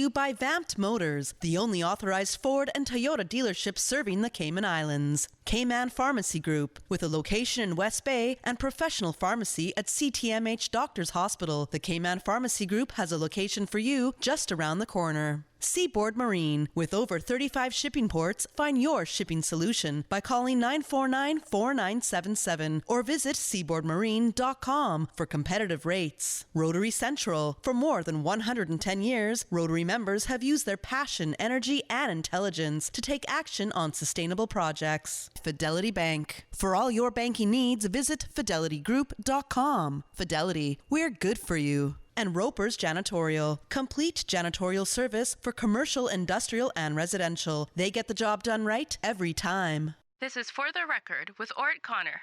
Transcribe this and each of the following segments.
you by Vamped Motors, the only authorized Ford and Toyota dealership serving the Cayman Islands. K-Man Pharmacy Group, with a location in West Bay and professional pharmacy at CTMH Doctors Hospital. The K-Man Pharmacy Group has a location for you just around the corner. Seaboard Marine, with over 35 shipping ports, find your shipping solution by calling 949-4977 or visit seaboardmarine.com for competitive rates. Rotary Central, for more than 110 years, Rotary members have used their passion, energy, and intelligence to take action on sustainable projects. Fidelity Bank, for all your banking needs, visit fidelitygroup.com. Fidelity, we're good for you. And Roper's Janitorial, complete janitorial service for commercial, industrial, and residential. They get the job done right every time. This is For the Record with Orrett Connor.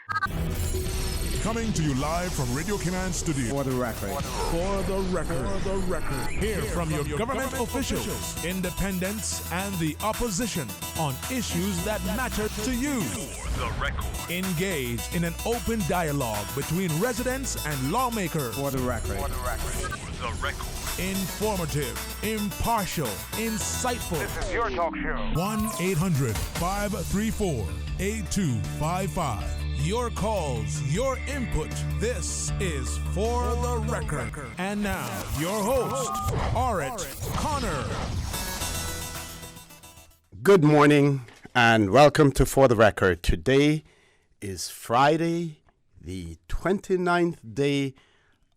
Coming to you live from Radio Cayman Studio. For the record. For the record. For the record. Hear from your government officials, independents, and the opposition on issues that matter to you. For the record. Engage in an open dialogue between residents and lawmakers. For the record. For the record. For the record. Informative, impartial, insightful. This is your talk show. 1-800-534-8255. Your calls, your input. This is For the Record. And now, your host, Orrett Connor. Good morning and welcome to For the Record. Today is Friday, the 29th day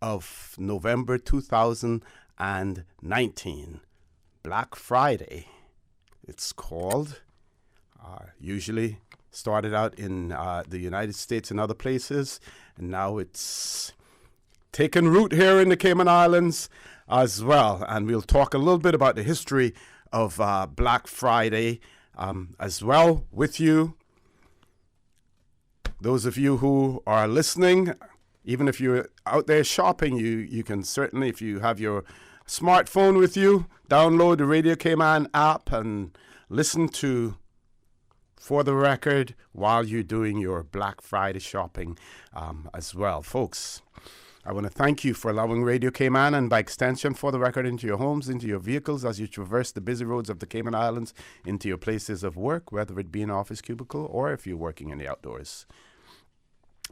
of November 2019. Black Friday, it's called. Usually started out in the United States and other places, and now it's taken root here in the Cayman Islands as well. And we'll talk a little bit about the history of Black Friday as well with you. Those of you who are listening, even if you're out there shopping, you can certainly, if you have your smartphone with you, download the Radio Cayman app and listen to For the Record while you're doing your Black Friday shopping as well. Folks, I want to thank you for allowing Radio Cayman and by extension For the Record into your homes, into your vehicles as you traverse the busy roads of the Cayman Islands, into your places of work, whether it be an office cubicle or if you're working in the outdoors.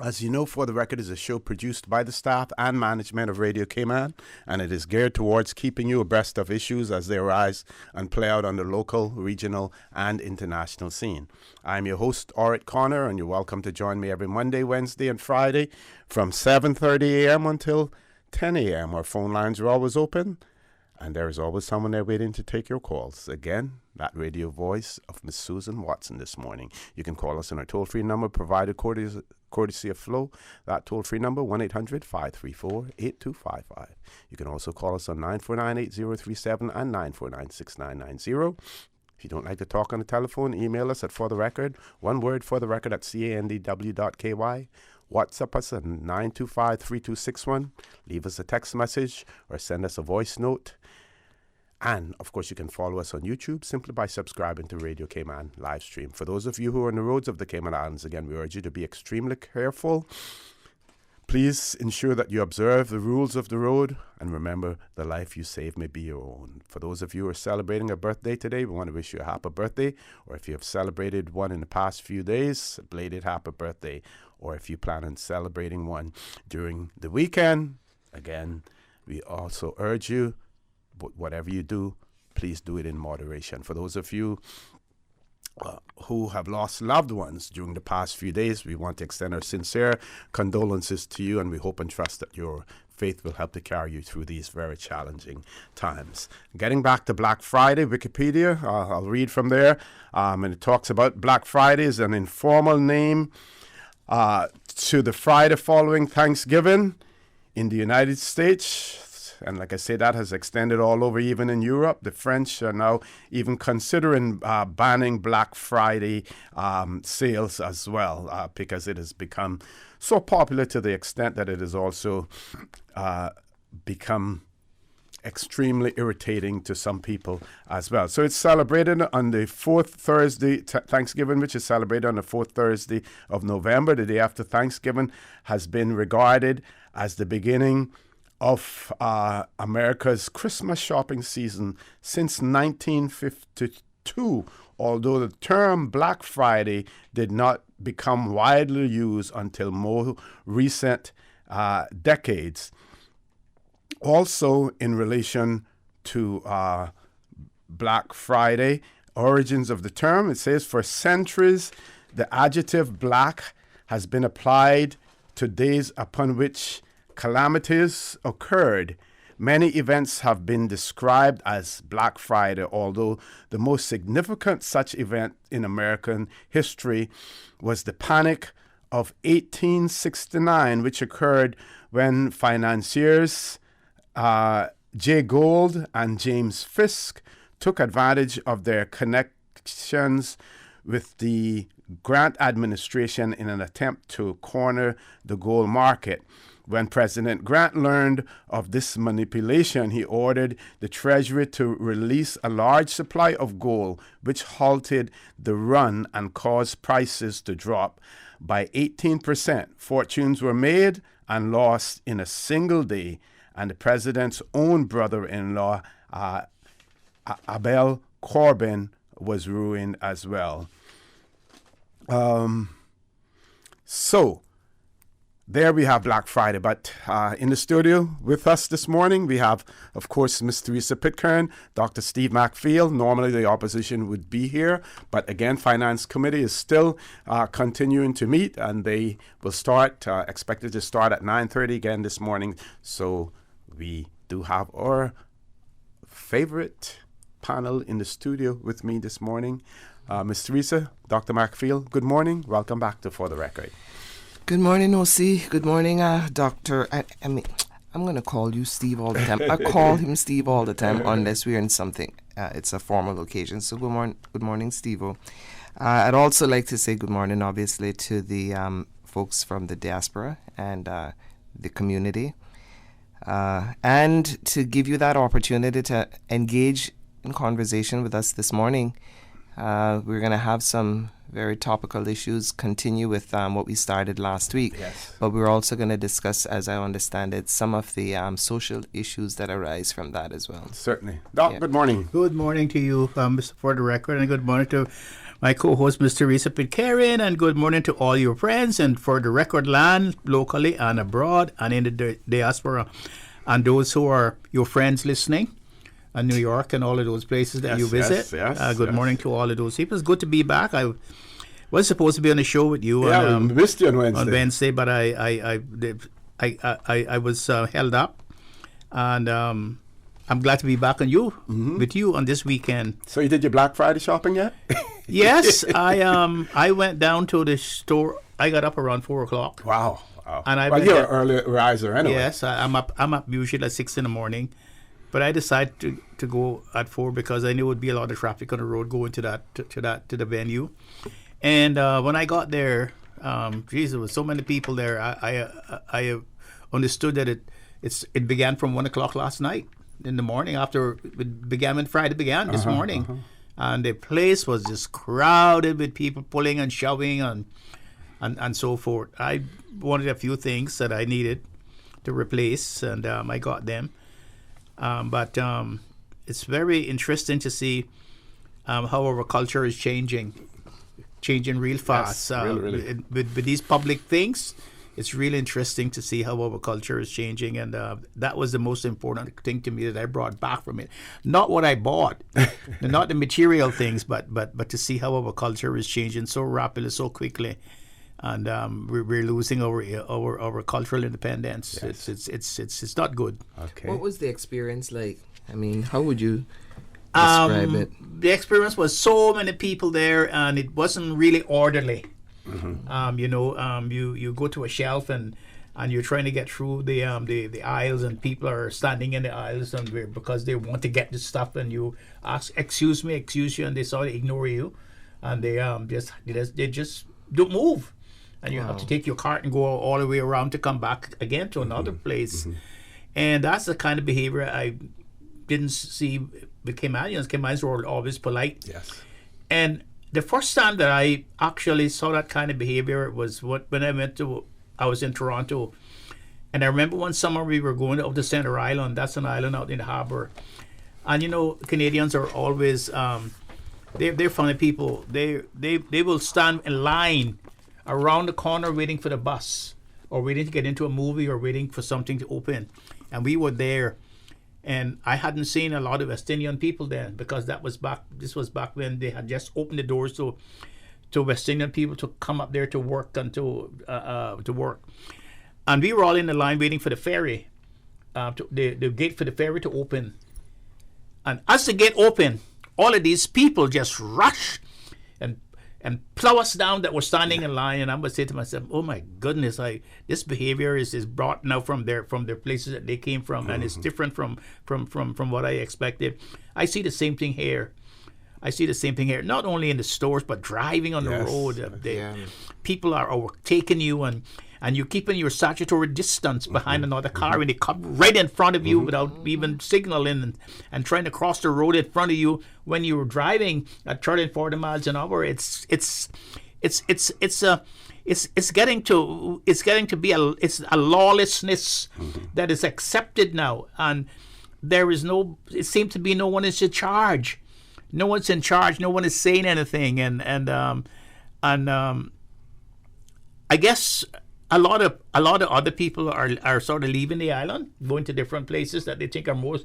As you know, For the Record is a show produced by the staff and management of Radio Cayman, and it is geared towards keeping you abreast of issues as they arise and play out on the local, regional, and international scene. I'm your host, Orrett Connor, and you're welcome to join me every Monday, Wednesday, and Friday from 7:30 a.m. until 10 a.m. Our phone lines are always open, and there is always someone there waiting to take your calls. Again, that radio voice of Miss Susan Watson this morning. You can call us on our toll-free number provided courtesy of Flow. That toll-free number, 1-800-534-8255. You can also call us on 949-8037 and 949-6990. If you don't like to talk on the telephone, email us at fortherecord, one word, fortherecord at candw.ky. WhatsApp us at 925-3261. Leave us a text message or send us a voice note. And, of course, you can follow us on YouTube simply by subscribing to Radio Cayman live stream. For those of you who are on the roads of the Cayman Islands, again, we urge you to be extremely careful. Please ensure that you observe the rules of the road and remember the life you save may be your own. For those of you who are celebrating a birthday today, we want to wish you a happy birthday. Or if you have celebrated one in the past few days, a belated happy birthday. Or if you plan on celebrating one during the weekend, again, we also urge you, but whatever you do, please do it in moderation. For those of you who have lost loved ones during the past few days, we want to extend our sincere condolences to you, and we hope and trust that your faith will help to carry you through these very challenging times. Getting back to Black Friday, Wikipedia, I'll read from there, and it talks about Black Friday is an informal name to the Friday following Thanksgiving in the United States. And like I say, that has extended all over, even in Europe. The French are now even considering banning Black Friday sales as well because it has become so popular to the extent that it has also become extremely irritating to some people as well. So it's celebrated on the fourth Thursday, Thanksgiving, which is celebrated on the fourth Thursday of November. The day after Thanksgiving has been regarded as the beginning of America's Christmas shopping season since 1952, although the term Black Friday did not become widely used until more recent decades. Also, in relation to Black Friday, origins of the term, it says, for centuries, the adjective black has been applied to days upon which calamities occurred. Many events have been described as Black Friday, although the most significant such event in American history was the Panic of 1869, which occurred when financiers Jay Gould and James Fisk took advantage of their connections with the Grant administration in an attempt to corner the gold market. When President Grant learned of this manipulation, he ordered the Treasury to release a large supply of gold, which halted the run and caused prices to drop by 18%. Fortunes were made and lost in a single day, and the president's own brother-in-law, Abel Corbin, was ruined as well. So there we have Black Friday. But in the studio with us this morning, we have, of course, Ms. Teresa Pitcairn, Dr. Steve McField. Normally the opposition would be here, but again, Finance Committee is still continuing to meet, and they will start, expected to start at 9:30 again this morning. So we do have our favorite panel in the studio with me this morning. Ms. Teresa, Dr. McField, good morning. Welcome back to For the Record. Good morning, OC. Good morning, Doctor. I mean, I'm going to call you Steve all the time. I call him Steve all the time unless we're in something. It's a formal occasion. So good morning, Steve-o. I'd also like to say good morning, obviously, to the folks from the diaspora and the community. And to give you that opportunity to engage in conversation with us this morning. We're going to have some very topical issues, continue with what we started last week. Yes. But we're also going to discuss, as I understand it, some of the social issues that arise from that as well. Certainly. Doc, good morning. Good morning to you, Mr. For the Record, and good morning to my co-host, Ms. Teresa Pitcairn, and good morning to all your friends and For the Record land, locally and abroad and in the diaspora, and those who are your friends listening. And New York and all of those places that you visit. Good morning to all of those people. It's good to be back. I was supposed to be on a show with you. Yeah, we missed you on Wednesday. On Wednesday, but I was held up, and I'm glad to be back with you on this weekend. So you did your Black Friday shopping yet? Yes, I went down to the store. I got up around 4:00. Wow. And you're an early riser anyway. Yes, I'm up usually at 6 in the morning. But I decided to go at 4 because I knew it would be a lot of traffic on the road going to the venue. And when I got there, there was so many people there. I understood that it began from 1:00 last night in the morning after it began when Friday began this morning, and the place was just crowded with people pulling and shoving and so forth. I wanted a few things that I needed to replace, and I got them. But it's very interesting to see how our culture is changing real fast. Yes, really. With these public things, it's really interesting to see how our culture is changing. And that was the most important thing to me that I brought back from it. Not what I bought, not the material things, but to see how our culture is changing so rapidly, so quickly. And we're losing our cultural independence. Yes. It's not good. Okay. What was the experience like? I mean, how would you describe it? The experience was so many people there, and it wasn't really orderly. Mm-hmm. You go to a shelf and you're trying to get through the aisles, and people are standing in the aisles because they want to get the stuff, and you ask, excuse you, and they sort of ignore you, and they just don't move. And you have to take your cart and go all the way around to come back again to another place. Mm-hmm. And that's the kind of behavior I didn't see with Canadians. Canadians were always polite. Yes. And the first time that I actually saw that kind of behavior was when I was in Toronto. And I remember one summer we were going out to Center Island. That's an island out in the harbor. And Canadians are always they're funny people. They will stand in line around the corner waiting for the bus, or waiting to get into a movie, or waiting for something to open. And we were there, and I hadn't seen a lot of West Indian people then, because this was back when they had just opened the doors to West Indian people to come up there to work and to work. And we were all in the line waiting for the ferry, the gate for the ferry to open. And as the gate opened, all of these people just rushed and plow us down that were standing in line. And I would say to myself, oh my goodness, this behavior is brought now from their places that they came from, and it's different from what I expected. I see the same thing here. Not only in the stores, but driving on the road. People are overtaking you, and you're keeping your statutory distance behind another car, and they come right in front of you without even signaling, and trying to cross the road in front of you when you were driving at 30 and 40 miles an hour. It's getting to be a lawlessness that is accepted now, and it seems to be no one is in charge. No one's in charge. No one is saying anything, and I guess a lot of other people are sort of leaving the island, going to different places that they think are more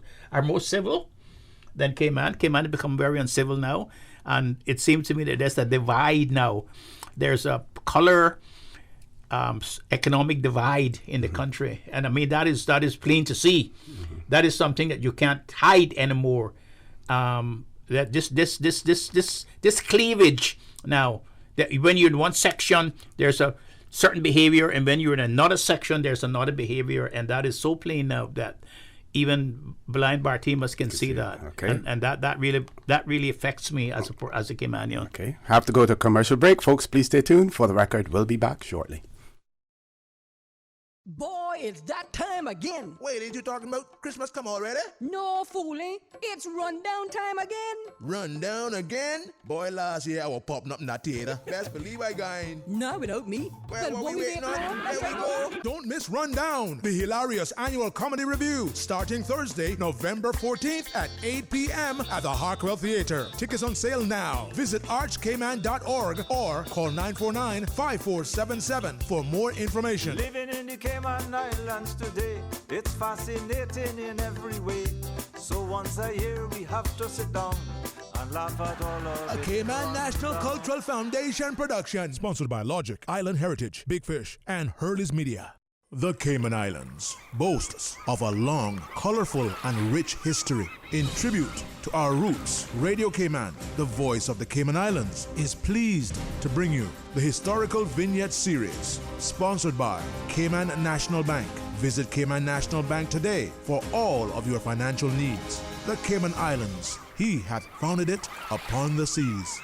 civil than Cayman. Cayman has become very uncivil now, and it seems to me that there's a divide now. There's a color, economic divide in the country, and I mean that is plain to see. That is something that you can't hide anymore. That this cleavage now, that when you're in one section there's a certain behavior, and when you're in another section there's another behavior, and that is so plain now that even blind Bartimaeus can see that. Okay. And that really affects me as a Caymanian. Okay, have to go to a commercial break, folks. Please stay tuned. For the record, we'll be back shortly. Boy, it's that time again. Wait, ain't you talking about Christmas come already? No, fooling. It's rundown time again. Rundown again? Boy, last year I was popping up in that theater. Best believe I going. Not without me. Well, what we waiting on? There we go. Don't miss Rundown, the hilarious annual comedy review, starting Thursday, November 14th at 8 p.m. at the Harkwell Theater. Tickets on sale now. Visit archcayman.org or call 949-5477 for more information. Living in the Cayman Islands today, it's fascinating in every way. So once a year we have to sit down and laugh at all of A Cayman National Cultural Foundation production. Sponsored by Logic, Island Heritage, Big Fish, and Hurley's Media. The Cayman Islands boasts of a long, colorful, and rich history. In tribute to our roots, Radio Cayman, the voice of the Cayman Islands, is pleased to bring you the Historical Vignette Series, sponsored by Cayman National Bank. Visit Cayman National Bank today for all of your financial needs. The Cayman Islands, he hath founded it upon the seas.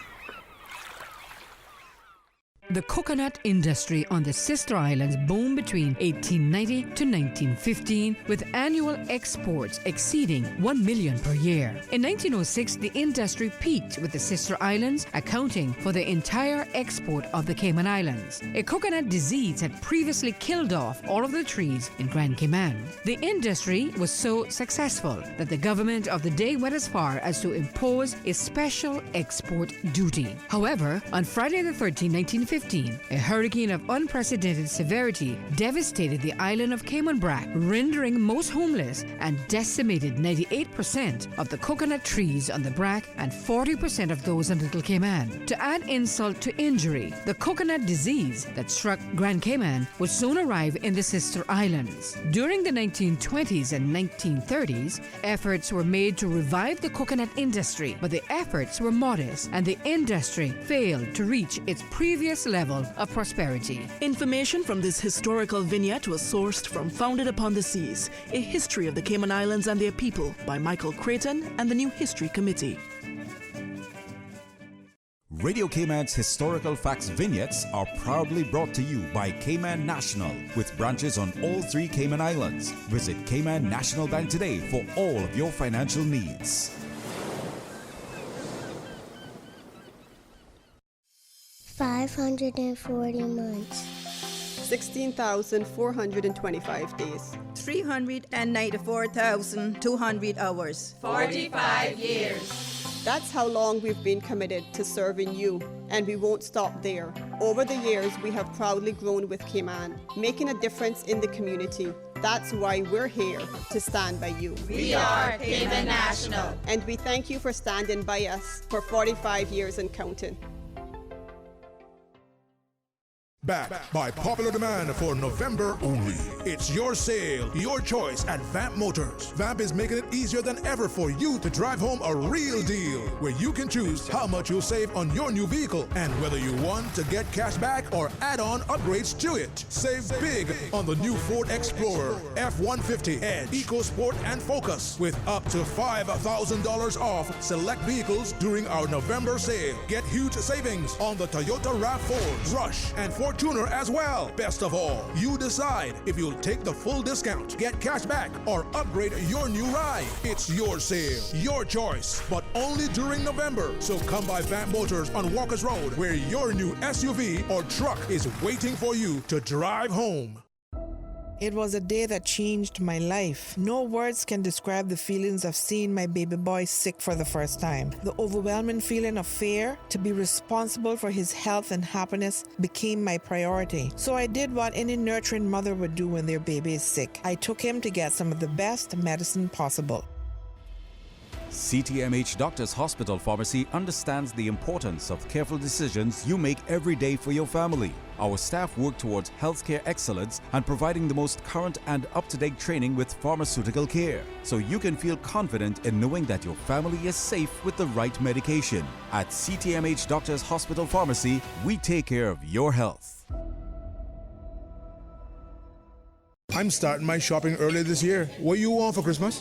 The coconut industry on the sister islands boomed between 1890 to 1915, with annual exports exceeding 1 million per year. In 1906, the industry peaked with the sister islands accounting for the entire export of the Cayman Islands. A coconut disease had previously killed off all of the trees in Grand Cayman. The industry was so successful that the government of the day went as far as to impose a special export duty. However, on Friday the 13th, 1915, a hurricane of unprecedented severity devastated the island of Cayman Brac, rendering most homeless and decimated 98% of the coconut trees on the Brac and 40% of those on Little Cayman. To add insult to injury, the coconut disease that struck Grand Cayman would soon arrive in the sister islands. During the 1920s and 1930s, efforts were made to revive the coconut industry, but the efforts were modest and the industry failed to reach its previous level of prosperity. Information from this historical vignette was sourced from Founded Upon the Seas, A History of the Cayman Islands and Their People by Michael Creighton and the New History Committee. Radio Cayman's historical facts vignettes are proudly brought to you by Cayman National, with branches on all 3 Cayman Islands. Visit Cayman National Bank today for all of your financial needs. 540 months, 16,425 days. 394,200 hours. 45 years. That's how long we've been committed to serving you, and we won't stop there. Over the years, we have proudly grown with Cayman, making a difference in the community. That's why we're here, to stand by you. We are Cayman National. And we thank you for standing by us for 45 years and counting. Back by popular demand for November only. It's your sale, your choice at Vamp Motors. Vamp is making it easier than ever for you to drive home a real deal, where you can choose how much you'll save on your new vehicle and whether you want to get cash back or add-on upgrades to it. Save big on the new Ford Explorer, F-150, Edge, EcoSport, and Focus with up to $5,000 off select vehicles during our November sale. Get huge savings on the Toyota RAV4, Rush, and Ford Tuner as well. Best of all, you decide if you'll take the full discount, get cash back, or upgrade your new ride. It's your sale, your choice, but only during November. So come by Vamp Motors on Walker's Road, where your new SUV or truck is waiting for you to drive home. It was a day that changed my life. No words can describe the feelings of seeing my baby boy sick for the first time. The overwhelming feeling of fear to be responsible for his health and happiness became my priority. So I did what any nurturing mother would do when their baby is sick. I took him to get some of the best medicine possible. CTMH Doctors Hospital Pharmacy understands the importance of careful decisions you make every day for your family. Our staff work towards healthcare excellence and providing the most current and up-to-date training with pharmaceutical care, so you can feel confident in knowing that your family is safe with the right medication. At CTMH Doctors Hospital Pharmacy, we take care of your health. I'm starting my shopping early this year. What do you want for Christmas?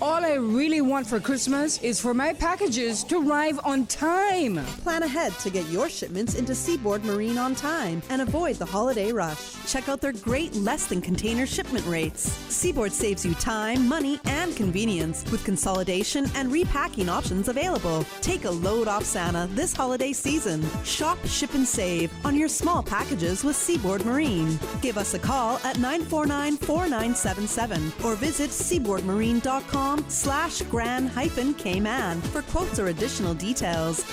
All I really want for Christmas is for my packages to arrive on time. Plan ahead to get your shipments into Seaboard Marine on time and avoid the holiday rush. Check out their great less-than-container shipment rates. Seaboard saves you time, money, and convenience with consolidation and repacking options available. Take a load off Santa this holiday season. Shop, ship, and save on your small packages with Seaboard Marine. Give us a call at 949-4977 or visit seaboardmarine.com/grand-cayman for quotes or additional details.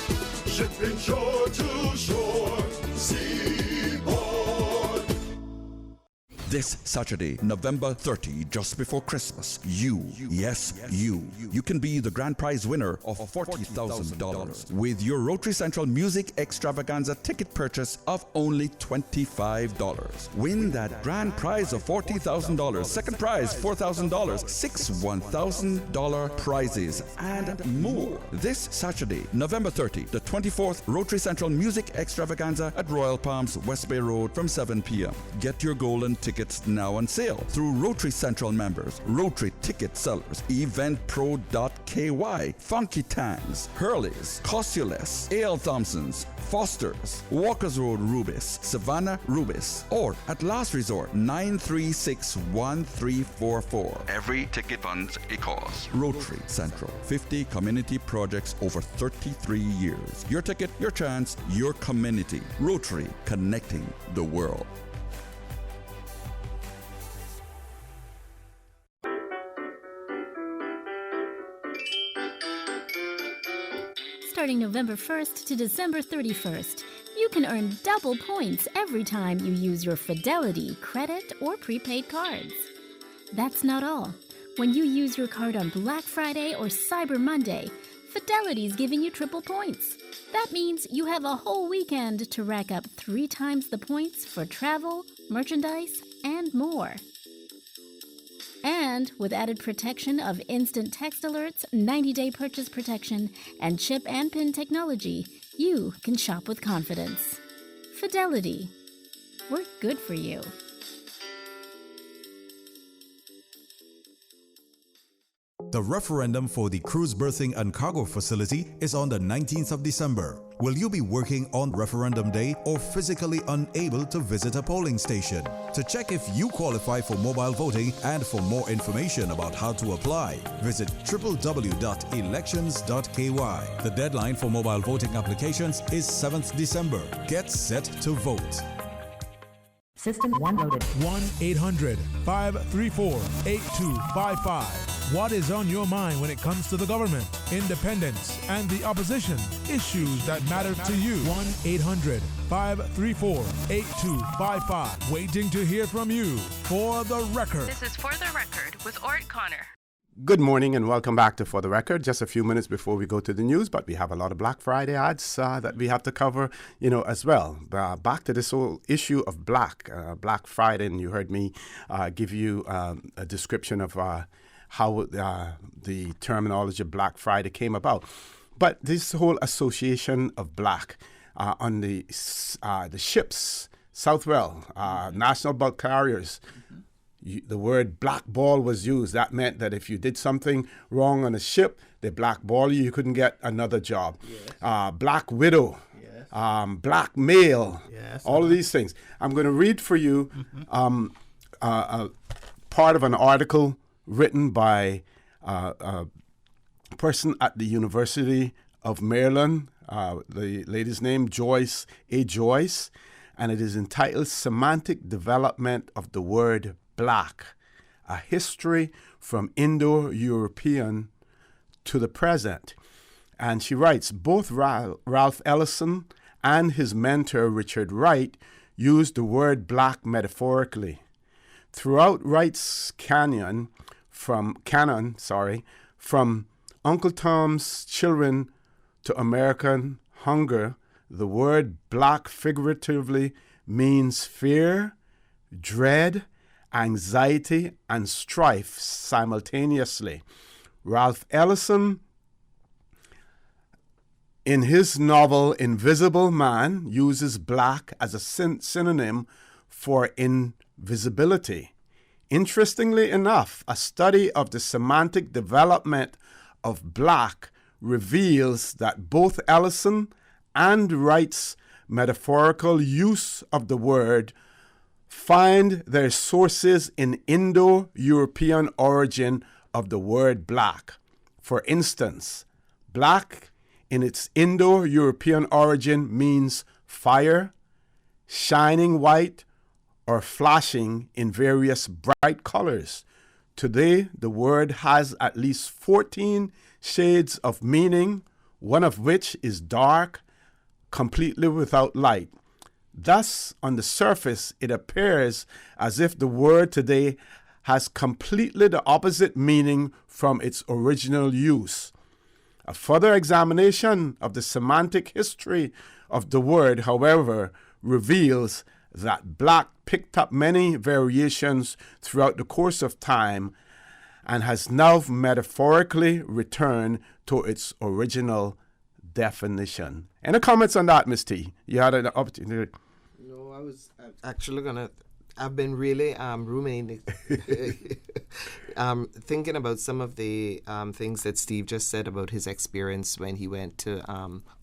Shipping shore to shore, Seaboard. This Saturday, November 30, just before Christmas, you can be the grand prize winner of $40,000 with your Rotary Central Music Extravaganza ticket purchase of only $25. Win that grand prize of $40,000, second prize $4,000, 6 $1,000 prizes, and more. This Saturday, November 30, the 24th Rotary Central Music Extravaganza at Royal Palms, West Bay Road from 7 p.m. Get your golden tickets now on sale through Rotary Central members, Rotary ticket sellers, eventpro.ky, Funky Tangs, Hurley's, Costules, A.L. Thompson's, Foster's, Walker's Road Rubis, Savannah Rubis, or at last resort 9361344. Every ticket funds a cause. Rotary Central, 50 community projects over 33 years. Your ticket, your chance, your community. Rotary, connecting the world. Starting November 1st to December 31st, you can earn double points every time you use your Fidelity credit or prepaid cards. That's not all. When you use your card on Black Friday or Cyber Monday, Fidelity's giving you triple points. That means you have a whole weekend to rack up 3 times the points for travel, merchandise, and more. And with added protection of instant text alerts, 90-day purchase protection, and chip and PIN technology, you can shop with confidence. Fidelity. We're good for you. The referendum for the cruise berthing and cargo facility is on the 19th of December. Will you be working on referendum day or physically unable to visit a polling station? To check if you qualify for mobile voting and for more information about how to apply, visit www.elections.ky. The deadline for mobile voting applications is 7th December. Get set to vote. System 1 loaded. 1-800-534-8255. What is on your mind when it comes to the government, independence, and the opposition? Issues that matter to you. 1-800-534-8255. Waiting to hear from you. For the Record. This is For the Record with Orrett Connor. Good morning and welcome back to For the Record. Just a few minutes before we go to the news, but we have a lot of Black Friday ads that we have to cover, as well. Back to this whole issue of Black Friday, and you heard me give you a description of how the terminology of Black Friday came about. But this whole association of Black on the ships, Southwell, national bulk carriers, the word blackball was used. That meant that if you did something wrong on a ship, they blackball you. You couldn't get another job. Yes. Black widow, yes. Blackmail, yes. All of these things. I'm going to read for you part of an article written by a person at the University of Maryland. The lady's name, Joyce A. Joyce, and it is entitled Semantic Development of the Word Black, a history from Indo-European to the present. And she writes, both Ralph Ellison and his mentor Richard Wright used the word black metaphorically. Throughout Wright's canon, from Uncle Tom's Children to American Hunger, the word black figuratively means fear, dread, anxiety, and strife simultaneously. Ralph Ellison, in his novel Invisible Man, uses black as a synonym for invisibility. Interestingly enough, a study of the semantic development of black reveals that both Ellison and Wright's metaphorical use of the word find their sources in Indo-European origin of the word black. For instance, black in its Indo-European origin means fire, shining white, or flashing in various bright colors. Today, the word has at least 14 shades of meaning, one of which is dark, completely without light. Thus, on the surface, it appears as if the word today has completely the opposite meaning from its original use. A further examination of the semantic history of the word, however, reveals that black picked up many variations throughout the course of time and has now metaphorically returned to its original definition. Any comments on that, Ms. T? You had an opportunity. No, I was actually I've been really ruminating, thinking about some of the things that Steve just said about his experience when he went to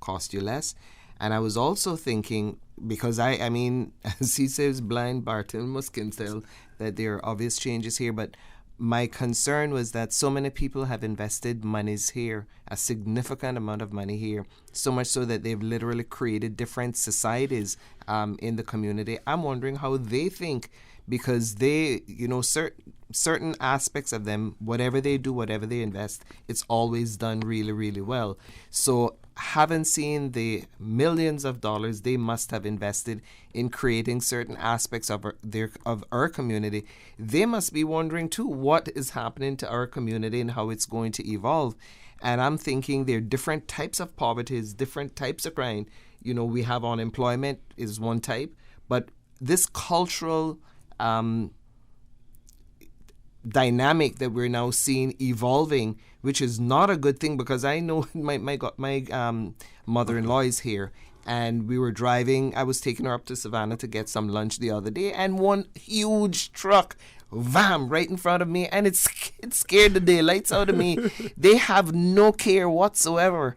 Cost You Less. And I was also thinking, because I mean, as he says, blind Bartimaeus can tell that there are obvious changes here, but my concern was that so many people have invested monies here, a significant amount of money here, so much so that they've literally created different societies in the community. I'm wondering how they think, because they, certain aspects of them, whatever they do, whatever they invest, it's always done really, really well. So haven't seen the millions of dollars they must have invested in creating certain aspects of our community. They must be wondering too what is happening to our community and how it's going to evolve. And I'm thinking there are different types of poverty, different types of crime. We have unemployment is one type, but this cultural dynamic that we're now seeing evolving, which is not a good thing, because I know my mother-in-law is here, and we were driving. I was taking her up to Savannah to get some lunch the other day, and one huge truck, right in front of me, and it scared the daylights out of me. They have no care whatsoever.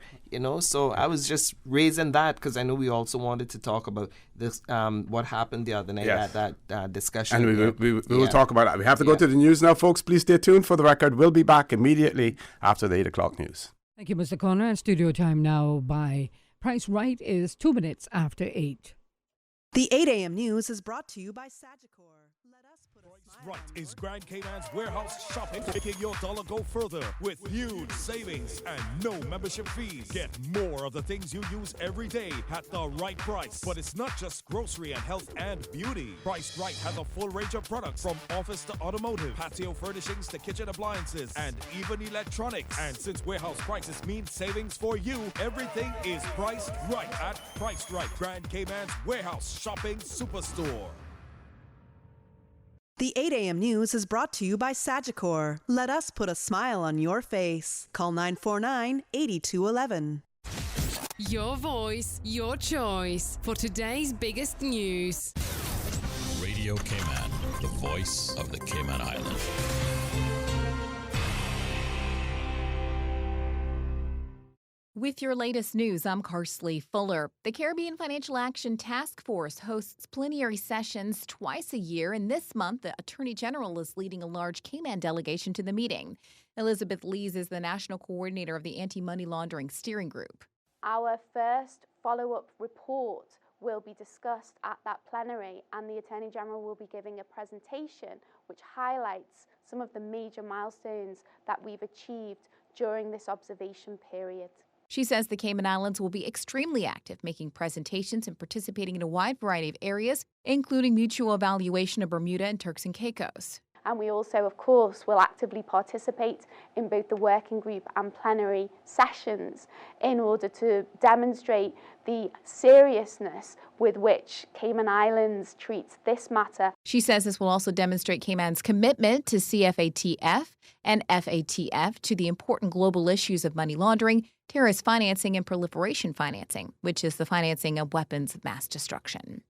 So I was just raising that because I know we also wanted to talk about this, what happened the other night at that discussion. And we will talk about that. We have to go to the news now, folks. Please stay tuned for the record. We'll be back immediately after the 8 o'clock news. Thank you, Mr. Connor. And studio time now by Price Right is 2 minutes after 8. The 8 a.m. news is brought to you by Sagicor. Let us put a smile Right is Grand Cayman's warehouse shopping, making your dollar go further with huge savings and no membership fees. Get more of the things you use every day at the right price. But it's not just grocery and health and beauty. Priced Right has a full range of products from office to automotive, patio furnishings to kitchen appliances, and even electronics. And since warehouse prices mean savings for you, everything is priced right at Priced Right, Grand Cayman's warehouse shopping superstore. The 8 a.m. news is brought to you by Sagicor. Let us put a smile on your face. Call 949-8211. Your voice, your choice for today's biggest news. Radio Cayman, the voice of the Cayman Islands. With your latest news, I'm Karsley Fuller. The Caribbean Financial Action Task Force hosts plenary sessions twice a year, and this month, the Attorney General is leading a large Cayman delegation to the meeting. Elizabeth Lees is the national coordinator of the Anti-Money Laundering Steering Group. Our first follow-up report will be discussed at that plenary, and the Attorney General will be giving a presentation which highlights some of the major milestones that we've achieved during this observation period. She says the Cayman Islands will be extremely active, making presentations and participating in a wide variety of areas, including mutual evaluation of Bermuda and Turks and Caicos. And we also, of course, will actively participate in both the working group and plenary sessions in order to demonstrate the seriousness with which Cayman Islands treats this matter. She says this will also demonstrate Cayman's commitment to CFATF and FATF to the important global issues of money laundering, terrorist financing, and proliferation financing, which is the financing of weapons of mass destruction.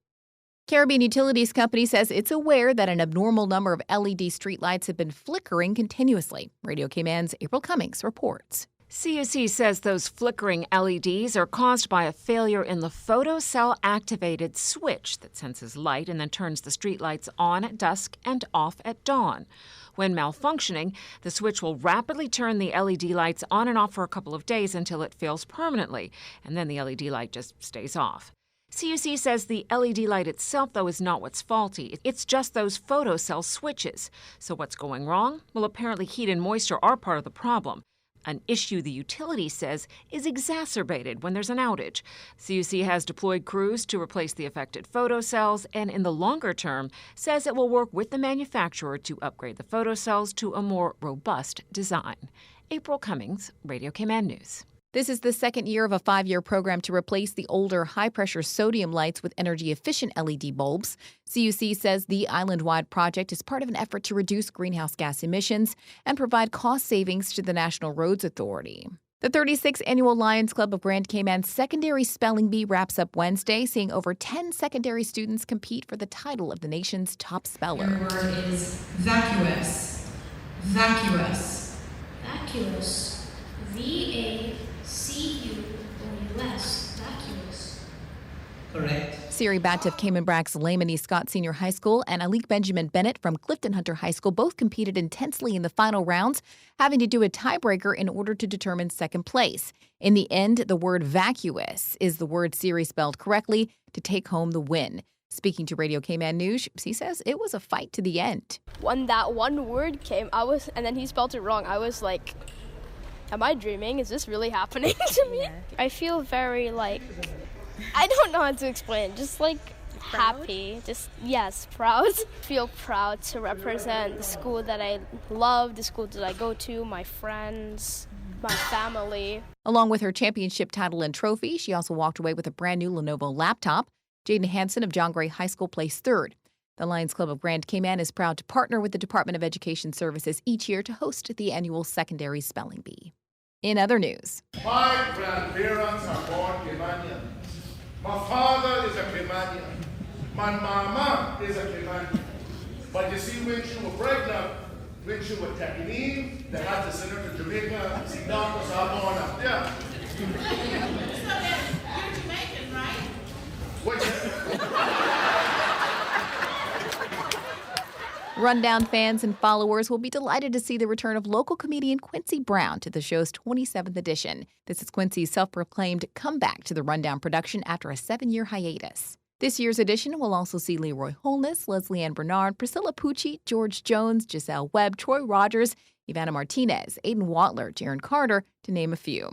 Caribbean Utilities Company says it's aware that an abnormal number of LED streetlights have been flickering continuously. Radio Cayman's April Cummings reports. CUC says those flickering LEDs are caused by a failure in the photocell-activated switch that senses light and then turns the streetlights on at dusk and off at dawn. When malfunctioning, the switch will rapidly turn the LED lights on and off for a couple of days until it fails permanently, and then the LED light just stays off. CUC says the LED light itself, though, is not what's faulty. It's just those photocell switches. So what's going wrong? Well, apparently heat and moisture are part of the problem, an issue the utility says is exacerbated when there's an outage. CUC has deployed crews to replace the affected photocells, and in the longer term, says it will work with the manufacturer to upgrade the photocells to a more robust design. April Cummings, Radio Cayman News. This is the second year of a 5-year program to replace the older high-pressure sodium lights with energy-efficient LED bulbs. CUC says the island-wide project is part of an effort to reduce greenhouse gas emissions and provide cost savings to the National Roads Authority. The 36th Annual Lions Club of Grand Cayman's Secondary Spelling Bee wraps up Wednesday, seeing over 10 secondary students compete for the title of the nation's top speller. Your word is vacuous. Vacuous. Vacuous. V-A-C-U-O-U-S. Vacuous. Correct. Siri Batt of Cayman Brack's Layman E. Scott Senior High School and Alik Benjamin Bennett from Clifton Hunter High School both competed intensely in the final rounds, having to do a tiebreaker in order to determine second place. In the end, the word vacuous is the word Siri spelled correctly to take home the win. Speaking to Radio Cayman News, he says it was a fight to the end. When that one word came, and then he spelled it wrong, I was like, am I dreaming? Is this really happening to me? Yeah. I feel very, I don't know how to explain, just happy, proud. Feel proud to represent the school that I love, the school that I go to, my friends, my family. Along with her championship title and trophy, she also walked away with a brand new Lenovo laptop. Jaden Hansen of John Gray High School placed third. The Lions Club of Grand Cayman is proud to partner with the Department of Education Services each year to host the annual Secondary Spelling Bee. In other news, my grandparents are born Caymanian. My father is a Caymanian. My mama is a Caymanian. But you see, when she was pregnant, when she was taking in, they had to send her to Jamaica. That was our born up there. So then, you're Jamaican, right? Rundown fans and followers will be delighted to see the return of local comedian Quincy Brown to the show's 27th edition. This is Quincy's self-proclaimed comeback to the Rundown production after a 7-year hiatus. This year's edition will also see Leroy Holness, Leslie Ann Bernard, Priscilla Pucci, George Jones, Giselle Webb, Troy Rogers, Ivana Martinez, Aidan Watler, Jaron Carter, to name a few.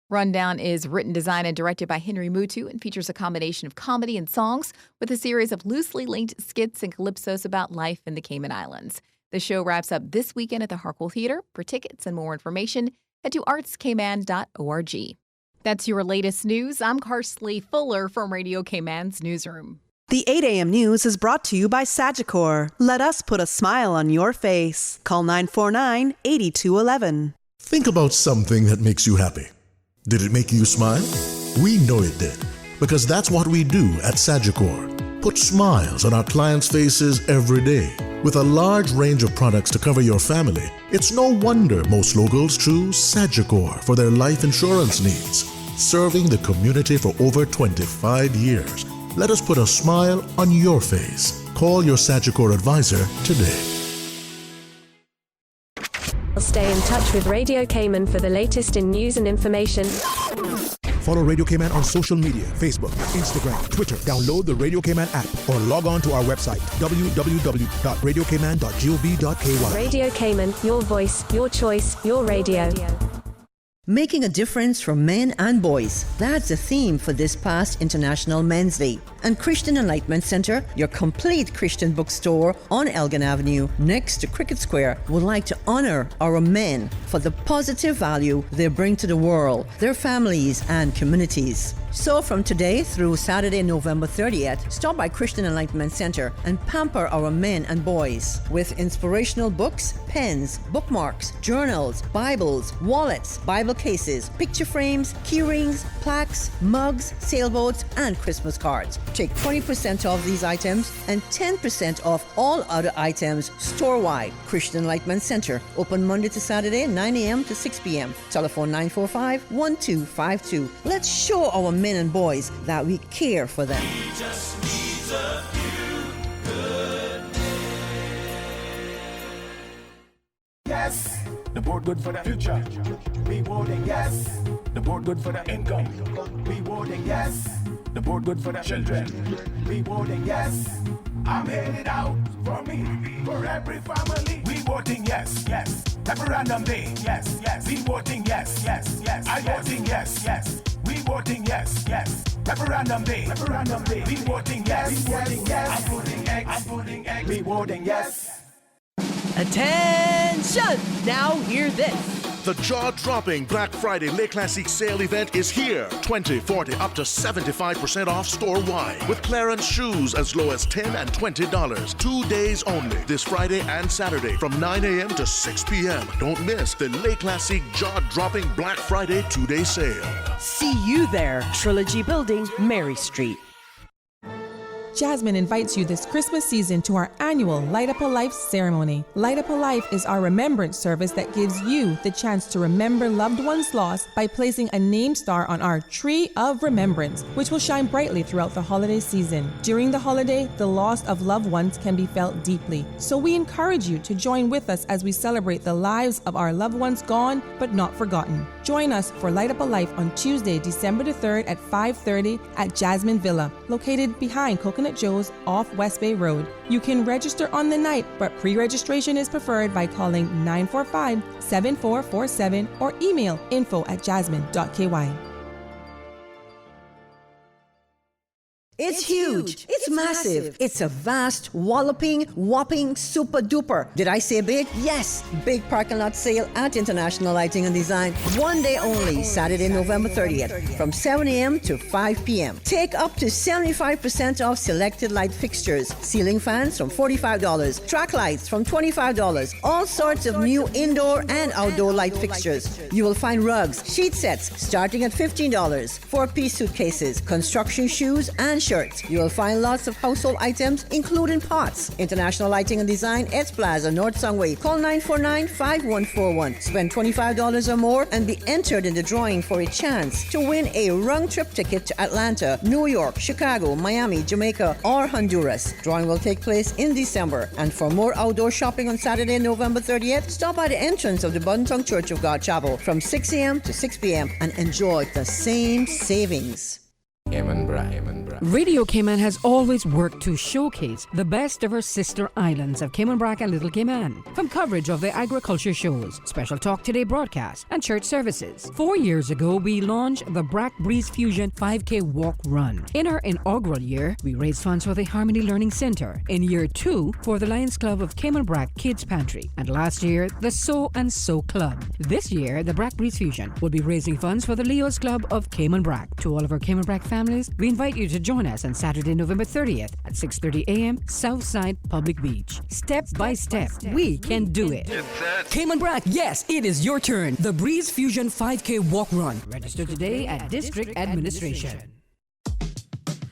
Rundown is written, designed, and directed by Henry Mutu and features a combination of comedy and songs with a series of loosely linked skits and calypsos about life in the Cayman Islands. The show wraps up this weekend at the Harquail Theater. For tickets and more information, head to artscayman.org. That's your latest news. I'm Karsley Fuller from Radio Cayman's Newsroom. The 8 a.m. news is brought to you by Sagicor. Let us put a smile on your face. Call 949-8211. Think about something that makes you happy. Did it make you smile? We know it did, because that's what we do at Sagicor. Put smiles on our clients' faces every day. With a large range of products to cover your family, it's no wonder most locals choose Sagicor for their life insurance needs. Serving the community for over 25 years. Let us put a smile on your face. Call your Sagicor advisor today. Stay in touch with Radio Cayman for the latest in news and information. Follow Radio Cayman on social media, Facebook, Instagram, Twitter. Download the Radio Cayman app or log on to our website, www.radiocayman.gov.ky. Radio Cayman, your voice, your choice, your radio. Making a difference for men and boys. That's the theme for this past International Men's Day. And Christian Enlightenment Center, your complete Christian bookstore on Elgin Avenue next to Cricket Square, would like to honor our men for the positive value they bring to the world, their families and communities. So from today through Saturday, November 30th, stop by Christian Enlightenment Center and pamper our men and boys with inspirational books, pens, bookmarks, journals, Bibles, wallets, Bible cases, picture frames, key rings, plaques, mugs, sailboats, and Christmas cards. Take 20% off these items and 10% off all other items store-wide. Christian Enlightenment Center, open Monday to Saturday, 9 a.m. to 6 p.m. Telephone 945-1252. Let's show our men and boys that we care for them. He just needs a few good days. Yes, the board good for the future. Rewarding, yes. The board good for the income. Rewarding, yes. The board good for the children. Rewarding, yes. I'm headed out for me, for every family. Rewarding, yes, yes. Referendum day, yes, yes. Rewarding, yes, yes, yes. I voting, yes, yes. Rewarding, yes, yes. Referendum day, rewarding, yes, rewarding, yes. I'm putting egg, rewarding, yes. Attention! Now hear this. The jaw-dropping Black Friday Le Classique sale event is here. 20, 40, up to 75% off store-wide. With clearance shoes as low as $10 and $20. 2 days only, this Friday and Saturday from 9 a.m. to 6 p.m. Don't miss the Le Classique jaw-dropping Black Friday 2-day sale. See you there. Trilogy Building, Mary Street. Jasmine invites you this Christmas season to our annual Light Up a Life ceremony. Light Up a Life is our remembrance service that gives you the chance to remember loved ones lost by placing a name star on our Tree of Remembrance, which will shine brightly throughout the holiday season. During the holiday, the loss of loved ones can be felt deeply. So we encourage you to join with us as we celebrate the lives of our loved ones gone but not forgotten. Join us for Light Up a Life on Tuesday, December the 3rd at 5:30 at Jasmine Villa, located behind Coconut Joe's off West Bay Road. You can register on the night, but pre-registration is preferred by calling 945-7447 or email info@jasmine.ky. It's huge. It's massive. It's a vast, whopping, super duper. Did I say big? Yes. Big parking lot sale at International Lighting and Design. 1 day only, Saturday, November 30th, from 7 a.m. to 5 p.m. Take up to 75% off selected light fixtures. Ceiling fans from $45. Track lights from $25. All sorts of new indoor and outdoor light fixtures. You will find rugs, sheet sets starting at $15. 4-piece suitcases, construction shoes, and shirts. You will find lots of household items, including pots. International Lighting and Design, S Plaza, North Songway. Call 949-5141. Spend $25 or more and be entered in the drawing for a chance to win a round-trip ticket to Atlanta, New York, Chicago, Miami, Jamaica, or Honduras. Drawing will take place in December. And for more outdoor shopping on Saturday, November 30th, stop by the entrance of the Buntung Church of God Chapel from 6 a.m. to 6 p.m. and enjoy the same savings. Cayman Brand. Brac. Radio Cayman has always worked to showcase the best of our sister islands of Cayman Brac and Little Cayman. From coverage of the agriculture shows, special Talk Today broadcast, and church services. 4 years ago, we launched the Brac Breeze Fusion 5K Walk Run. In our inaugural year, we raised funds for the Harmony Learning Center. In year 2, for the Lions Club of Cayman Brac Kids Pantry. And last year, the So and So Club. This year, the Brac Breeze Fusion will be raising funds for the Leo's Club of Cayman Brac. To all of our Cayman Brac families, we invite you to join us on Saturday, November 30th at 6:30 a.m. Southside Public Beach. Step by step, we can do it. Cayman Brac, yes, it is your turn. The Breeze Fusion 5K Walk Run. Register today at District Administration.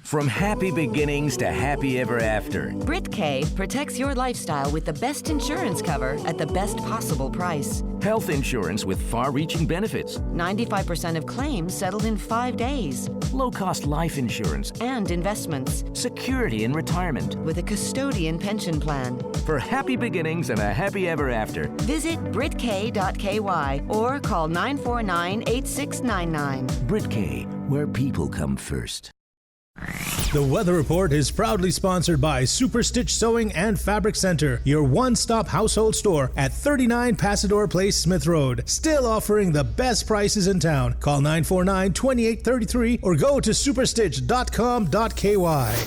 From happy beginnings to happy ever after. Brit K protects your lifestyle with the best insurance cover at the best possible price. Health insurance with far-reaching benefits. 95% of claims settled in 5 days. Low-cost life insurance. And investments. Security in retirement. With a custodian pension plan. For happy beginnings and a happy ever after. Visit britk.ky or call 949-8699. Brit K, where people come first. The Weather Report is proudly sponsored by Super Stitch Sewing and Fabric Center, your one-stop household store at 39 Pasador Place, Smith Road. Still offering the best prices in town. Call 949-2833 or go to superstitch.com.ky.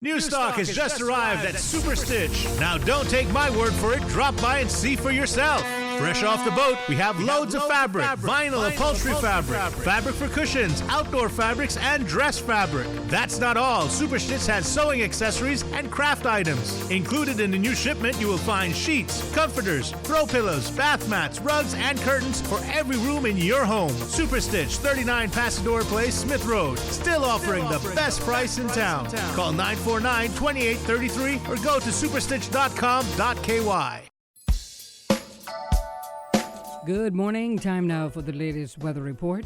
New stock has just arrived at Super Stitch. Now don't take my word for it. Drop by and see for yourself. Fresh off the boat, we have loads of fabric, vinyl upholstery fabric, fabric for cushions, outdoor fabrics, and dress fabric. That's not all. Super Stitch has sewing accessories and craft items. Included in the new shipment, you will find sheets, comforters, throw pillows, bath mats, rugs, and curtains for every room in your home. Super Stitch, 39 Pasador Place, Smith Road. Still offering the best price in town. Call 949-2833 or go to superstitch.com.ky. Good morning. Time now for the latest weather report.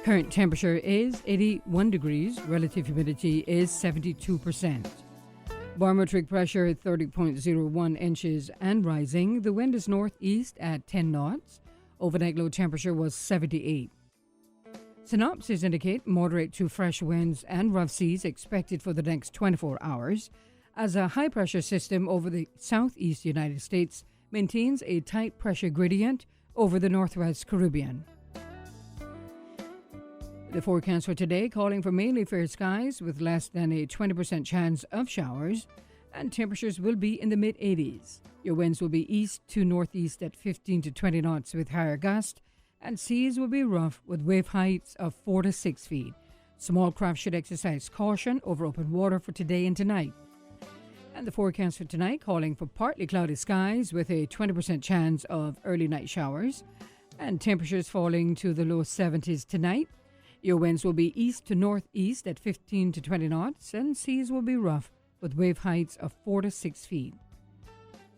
Current temperature is 81 degrees. Relative humidity is 72%. Barometric pressure 30.01 inches and rising. The wind is northeast at 10 knots. Overnight low temperature was 78. Synopsis indicate moderate to fresh winds and rough seas expected for the next 24 hours as a high pressure system over the southeast United States maintains a tight pressure gradient over the northwest Caribbean. The forecast for today calling for mainly fair skies with less than a 20% chance of showers, and temperatures will be in the mid-80s. Your winds will be east to northeast at 15 to 20 knots with higher gusts, and seas will be rough with wave heights of 4 to 6 feet. Small craft should exercise caution over open water for today and tonight. And the forecast for tonight calling for partly cloudy skies with a 20% chance of early night showers and temperatures falling to the low 70s tonight. Your winds will be east to northeast at 15 to 20 knots and seas will be rough with wave heights of 4 to 6 feet.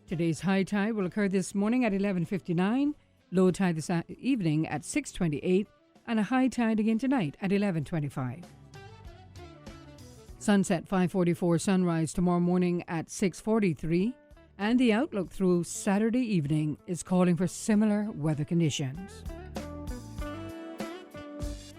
Today's high tide will occur this morning at 11:59, low tide this evening at 6:28 and a high tide again tonight at 11:25. Sunset 5:44, sunrise tomorrow morning at 6:43, and the outlook through Saturday evening is calling for similar weather conditions.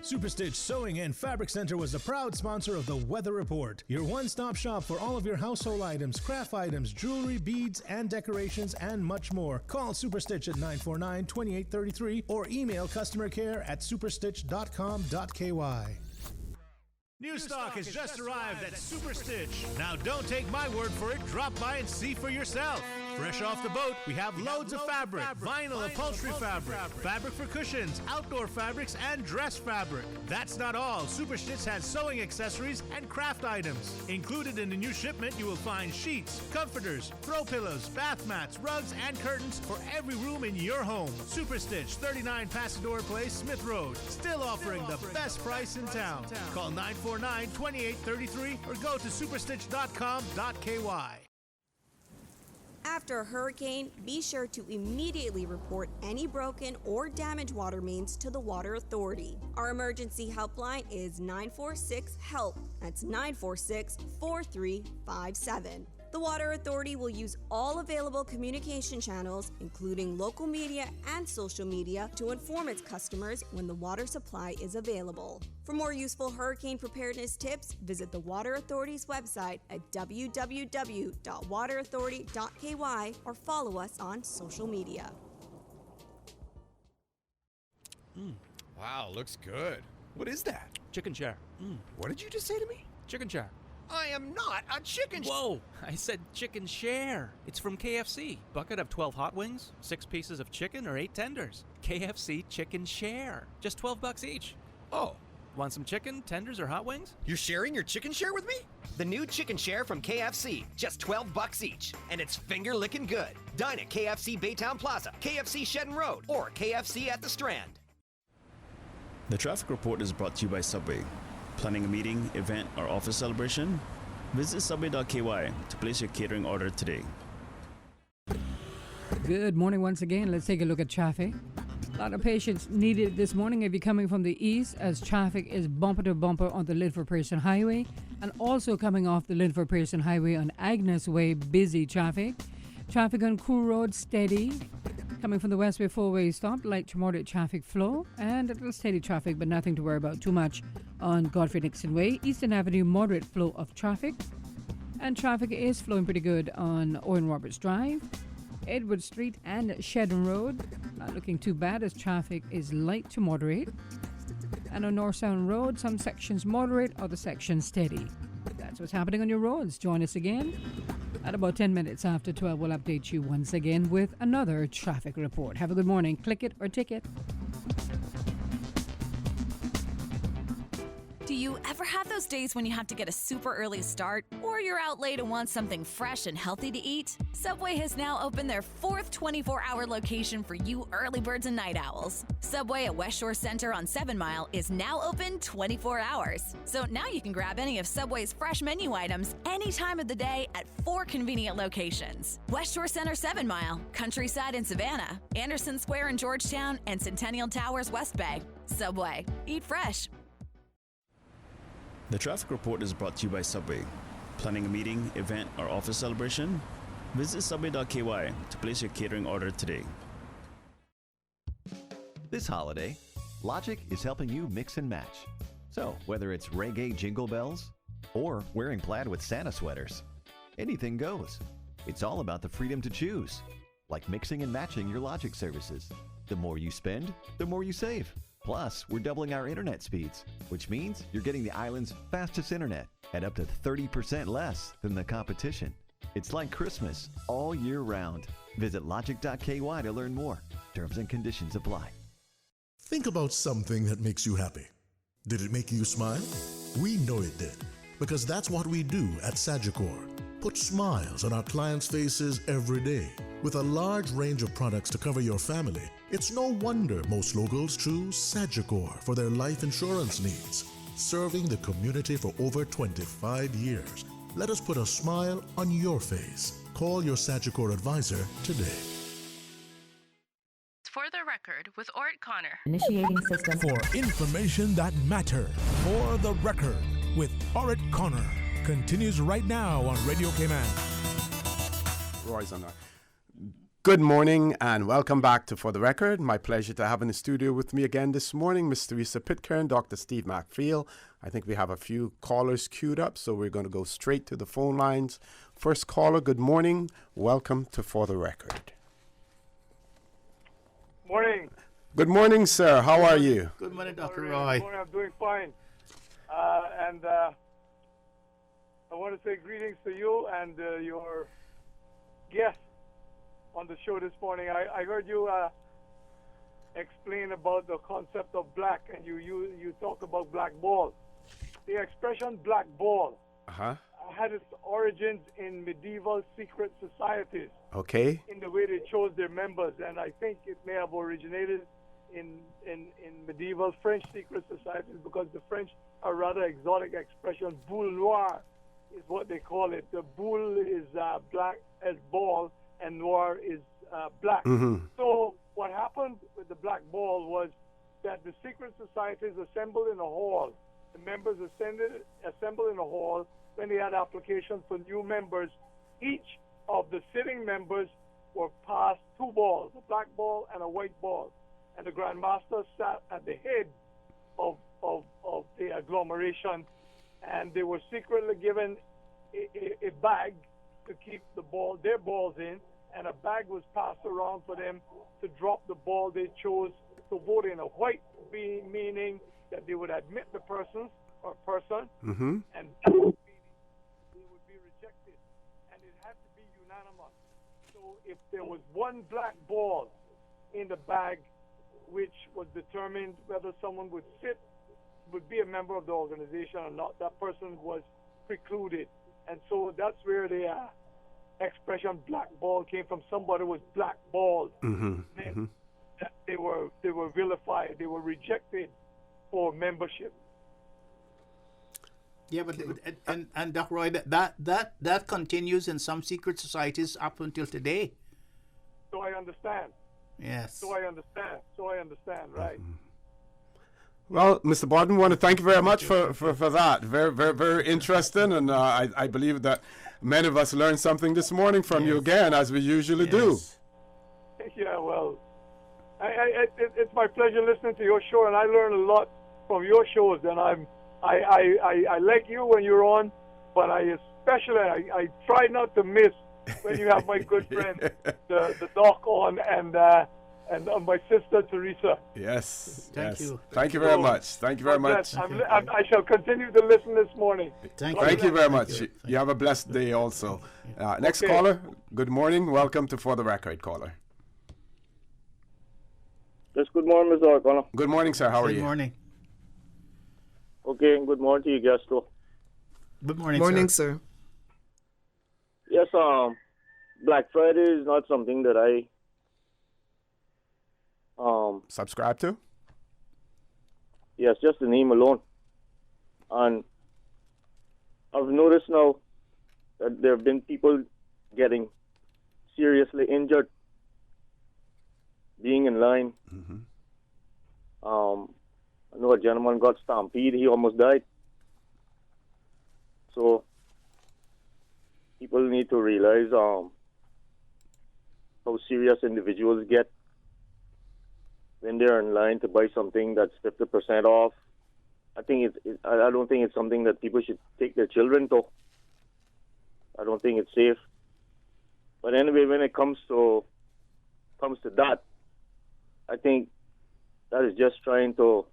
Super Stitch Sewing and Fabric Center was the proud sponsor of the Weather Report, your one-stop shop for all of your household items, craft items, jewelry, beads, and decorations, and much more. Call Super Stitch at 949-2833 or email customer care at superstitch.com.ky. New stock has just arrived at Super Stitch. Now don't take my word for it. Drop by and see for yourself. Fresh off the boat, we have loads of fabric, vinyl upholstery fabric, fabric for cushions, outdoor fabrics, and dress fabric. That's not all. Super Stitch has sewing accessories and craft items. Included in the new shipment, you will find sheets, comforters, throw pillows, bath mats, rugs, and curtains for every room in your home. Super Stitch, 39 Pasador Place, Smith Road. Still offering the best price in town. Call 949-2833 or go to superstitch.com.ky. After a hurricane, be sure to immediately report any broken or damaged water mains to the Water Authority. Our emergency helpline is 946-HELP. That's 946-4357. The Water Authority will use all available communication channels, including local media and social media, to inform its customers when the water supply is available. For more useful hurricane preparedness tips, visit the Water Authority's website at www.waterauthority.ky or follow us on social media. Wow, looks good. What is that? Chicken chair. What did you just say to me? Chicken chair. I am not a chicken. Whoa! I said chicken share. It's from KFC. Bucket of 12 hot wings, 6 pieces of chicken, or 8 tenders. KFC chicken share. Just $12 each. Oh. Want some chicken, tenders, or hot wings? You're sharing your chicken share with me? The new chicken share from KFC, just $12 each, and it's finger licking good. Dine at KFC Baytown Plaza, KFC Shedden Road, or KFC at the Strand. The traffic report is brought to you by Subway. Planning a meeting, event, or office celebration? Visit subway.ky to place your catering order today. Good morning once again. Let's take a look at traffic. A lot of patience needed this morning if you're coming from the east, as traffic is bumper to bumper on the Linford-Pearson Highway, and also coming off the Linford-Pearson Highway on Agnes Way, busy traffic. Traffic on Crew Road, steady. Coming from the Westway 4-way stop, light to moderate traffic flow, and a little steady traffic, but nothing to worry about too much on Godfrey Dixon Way. Eastern Avenue, moderate flow of traffic, and traffic is flowing pretty good on Owen Roberts Drive. Edward Street and Shedden Road, not looking too bad as traffic is light to moderate. And on North Sound Road, some sections moderate, other sections steady. That's what's happening on your roads. Join us again at about 10 minutes after 12. We'll update you once again with another traffic report. Have a good morning. Click it or ticket. Do you ever have those days when you have to get a super early start, or you're out late and want something fresh and healthy to eat? Subway has now opened their 4th 24-hour location for you early birds and night owls. Subway at West Shore Center on 7 Mile is now open 24 hours. So now you can grab any of Subway's fresh menu items any time of the day at 4 convenient locations. West Shore Center 7 Mile, Countryside in Savannah, Anderson Square in Georgetown, and Centennial Towers West Bay. Subway. Eat fresh. The traffic report is brought to you by Subway. Planning a meeting, event, or office celebration? Visit subway.ky to place your catering order today. This holiday, Logic is helping you mix and match. So, whether it's reggae jingle bells or wearing plaid with Santa sweaters, anything goes. It's all about the freedom to choose, like mixing and matching your Logic services. The more you spend, the more you save. Plus, we're doubling our internet speeds, which means you're getting the island's fastest internet at up to 30% less than the competition. It's like Christmas all year round. Visit logic.ky to learn more. Terms and conditions apply. Think about something that makes you happy. Did it make you smile? We know it did, because that's what we do at Sagicor. Put smiles on our clients' faces every day. With a large range of products to cover your family, it's no wonder most locals choose Sagicor for their life insurance needs. Serving the community for over 25 years. Let us put a smile on your face. Call your Sagicor advisor today. For the record, with Orrett Connor. Initiating system. For information that matters. For the record, with Orrett Connor. Continues right now on Radio Cayman. Roy's on that. Good morning and welcome back to For the Record. My pleasure to have in the studio with me again this morning, Ms. Teresa Pitcairn, Dr. Steve MacPhail. I think we have a few callers queued up, so we're going to go straight to the phone lines. First caller, good morning. Welcome to For the Record. Morning. Good morning, sir. How are you? Good morning, Dr. Roy. Good morning. I'm doing fine. I want to say greetings to you and your guest on the show this morning. I heard you explain about the concept of black, and you talk about black ball. The expression black ball had its origins in medieval secret societies. Okay. In the way they chose their members, and I think it may have originated in medieval French secret societies, because the French are rather exotic expression. Boule noire is what they call it. The boule is black as ball, and noir is black. Mm-hmm. So what happened with the black ball was that the secret societies assembled in a hall. The members assembled in a hall when they had applications for new members each of the sitting members were passed 2 balls, a black ball and a white ball. And the Grandmaster sat at the head of the agglomeration, and they were secretly given a bag to keep their balls in, and a bag was passed around for them to drop the ball they chose to vote in. A white meaning that they would admit the person, Mm-hmm. and black meaning they would be rejected, and it had to be unanimous. So if there was one black ball in the bag, which was determined whether someone would be a member of the organization or not, that person was precluded. And so that's where the expression black ball came from. Somebody was blackballed. Mm-hmm. That they were vilified. They were rejected for membership. Yeah, but and Dr. Roy, that continues in some secret societies up until today. So I understand. Yes. So I understand. Right. Well, Mr. Barton, want to thank you very much for that. Very, very, very interesting, and I believe that many of us learned something this morning from you again, as we usually do. Yeah, well, it's my pleasure listening to your show, and I learn a lot from your shows. And I like you when you're on, but I try not to miss when you have my good friend, the doc on, and my sister Teresa. Yes. Thank you. Thank you very much. Thank you very much. I shall continue to listen this morning. Thank you very much. You have a blessed day also. Next caller, good morning. Welcome to For the Record, caller. Yes, good morning, Mr. O'Connor. Good morning, sir. How are you? Good morning. Okay, and good morning to you, guys, too. Good morning, Morning, sir. Yes, Black Friday is not something that I subscribe to? Yes, just the name alone. And I've noticed now that there have been people getting seriously injured being in line. Mm-hmm. I know a gentleman got stampeded. He almost died. So people need to realize how serious individuals get when they're in line to buy something that's 50% off. I don't think it's something that people should take their children to. I don't think it's safe. But anyway, when it comes to that, I think that is just trying to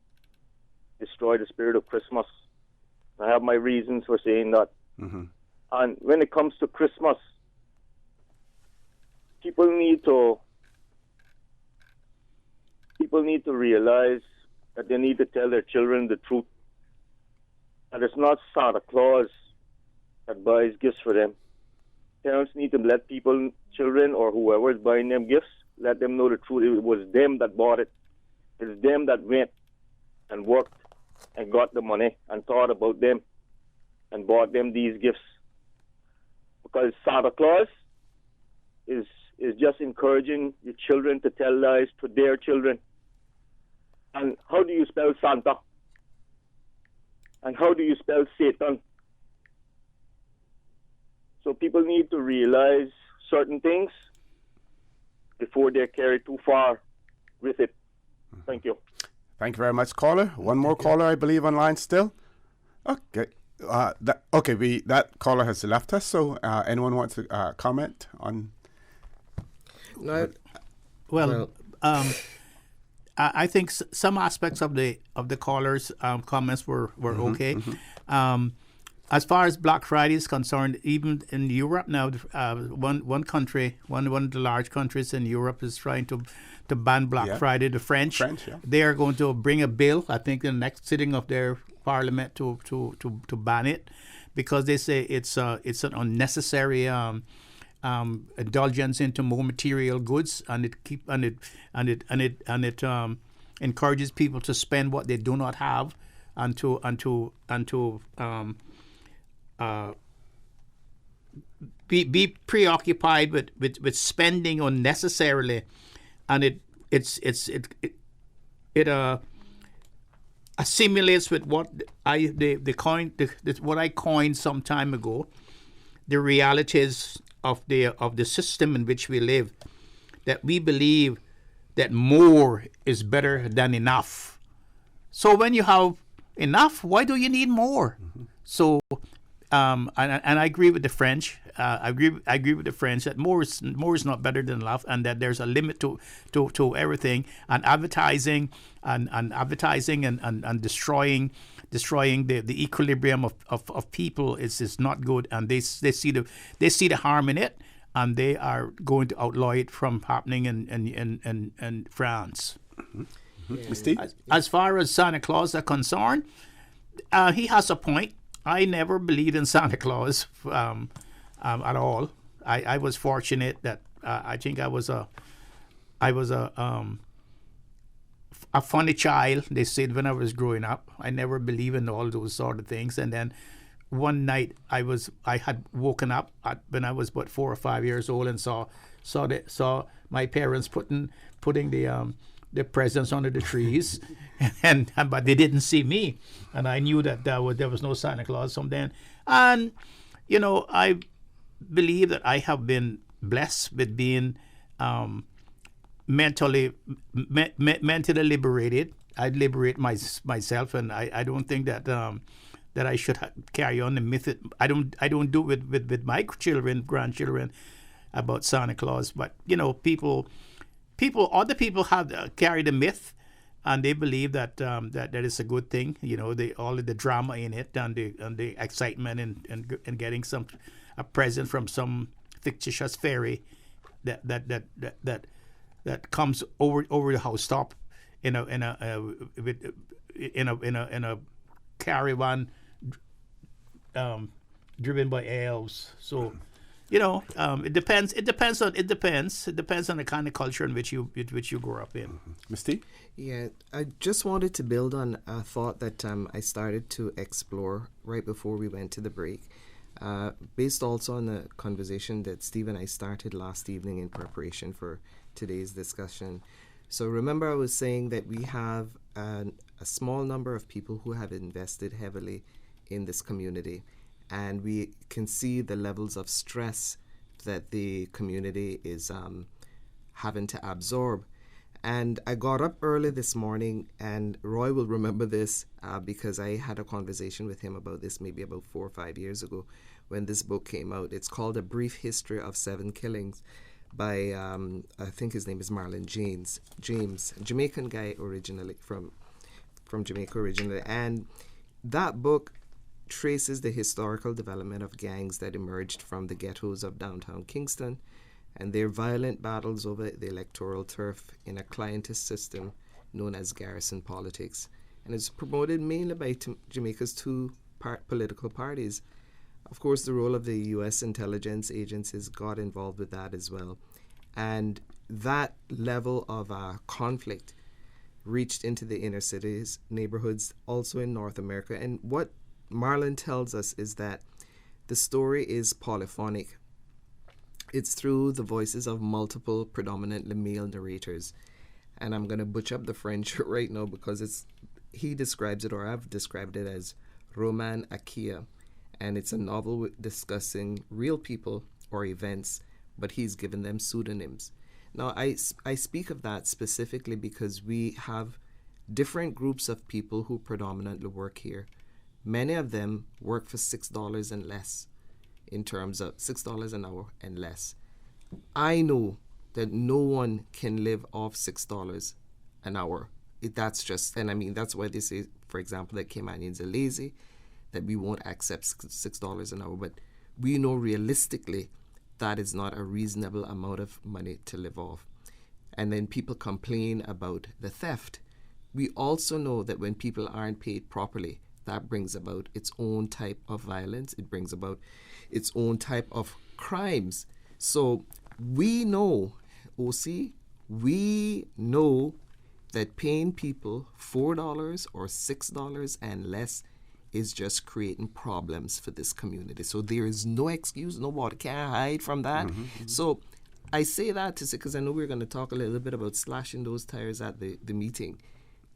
destroy the spirit of Christmas. I have my reasons for saying that. Mm-hmm. And when it comes to Christmas, people need to realize that they need to tell their children the truth. And it's not Santa Claus that buys gifts for them. Parents need to let children or whoever is buying them gifts, let them know the truth. It was them that bought it. It's them that went and worked and got the money and thought about them and bought them these gifts. Because Santa Claus is just encouraging your children to tell lies to their children. And how do you spell Santa? And how do you spell Satan? So people need to realize certain things before they're carried too far with it. Thank you. Thank you very much, caller. One more caller, I believe, online still. Okay. That caller has left us. So, anyone want to comment on? No. Well, I think some aspects of the callers' comments were okay. Mm-hmm. As far as Black Friday is concerned, even in Europe now, one country, one of the large countries in Europe is trying to ban Black Friday. The French, they are going to bring a bill, I think, in the next sitting of their parliament to ban it, because they say it's an unnecessary indulgence into more material goods, and it encourages people to spend what they do not have, and to be preoccupied with spending unnecessarily, and it assimilates with what I coined some time ago, the realities the system in which we live, that we believe that more is better than enough. So when you have enough, why do you need more? So, and I agree with the French. I agree with the French that more is not better than enough, and that there's a limit to everything. And advertising and destroying the equilibrium of people is not good, and they see the harm in it, and they are going to outlaw it from happening in France. As far as Santa Claus are concerned, he has a point. I never believed in Santa Claus at all. I was fortunate that I think I was a funny child. They said when I was growing up. I never believed in all those sort of things. And then one night I had woken up when I was about 4 or 5 years old and saw my parents putting the presents under the trees, but they didn't see me, and I knew that there was no Santa Claus from then. And I believe that I have been blessed with being mentally liberated. I liberate myself, and I don't think that that I should carry on the myth. I don't do it with my grandchildren about Santa Claus, but other people have carry the myth, and they believe that that is a good thing. All of the drama in it, and the excitement and getting a present from some fictitious fairy that comes over the housetop in a caravan driven by elves. So. It depends. It depends on the kind of culture in which you grow up in. Misty? Yeah, I just wanted to build on a thought that I started to explore right before we went to the break, based also on the conversation that Steve and I started last evening in preparation for today's discussion. So remember, I was saying that we have a small number of people who have invested heavily in this community. And we can see the levels of stress that the community is having to absorb. And I got up early this morning, and Roy will remember this because I had a conversation with him about this maybe about 4 or 5 years ago when this book came out. It's called A Brief History of 7 Killings by, I think his name is Marlon James, a Jamaican guy originally, from Jamaica originally. And that book traces the historical development of gangs that emerged from the ghettos of downtown Kingston and their violent battles over the electoral turf in a clientist system known as garrison politics. And it's promoted mainly by Jamaica's two political parties. Of course, the role of the U.S. intelligence agencies got involved with that as well. And that level of conflict reached into the inner cities, neighborhoods, also in North America. And what Marlon tells us is that the story is polyphonic. It's through the voices of multiple predominantly male narrators. And I'm going to butcher up the French right now because he describes it, or I've described it as roman akia. And it's a novel discussing real people or events, but he's given them pseudonyms. Now, I speak of that specifically because we have different groups of people who predominantly work here. Many of them work for $6 and less, in terms of $6 an hour and less. I know that no one can live off $6 an hour. That's why they say, for example, that Caymanians are lazy, that we won't accept $6 an hour. But we know realistically that is not a reasonable amount of money to live off. And then people complain about the theft. We also know that when people aren't paid properly, that brings about its own type of violence. It brings about its own type of crimes. So we know, we know that paying people $4 or $6 and less is just creating problems for this community. So there is no excuse. Nobody can hide from that. So I say that to say, because I know we're going to talk a little bit about slashing those tires at the meeting.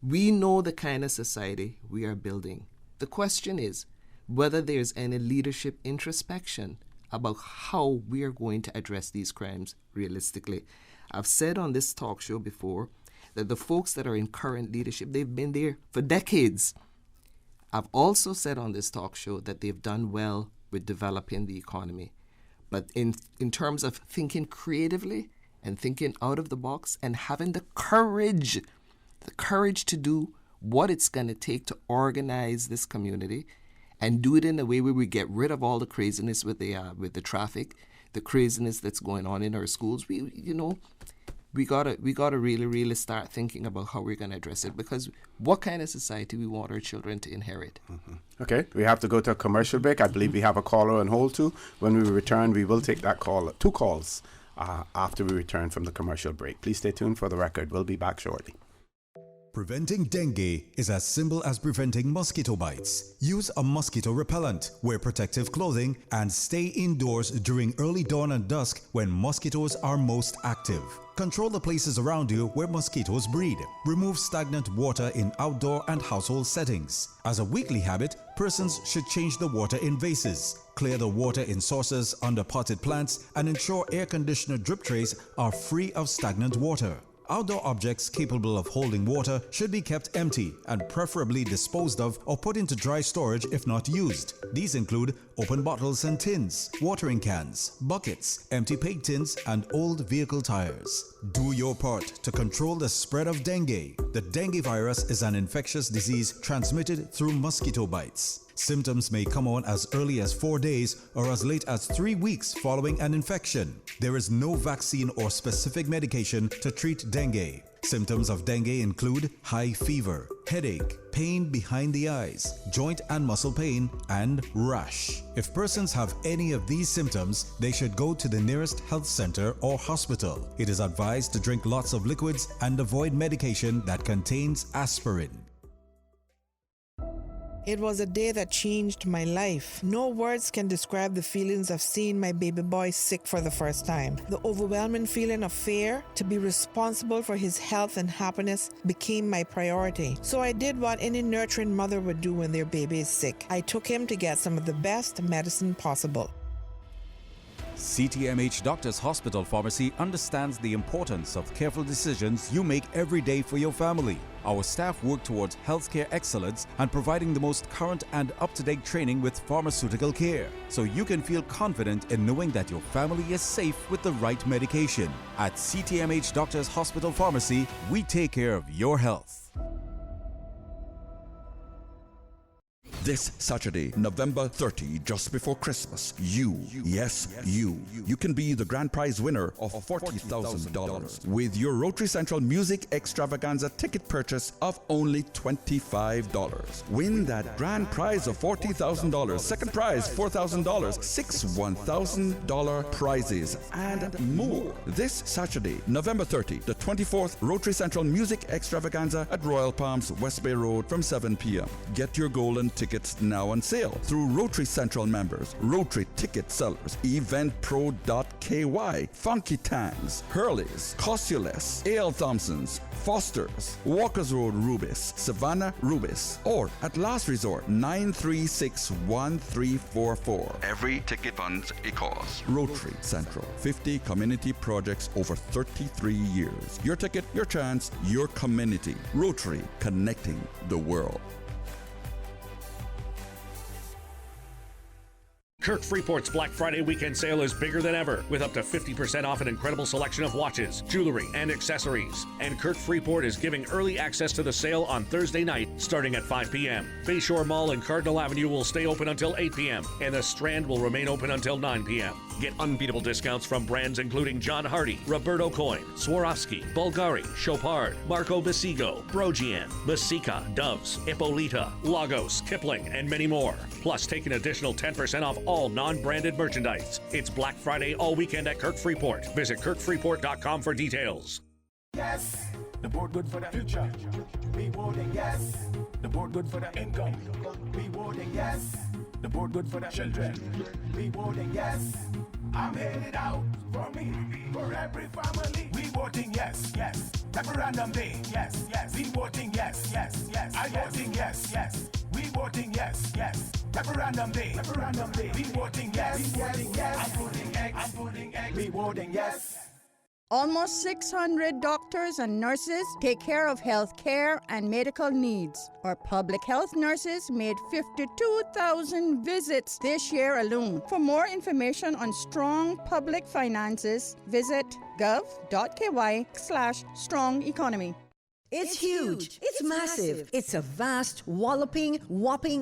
We know the kind of society we are building. The question is whether there's any leadership introspection about how we are going to address these crimes realistically. I've said on this talk show before that the folks that are in current leadership, they've been there for decades. I've also said on this talk show that they've done well with developing the economy. But in terms of thinking creatively and thinking out of the box and having the courage to do what it's going to take to organize this community and do it in a way where we get rid of all the craziness with the traffic, the craziness that's going on in our schools. We gotta really start thinking about how we're gonna address it, because what kind of society we want our children to inherit. Mm-hmm. Okay, we have to go to a commercial break. I believe we have a caller on hold too. When we return, we will take that call, 2 calls after we return from the commercial break. Please stay tuned for the record. We'll be back shortly. Preventing dengue is as simple as preventing mosquito bites. Use a mosquito repellent, wear protective clothing, and stay indoors during early dawn and dusk when mosquitoes are most active. Control the places around you where mosquitoes breed. Remove stagnant water in outdoor and household settings. As a weekly habit, persons should change the water in vases, clear the water in saucers under potted plants, and ensure air conditioner drip trays are free of stagnant water. Outdoor objects capable of holding water should be kept empty and preferably disposed of or put into dry storage if not used. These include open bottles and tins, watering cans, buckets, empty paint tins, and old vehicle tires. Do your part to control the spread of dengue. The dengue virus is an infectious disease transmitted through mosquito bites. Symptoms may come on as early as 4 days or as late as 3 weeks following an infection. There is no vaccine or specific medication to treat dengue. Symptoms of dengue include high fever, headache, pain behind the eyes, joint and muscle pain, and rash. If persons have any of these symptoms, they should go to the nearest health center or hospital. It is advised to drink lots of liquids and avoid medication that contains aspirin. It was a day that changed my life. No words can describe the feelings of seeing my baby boy sick for the first time. The overwhelming feeling of fear to be responsible for his health and happiness became my priority. So I did what any nurturing mother would do when their baby is sick. I took him to get some of the best medicine possible. CTMH Doctors Hospital Pharmacy understands the importance of careful decisions you make every day for your family. Our staff work towards healthcare excellence and providing the most current and up-to-date training with pharmaceutical care, so you can feel confident in knowing that your family is safe with the right medication. At CTMH Doctors Hospital Pharmacy, we take care of your health. This Saturday, November 30, just before Christmas, you can be the grand prize winner of $40,000 with your Rotary Central Music Extravaganza ticket purchase of only $25. Win that grand prize of $40,000, second prize $4,000, 6 $1,000 prizes, and more. This Saturday, November 30, the 24th Rotary Central Music Extravaganza at Royal Palms, West Bay Road from 7 p.m. Get your golden tickets now on sale through Rotary Central members, Rotary ticket sellers, eventpro.ky, Funky Tangs, Hurley's, Costules, A.L. Thompson's, Foster's, Walker's Road Rubis, Savannah Rubis, or at last resort 9361344. Every ticket funds a cause. Rotary Central, 50 community projects over 33 years. Your ticket, your chance, your community. Rotary, connecting the world. Kirk Freeport's Black Friday weekend sale is bigger than ever, with up to 50% off an incredible selection of watches, jewelry, and accessories. And Kirk Freeport is giving early access to the sale on Thursday night, starting at 5 p.m. Bayshore Mall and Cardinal Avenue will stay open until 8 p.m., and the Strand will remain open until 9 p.m. Get unbeatable discounts from brands including John Hardy, Roberto Coin, Swarovski, Bulgari, Chopard, Marco Bisigo, Brogian, Basica, Doves, Ippolita, Lagos, Kipling, and many more. Plus, take an additional 10% off all non-branded merchandise. It's Black Friday all weekend at Kirk Freeport. Visit kirkfreeport.com for details. Yes, the board good for the future. We voting yes. The board good for the income. We voting yes. The board good for the children. We voting yes. I'm headed out for me, for every family. We voting yes, yes. Referendum day, yes, yes. We voting yes, yes, yes. I voting yes, yes. We voting yes, yes. Referendum day. We voting yes. I'm voting X. We voting yes. Almost 600 doctors and nurses take care of health care and medical needs. Our public health nurses made 52,000 visits this year alone. For more information on strong public finances, visit gov.ky/strong economy. It's huge. It's massive. It's a vast, whopping,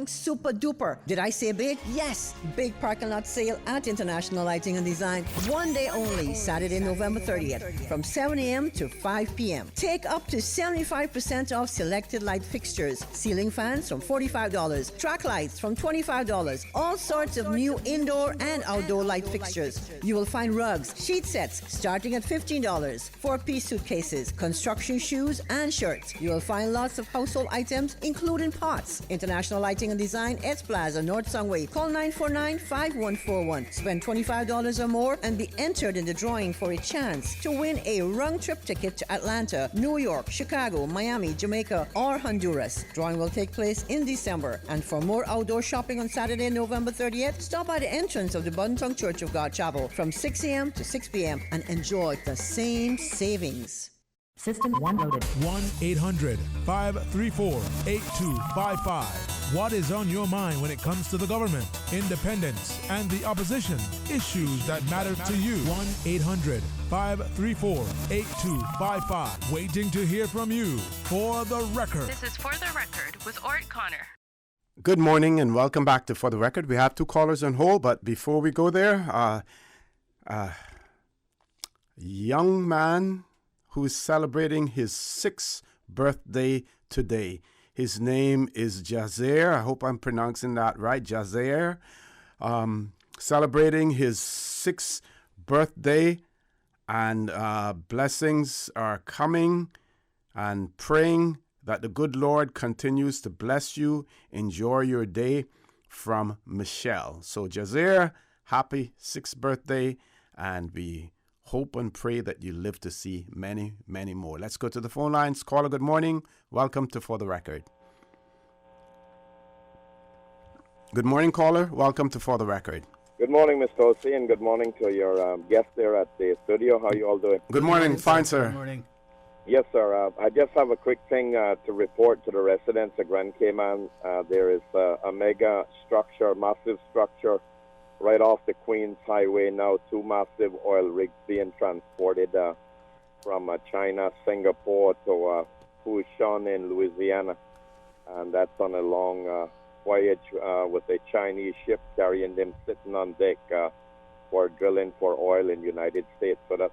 super duper. Did I say big? Yes. Big parking lot sale at International Lighting and Design. One day only, Saturday, November 30th, from 7 a.m. to 5 p.m. Take up to 75% off selected light fixtures. Ceiling fans from $45. Track lights from $25. All sorts of new indoor and outdoor light fixtures. You will find rugs, sheet sets starting at $15. 4-piece suitcases, construction shoes, and shirts. You will find lots of household items, including pots. International Lighting and Design, Eds Plaza, North Songway. Call 949-5141. Spend $25 or more and be entered in the drawing for a chance to win a round-trip ticket to Atlanta, New York, Chicago, Miami, Jamaica, or Honduras. Drawing will take place in December. And for more outdoor shopping on Saturday, November 30th, stop by the entrance of the Buntung Church of God Chapel from 6 a.m. to 6 p.m. and enjoy the same savings. System 1 loaded. 1-800-534-8255. What is on your mind when it comes to the government, independence, and the opposition? Issues that matter to you. 1-800-534-8255. Waiting to hear from you. For the Record. This is For the Record with Orrett Connor. Good morning and welcome back to For the Record. We have 2 callers on hold, but before we go there, young man who is celebrating his 6th birthday today. His name is Jazair. I hope I'm pronouncing that right. Jazair. Celebrating his 6th birthday, and blessings are coming, and praying that the good Lord continues to bless you. Enjoy your day, from Michelle. So Jazair, happy 6th birthday, and we hope and pray that you live to see many, many more. Let's go to the phone lines. Caller, good morning. Welcome to For the Record. Good morning, caller. Welcome to For the Record. Good morning, Mr. Osei, and good morning to your guest there at the studio. How are you all doing? Good morning. Fine, sir. Good morning. Yes, sir. I just have a quick thing to report to the residents of Grand Cayman. There is a mega structure, massive structure, right off the Queens Highway now. 2 massive oil rigs being transported from China, Singapore to Fushan in Louisiana. And that's on a long voyage with a Chinese ship carrying them sitting on deck for drilling for oil in the United States. So that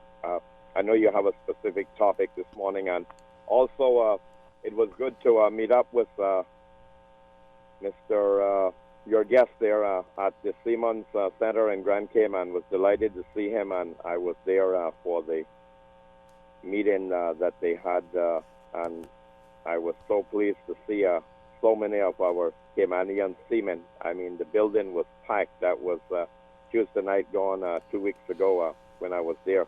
I know you have a specific topic this morning. And also, it was good to meet up with Mr. Your guest there at the Siemens Center in Grand Cayman. Was delighted to see him, and I was there for the meeting that they had, and I was so pleased to see so many of our Caymanian seamen. I mean, the building was packed. That was Tuesday night gone 2 weeks ago when I was there.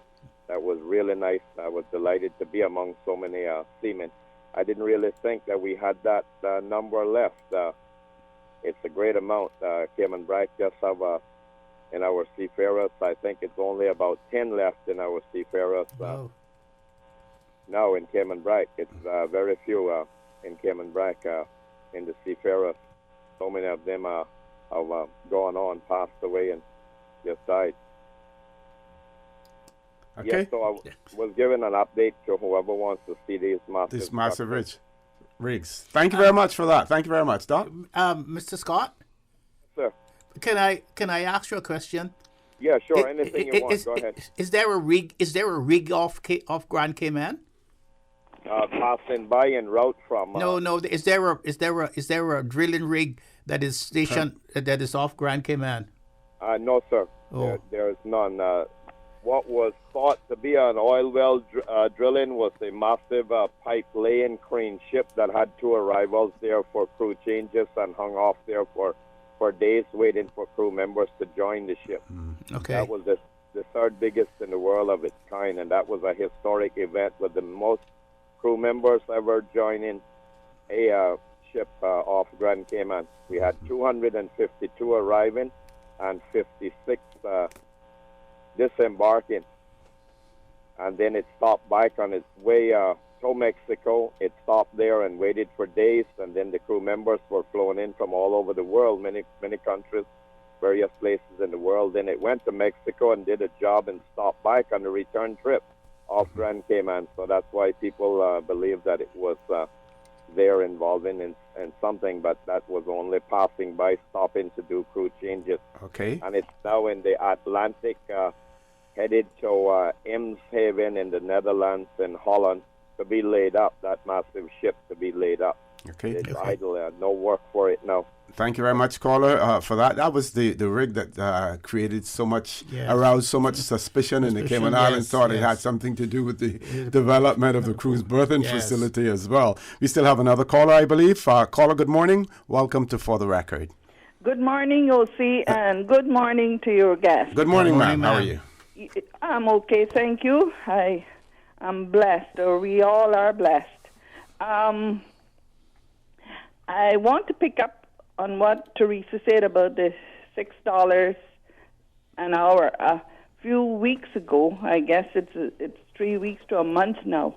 That was really nice. I was delighted to be among so many seamen. I didn't really think that we had that number left. It's a great amount. Cayman Bright just have in our seafarers. I think it's only about 10 left in our seafarers now in Cayman Bright. It's very few in Cayman Bright in the seafarers. So many of them have gone on, passed away, and just died. Okay. Yeah, so I was given an update to whoever wants to see these massive rigs. Thank you very much for that. Thank you very much, Doc. Mr. Scott? Sir. Can I ask you a question? Yeah, sure. Anything you want. Go ahead. Is there a rig off Grand Cayman? Passing by en route from. No. Is there a drilling rig that is stationed that is off Grand Cayman? No, sir. Oh. There is none. What was thought to be an oil well drilling was a massive pipe laying crane ship that had 2 arrivals there for crew changes and hung off there for days waiting for crew members to join the ship. Okay. That was the 3rd biggest in the world of its kind, and that was a historic event with the most crew members ever joining a ship off Grand Cayman. We had 252 arriving and 56 disembarking. And then it stopped back on its way to Mexico. It stopped there and waited for days, and then the crew members were flown in from all over the world, many countries, various places in the world. Then it went to Mexico and did a job and stopped back on the return trip off Grand Cayman. So that's why people believe that it was there involving in something, but that was only passing by, stopping to do crew changes. Okay. And it's now in the Atlantic, headed to Eemshaven in the Netherlands and Holland to be laid up, that massive ship to be laid up. Okay. It's idle, no work for it now. Thank you very much, caller, for that. That was the rig that created so much, aroused so much suspicion in the Cayman Islands. Thought it had something to do with the development of the cruise berthing facility as well. We still have another caller, I believe. Caller, good morning. Welcome to For the Record. Good morning, OC, and good morning to your guest. Good morning, ma'am. How are you? I'm okay, thank you. I'm blessed, or we all are blessed. I want to pick up on what Teresa said about the $6 an hour. A few weeks ago, I guess it's 3 weeks to a month now,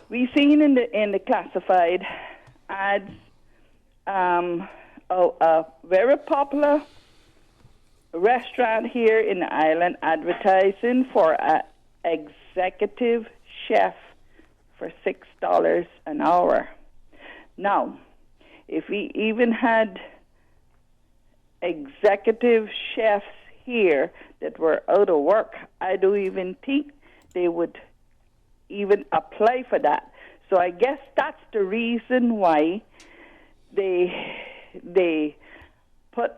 we seen in the classified ads a very popular restaurant here in the island advertising for an executive chef for $6 an hour. Now, if we even had executive chefs here that were out of work, I don't even think they would even apply for that. So I guess that's the reason why they put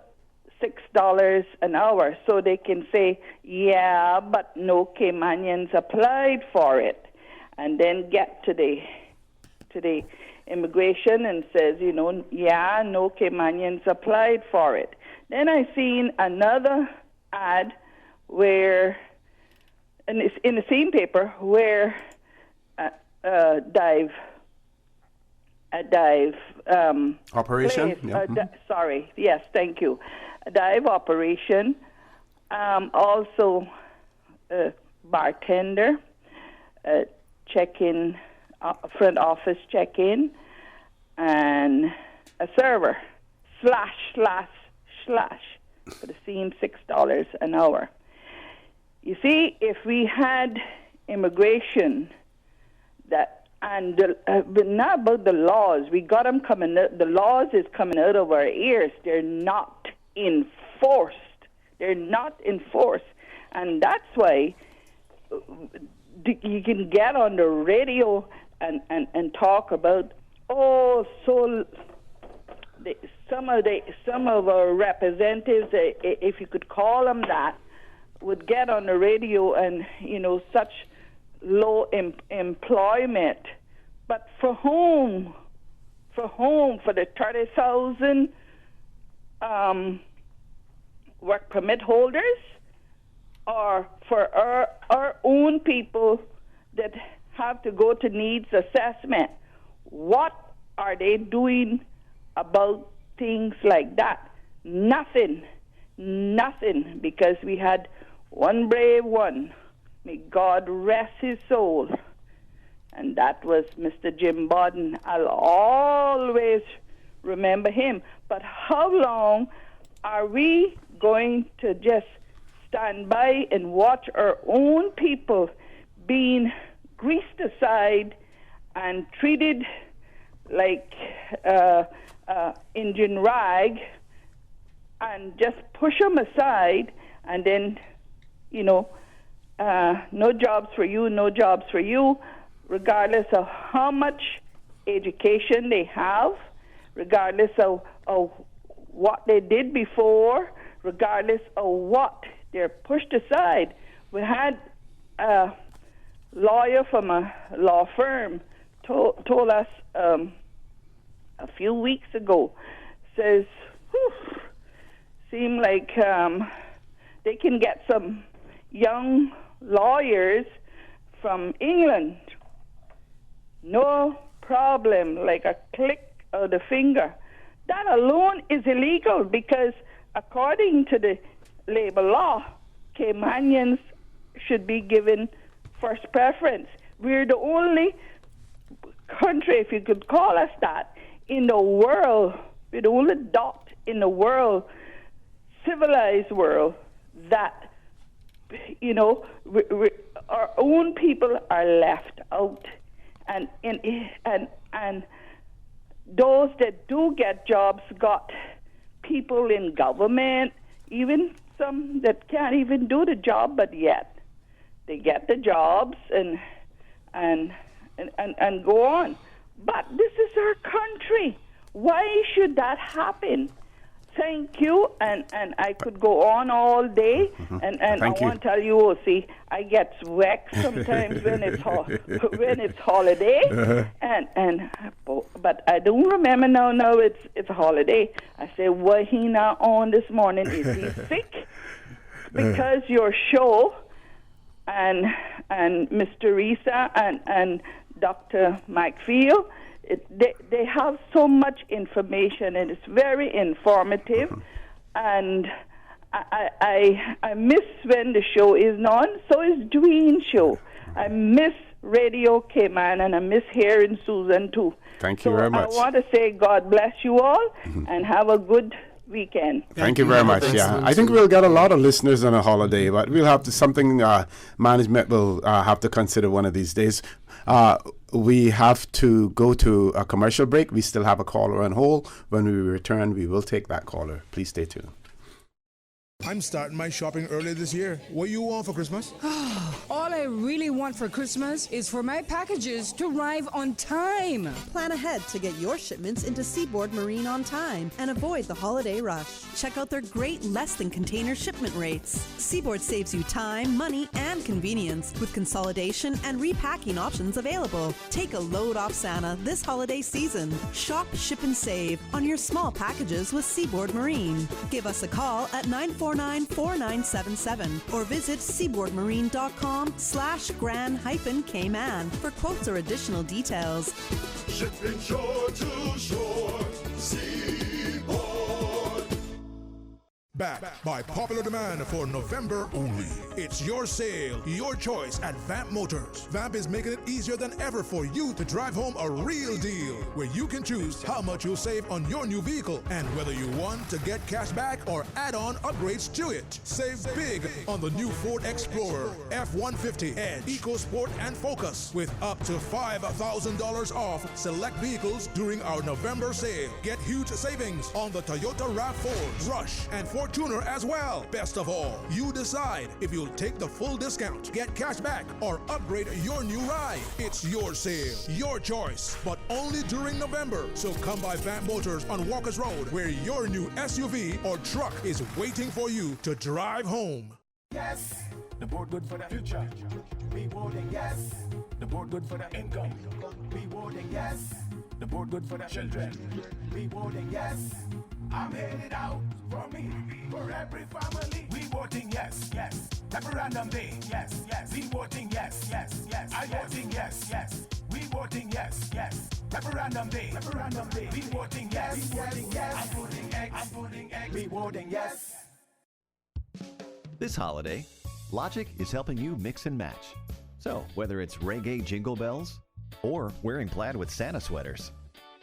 $6 an hour, so they can say, yeah, but no Caymanians applied for it, and then get to the immigration and says, yeah, no Caymanians applied for it. Then I seen another ad where, and it's in the same paper, where a dive operation. Sorry, yes, thank you. A dive operation, also a bartender, check-in, front office check-in, and a server, slash, for the same $6 an hour. You see, if we had immigration but not about the laws. We got them coming out. The laws is coming out of our ears. They're not enforced. And that's why you can get on the radio and talk about, some of our representatives, if you could call them that, would get on the radio and, such low employment. But for whom? For the 30,000 work permit holders, or for our own people that have to go to needs assessment? What are they doing about things like that? Nothing, because we had one brave one. May God rest his soul. And that was Mr. Jim Bodden. I'll always remember him. But how long are we going to just stand by and watch our own people being greased aside and treated like Indian rag, and just push them aside, and then, no jobs for you, regardless of how much education they have, regardless of what they did before, regardless of what they're pushed aside. We had a lawyer from a law firm told us a few weeks ago, says, seem like they can get some young lawyers from England. No problem, like a click or the finger. That alone is illegal because according to the labor law, Caymanians should be given first preference. We're the only country, if you could call us that, in the world, we're the only dot in the world, civilized world, that, our own people are left out. And those that do get jobs got people in government, even some that can't even do the job, but yet they get the jobs and go on. But this is our country. Why should that happen? Thank you, and I could go on all day, and I want to tell you, see, I get vexed sometimes when it's holiday, but I don't remember now it's a holiday. I say, why he not on this morning? Is he sick? Because your show and Mr. Risa and Dr. McFeel, they have so much information, and it's very informative, and I miss when the show is on. So is Dwayne's show. I miss Radio Cayman, and I miss hearing Susan too. Thank you very much. I want to say God bless you all, and have a good weekend. Thank you very much. Yeah, I think we'll get a lot of listeners on a holiday, but we'll have to something management will have to consider one of these days. We have to go to a commercial break. We still have a caller on hold. When we return, we will take that caller. Please stay tuned. I'm starting my shopping early this year. What do you want for Christmas? All I really want for Christmas is for my packages to arrive on time. Plan ahead to get your shipments into Seaboard Marine on time and avoid the holiday rush. Check out their great less-than-container shipment rates. Seaboard saves you time, money, and convenience with consolidation and repacking options available. Take a load off Santa this holiday season. Shop, ship, and save on your small packages with Seaboard Marine. Give us a call at 949-4977 or visit seaboardmarine.com/grand-cayman for quotes or additional details. Shipping shore to shore, Seaboard. Back by popular demand for November only. It's your sale, your choice at Vamp Motors. Vamp is making it easier than ever for you to drive home a real deal, where you can choose how much you'll save on your new vehicle and whether you want to get cash back or add-on upgrades to it. Save big on the new Ford Explorer, F-150, Edge, EcoSport, and Focus with up to $5,000 off select vehicles during our November sale. Get huge savings on the Toyota RAV4, Rush, and Fortuner as well. Best of all, you decide if you'll take the full discount, get cash back, or upgrade your new ride. It's your sale, your choice, but only during November. So come by Vamp Motors on Walker's Road, where your new SUV or truck is waiting for you to drive home. Yes, the board good for the future. Rewarding, yes. The board good for the income. Rewarding, yes. The board good for the children. Rewarding, yes. I'm headed out for me, for every family. We voting yes, yes. Referendum day, yes, yes. We voting yes, yes, yes. I voting yes, yes. We voting yes, yes. Referendum day, We voting yes, we voting yes. I'm voting egg. We voting yes. This holiday, Logic is helping you mix and match. So, whether it's reggae jingle bells or wearing plaid with Santa sweaters,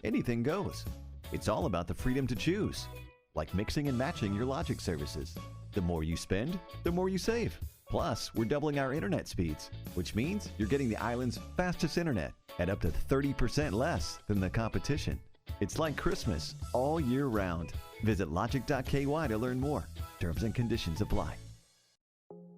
anything goes. It's all about the freedom to choose, like mixing and matching your Logic services. The more you spend, the more you save. Plus, we're doubling our internet speeds, which means you're getting the island's fastest internet at up to 30% less than the competition. It's like Christmas all year round. Visit logic.ky to learn more. Terms and conditions apply.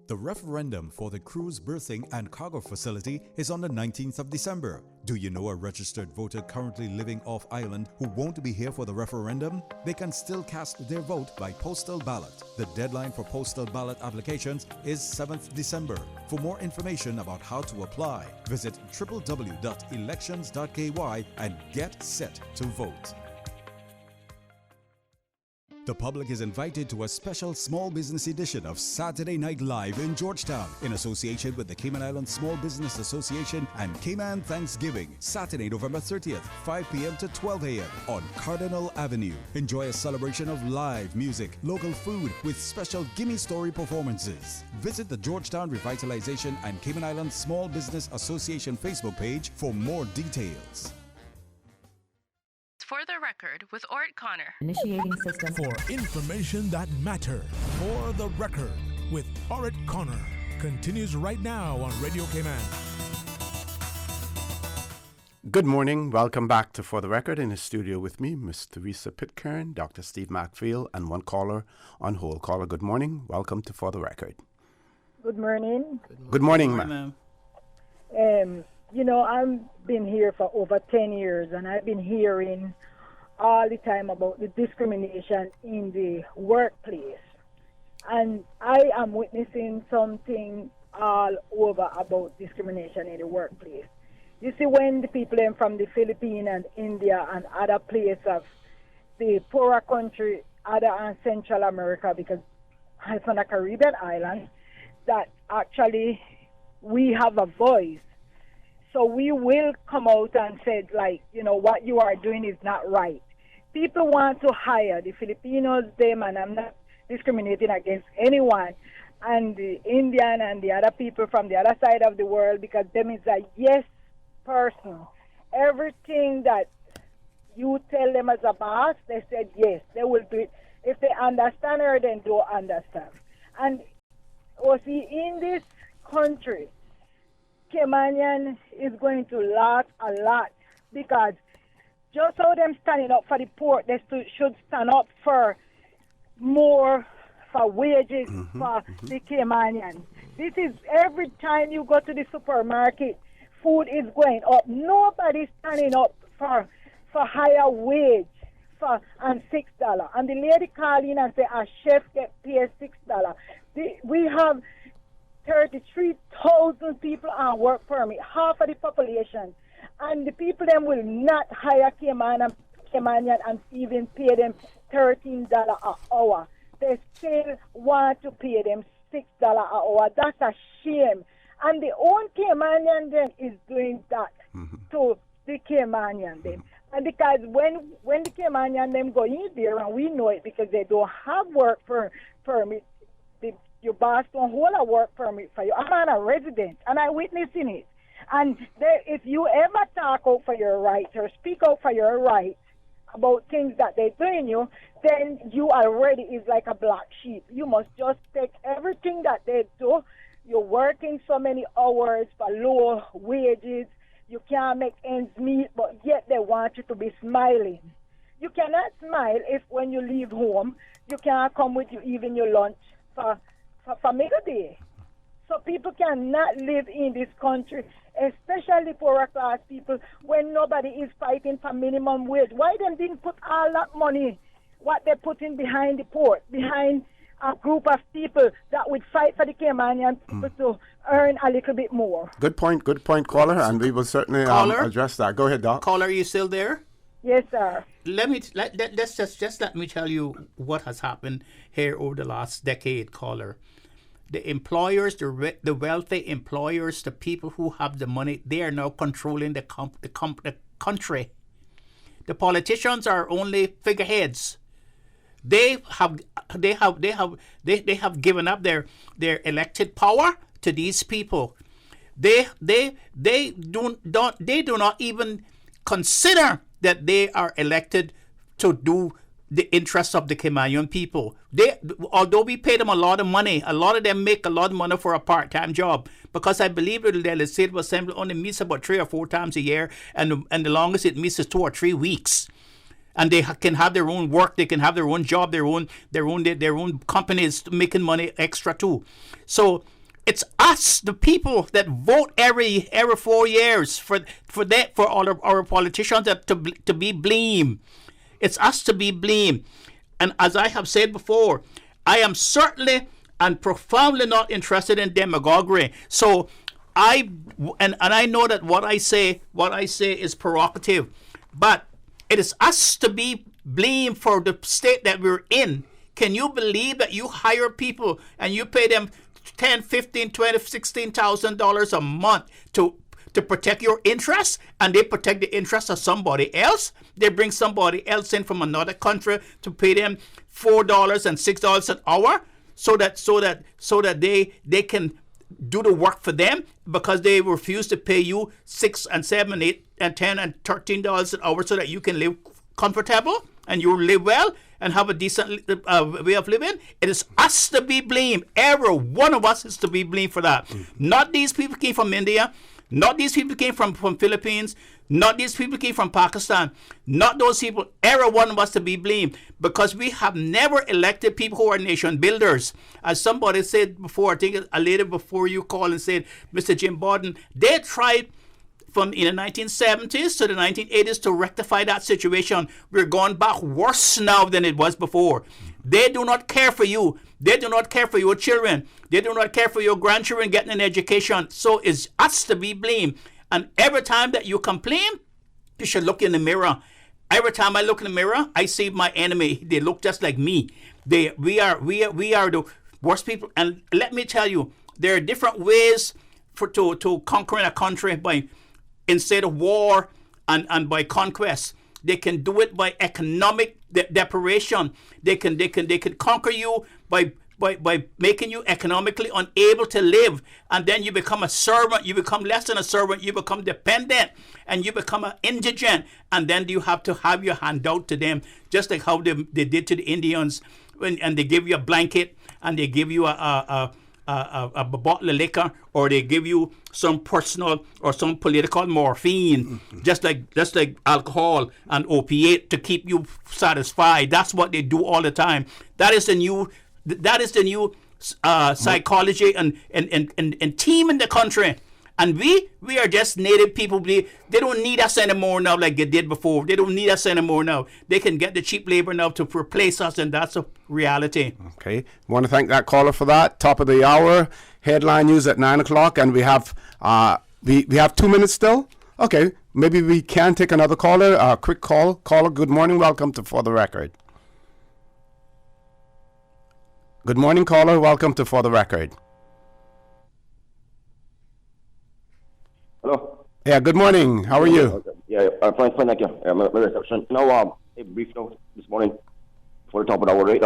The referendum for the cruise berthing and cargo facility is on the 19th of December. Do you know a registered voter currently living off island who won't be here for the referendum? They can still cast their vote by postal ballot. The deadline for postal ballot applications is 7th December. For more information about how to apply, visit www.elections.ky and get set to vote. The public is invited to a special small business edition of Saturday Night Live in Georgetown in association with the Cayman Islands Small Business Association and Cayman Thanksgiving, Saturday, November 30th, 5 p.m. to 12 a.m. on Cardinal Avenue. Enjoy a celebration of live music, local food with special Gimme Story performances. Visit the Georgetown Revitalization and Cayman Islands Small Business Association Facebook page for more details. For the record, with Orrett Connor. Initiating system. For information that matters. For the record, with Orrett Connor. Continues right now on Radio Cayman. Good morning. Welcome back to For the Record. In the studio with me, Miss Teresa Pitcairn, Dr. Steve Macfield, and one caller on hold. Caller, good morning. Welcome to For the Record. Good morning. Good morning, ma'am. You know, I've been here for over 10 years, and I've been hearing all the time about the discrimination in the workplace. And I am witnessing something all over about discrimination in the workplace. You see, when the people from the Philippines and India and other places of the poorer country, other and Central America, because it's on a Caribbean island, that actually we have a voice. So we will come out and say, like, you know, what you are doing is not right. People want to hire the Filipinos, them, and I'm not discriminating against anyone, and the Indian and the other people from the other side of the world, because them is a yes person. Everything that you tell them as a boss, they said yes, they will do it. If they understand or they don't understand. And see, in this country, Caymanian is going to lose a lot, because just how them standing up for the poor, they should stand up for more, for wages for the Caymanian. This is every time you go to the supermarket, food is going up. Nobody's standing up for higher wage and $6. And the lady called in and said, a chef get paid $6. We have 33,000 people on work permit, half of the population, and the people them will not hire Caymanian and even pay them $13 an hour. They still want to pay them $6 an hour. That's a shame. And the own Caymanian then is doing that to the Caymanian them. And because when the Caymanian them go in there, and we know it because they don't have work permit, your boss don't hold a work permit for you. I'm on a resident, and I'm witnessing it. And if you ever talk out for your rights or speak out for your rights about things that they're doing you, then you already is like a black sheep. You must just take everything that they do. You're working so many hours for low wages. You can't make ends meet, but yet they want you to be smiling. You cannot smile if when you leave home, you can't come with you even your lunch for middle day. So people cannot live in this country, especially poorer class people, when nobody is fighting for minimum wage. Why them didn't put all that money, what they're putting behind the port, behind a group of people that would fight for the Caymanian people to earn a little bit more? Good point, caller, and we will certainly address that. Go ahead, Doc. Caller, are you still there? Yes, sir. Let me tell you what has happened here over the last decade, caller. The employers, the wealthy employers, the people who have the money, they are now controlling the country. The politicians are only figureheads. They have given up their elected power to these people. They do not even consider that they are elected to do the interests of the Caymanian people. Although we pay them a lot of money, a lot of them make a lot of money for a part-time job, because I believe the Legislative Assembly only meets about 3 or 4 times a year, and the longest it meets is 2 or 3 weeks. And they can have their own work, they can have their own job, their own companies making money extra too. So it's us, the people, that vote every 4 years for all of our politicians to be blamed. It's us to be blamed. And as I have said before, I am certainly and profoundly not interested in demagoguery. So I know that what I say is provocative, but it is us to be blame for the state that we're in. Can you believe that you hire people and you pay them $10, $15, $20, $16,000 a month to protect your interests, and they protect the interests of somebody else? They bring somebody else in from another country to pay them $4 and $6 an hour so that they can do the work for them, because they refuse to pay you $6 and $7 and $8 and $10 and $13 an hour so that you can live comfortable and you live well and have a decent way of living. It is us to be blamed. Every one of us is to be blamed for that. Not these people came from India. Not these people came from Philippines. Not these people came from Pakistan. Not those people. Every one of us to be blamed, because we have never elected people who are nation builders. As somebody said before, I think a lady before you called and said, Mr. Jim Borden, they tried from in the 1970s to the 1980s to rectify that situation. We're going back worse now than it was before. They do not care for you. They do not care for your children. They do not care for your grandchildren getting an education. So it's us to be blamed. And every time that you complain, you should look in the mirror. Every time I look in the mirror, I see my enemy. They look just like me. We are the worst people. And let me tell you, there are different ways to conquering a country instead of war and by conquest. They can do it by economic deprivation. They can conquer you by making you economically unable to live, and then you become a servant. You become less than a servant. You become dependent, and you become an indigent, and then you have to have your hand out to them, just like how they did to the Indians, and they give you a blanket, and they give you a bottle of liquor, or they give you some personal or some political morphine, just like alcohol and opiate, to keep you satisfied. That's what they do all the time. That is the new psychology and team in the country. And we are just native people. They don't need us anymore now like they did before. They don't need us anymore now. They can get the cheap labor now to replace us, and that's a reality. Okay. Want to thank that caller for that. Top of the hour. Headline news at 9 o'clock, and we have 2 minutes still. Okay. Maybe we can take another caller. Quick call. Caller, good morning. Welcome to For the Record. Good morning, caller. Welcome to For the Record. Hello. Yeah, good morning. How are you? Yeah, I'm fine, thank you. My reception. Now, a brief note this morning for the top of the hour, right?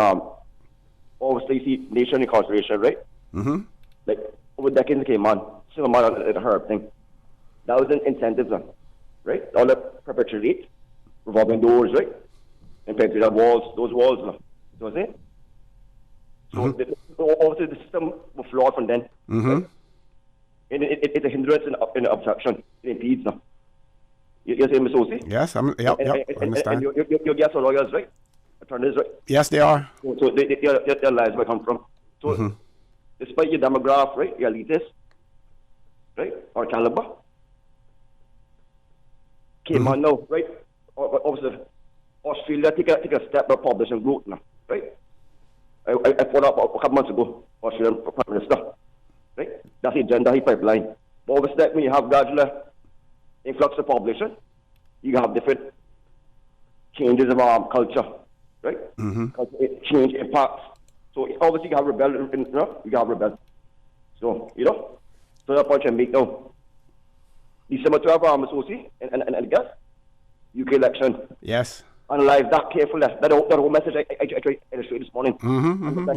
Obviously, see, nation incarceration, right? Mm-hmm. Like, over decades came on, single man at the herb thing. That was an incentive, right? All the perpetuate revolving doors, right? And penetrate that walls, those walls, you know what I'm saying? So, obviously, the system was flawed from then. Mm-hmm. Right? It's a hindrance and obstruction. It impedes now. You're saying, Ms. Osi? Yes, I understand. And your guests are lawyers, right? Attorneys, right? Yes, they are. So their lives where I come from. So despite your demographic, right, your elitist, right, or caliber, came on now, right? Obviously, Australia take a step by publishing growth now, right? I put up a couple months ago, Australian Prime Minister. Right? That's the agenda, he pipeline. But obviously, when you have gradual influx of population, you have different changes of culture, right? Change impacts. So obviously, you have rebellion, you have rebellion. So, so that point I make now. December 12, Ms. Osi, and I guess, UK election. Yes. Analyze that carefully. That whole message I tried to illustrate this morning.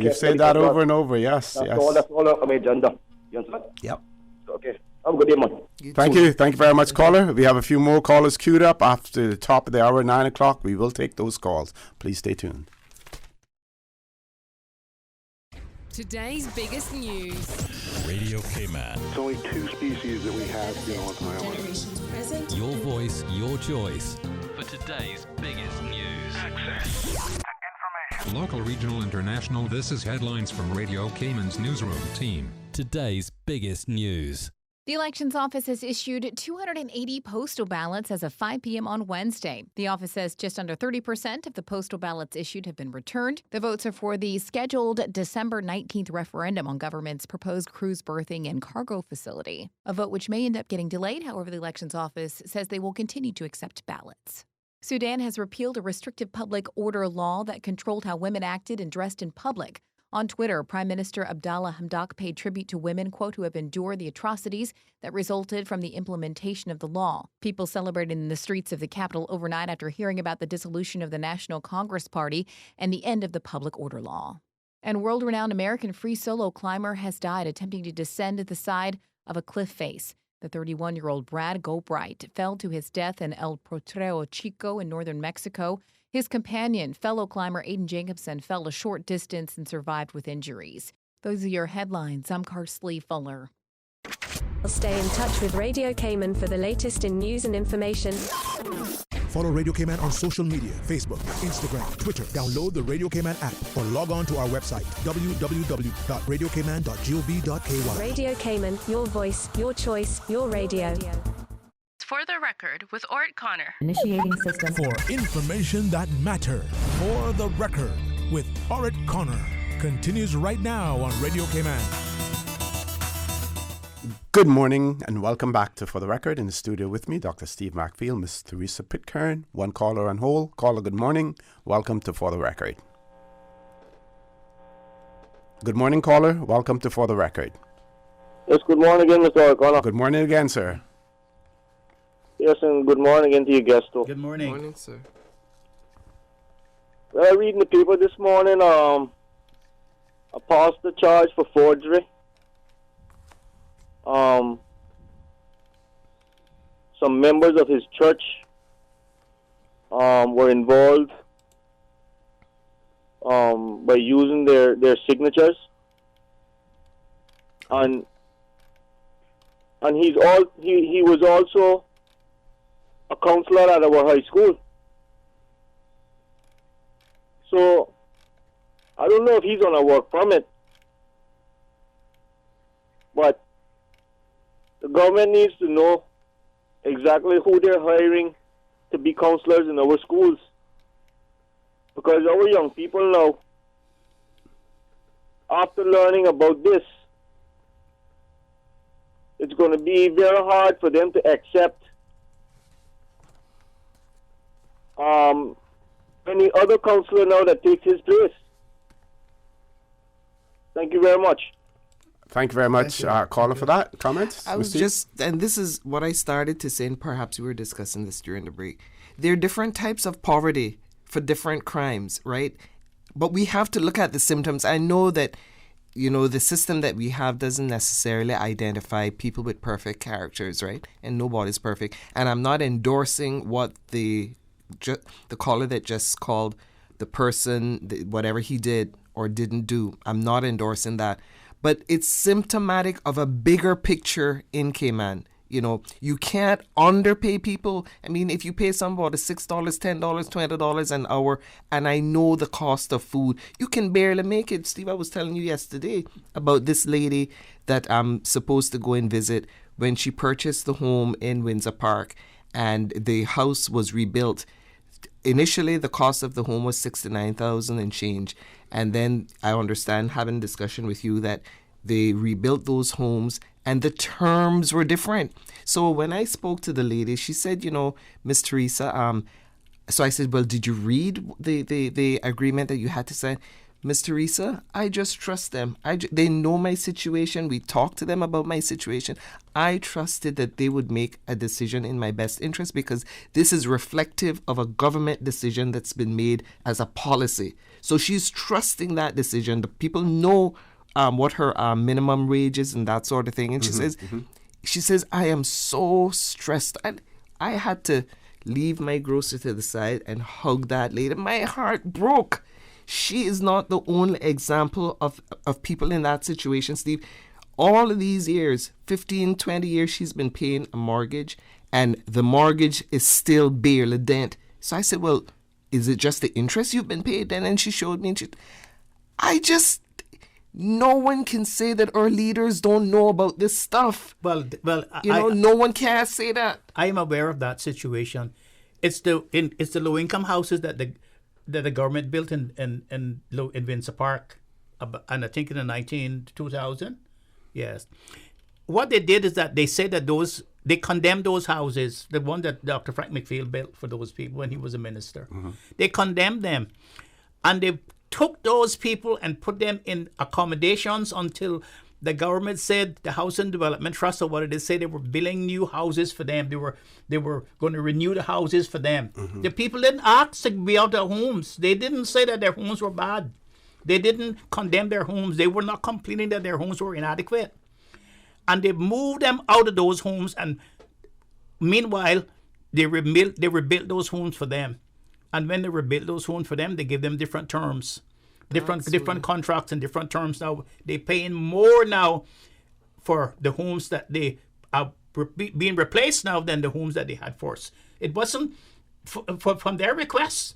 You've said that over and over, yes. That's all on my agenda. You understand? Yep. Okay. Have a good day, man. Thank you. Thank you very much, caller. We have a few more callers queued up after the top of the hour, 9 o'clock. We will take those calls. Please stay tuned. Today's biggest news. Radio K-Man. It's only 2 species that we have, on my own. Generations present. Your voice, your choice. For today's biggest news. Access. Local, regional, international, this is headlines from Radio Cayman's newsroom team. Today's biggest news. The Elections Office has issued 280 postal ballots as of 5 p.m. on Wednesday. The office says just under 30% of the postal ballots issued have been returned. The votes are for the scheduled December 19th referendum on government's proposed cruise berthing and cargo facility, a vote which may end up getting delayed. However, the Elections Office says they will continue to accept ballots. Sudan has repealed a restrictive public order law that controlled how women acted and dressed in public. On Twitter, Prime Minister Abdallah Hamdok paid tribute to women, quote, who have endured the atrocities that resulted from the implementation of the law. People celebrated in the streets of the capital overnight after hearing about the dissolution of the National Congress Party and the end of the public order law. And world-renowned American free solo climber has died attempting to descend the side of a cliff face. The 31-year-old Brad Gobright fell to his death in El Potrero Chico in northern Mexico. His companion, fellow climber Aiden Jacobson, fell a short distance and survived with injuries. Those are your headlines. I'm Carsley Fuller. Stay in touch with Radio Cayman for the latest in news and information. Follow Radio Cayman on social media, Facebook, Instagram, Twitter. Download the Radio Cayman app or log on to our website, www.radiocayman.gov.ky. Radio Cayman, your voice, your choice, your radio. For the Record with Orrett Connor. Initiating system. For information that matters. For the Record with Orrett Connor. Continues right now on Radio Cayman. Good morning and welcome back to For the Record. In the studio with me, Dr. Steve Macfield, Miss Teresa Pitcairn, one caller on hold. Caller, good morning. Welcome to For the Record. Good morning, caller. Welcome to For the Record. Yes, good morning again, Mr. O'Connor. Good morning again, sir. Yes, and good morning again to your guest, too. Good morning. Good morning, sir. Well, reading the paper this morning, a pastor charged for forgery. Some members of his church were involved by using their signatures, and he was also a counselor at our high school. So I don't know if he's on a work permit, but the government needs to know exactly who they're hiring to be counselors in our schools. Because our young people now, after learning about this, it's going to be very hard for them to accept any other counselor now that takes his place. Thank you very much. Thank you very much, caller, for that. Comments? I was and this is what I started to say, and perhaps we were discussing this during the break. There are different types of poverty for different crimes, right? But we have to look at the symptoms. I know that, the system that we have doesn't necessarily identify people with perfect characters, right? And nobody's perfect. And I'm not endorsing what the caller that just called the person, whatever he did or didn't do. I'm not endorsing that. But it's symptomatic of a bigger picture in Cayman. You can't underpay people. I mean, if you pay somebody $6, $10, $20 an hour, and I know the cost of food, you can barely make it. Steve, I was telling you yesterday about this lady that I'm supposed to go and visit when she purchased the home in Windsor Park and the house was rebuilt. Initially, the cost of the home was $69,000 and change. And then I understand, having a discussion with you, that they rebuilt those homes and the terms were different. So when I spoke to the lady, she said, Miss Teresa, so I said, well, did you read the agreement that you had to sign? Miss Teresa, I just trust them. They know my situation. We talked to them about my situation. I trusted that they would make a decision in my best interest because this is reflective of a government decision that's been made as a policy. So she's trusting that decision. The people know what her minimum wage is and that sort of thing. And she says, I am so stressed. And I had to leave my grocery to the side and hug that lady. My heart broke. She is not the only example of people in that situation, Steve. All of these years, 15, 20 years, she's been paying a mortgage, and the mortgage is still barely dent. So I said, well, is it just the interest you've been paid? And then she showed me, and no one can say that our leaders don't know about this stuff. Well, no one can say that. I am aware of that situation. It's the low-income houses that the government built in Windsor Park, and I think in the 2000. Yes. What they did is that they said that those they condemned those houses, the one that Dr. Frank McPhail built for those people when he was a minister. They condemned them. And they took those people and put them in accommodations until the government said, the Housing Development Trust or what it is, say they were building new houses for them. They were going to renew the houses for them. The people didn't ask to be out of their homes. They didn't say that their homes were bad. They didn't condemn their homes. They were not complaining that their homes were inadequate. And they moved them out of those homes, and meanwhile, they rebuilt those homes for them. And when they rebuilt those homes for them, they gave them different terms, different contracts and different terms. Now they're paying more now for the homes that they are being replaced now than the homes that they had first. It wasn't from their requests.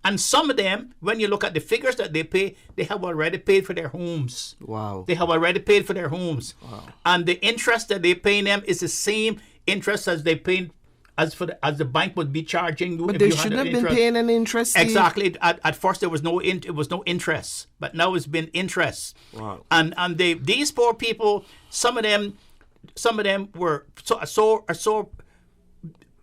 And some of them, when you look at the figures that they pay, they have already paid for their homes. Wow. They have already paid for their homes. Wow. And the interest that they paying them is the same interest as they paid as the bank would be charging you. But they shouldn't have been paying an interest. Exactly. At first there was no interest, but now it's been interest. Wow. And these poor people, some of them were so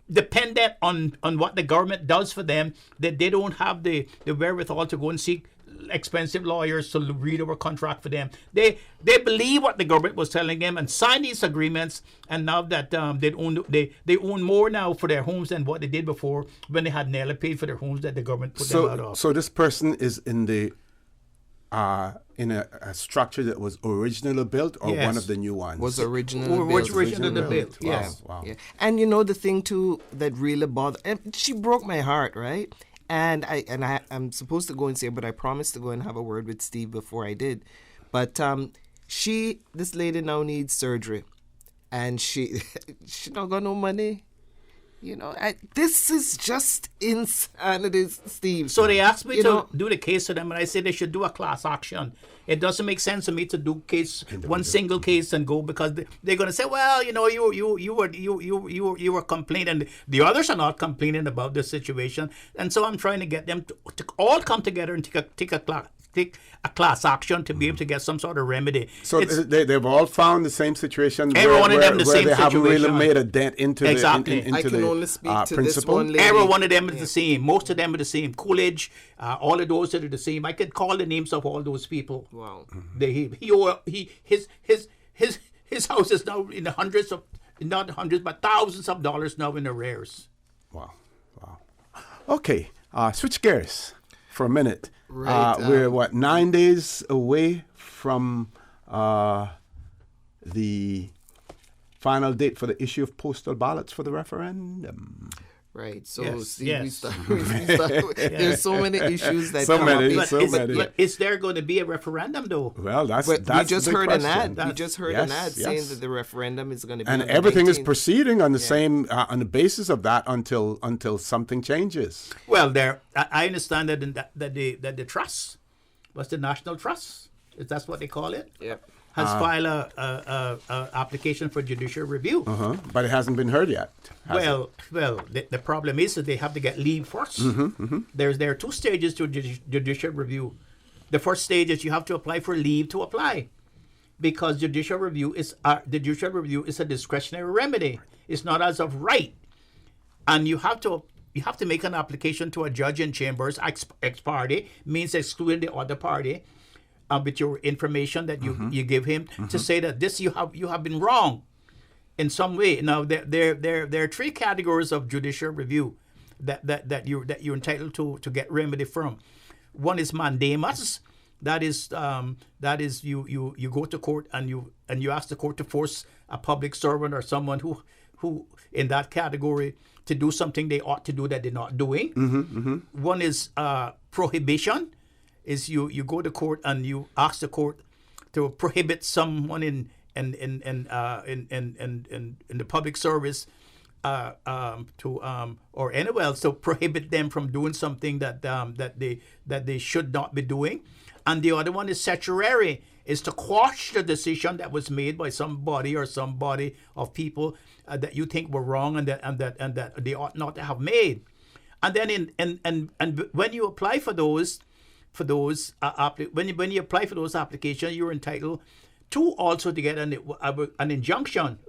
dependent on what the government does for them that they don't have the wherewithal to go and seek expensive lawyers to read over contract for them. They believe what the government was telling them and signed these agreements, and now that they own more now for their homes than what they did before when they had nearly paid for their homes that the government put them out of. So this person is in a structure that was originally built, or one of the new ones? Was originally built. Yeah. Wow. Yeah. And the thing too that really bothered, and she broke my heart, right? And I'm supposed to go and say, but I promised to go and have a word with Steve before I did. But this lady now needs surgery, and she not got no money. This is just insanity, Steve. So they asked me to do the case for them, and I said they should do a class action. It doesn't make sense for me to do one single case and go, because they're going to say, well, you were complaining. The others are not complaining about this situation, and so I'm trying to get them to all come together and take a class action to be able to get some sort of remedy. So they've all found the same situation. Every one of them the same they situation. Haven't really made a dent into exactly. the into I can only speak to principle. this one lady. Every one of them is the same. Most of them are the same. Coolidge, all of those that are the same. I could call the names of all those people. Wow. His house is now in the hundreds of, not hundreds, but thousands of dollars now in arrears. Wow. Okay, switch gears for a minute. Right. We're 9 days away from the final date for the issue of postal ballots for the referendum. Right. So yes. we start there's so many issues that come up. But is there going to be a referendum though? Well, that's we the just big heard question. an ad. We just heard an ad saying that the referendum is going to be and on everything the is proceeding on the same on the basis of that until something changes. Well, I understand that the trust, what's the National Trust? Is that what they call it? Yep. Has filed a application for judicial review. But it hasn't been heard yet. The problem is that they have to get leave first. There are two stages to judicial review. The first stage is you have to apply for leave to apply, because judicial review is a discretionary remedy. It's not as of right, and you have to make an application to a judge in chambers ex parte, means excluding the other party. With your information that you give him to say that this you have been wrong in some way. Now there are three categories of judicial review that you're entitled to get remedy from. One is mandamus. That is you go to court and you ask the court to force a public servant or someone who in that category to do something they ought to do that they're not doing. One is prohibition. Is you go to court and you ask the court to prohibit someone in the public service or anywhere else, to prohibit them from doing something that they should not be doing. And the other one is certiorari, is to quash the decision that was made by somebody of people that you think were wrong and that they ought not to have made. And then and when you apply for those. When you apply for those applications, you're entitled to also to get an injunction,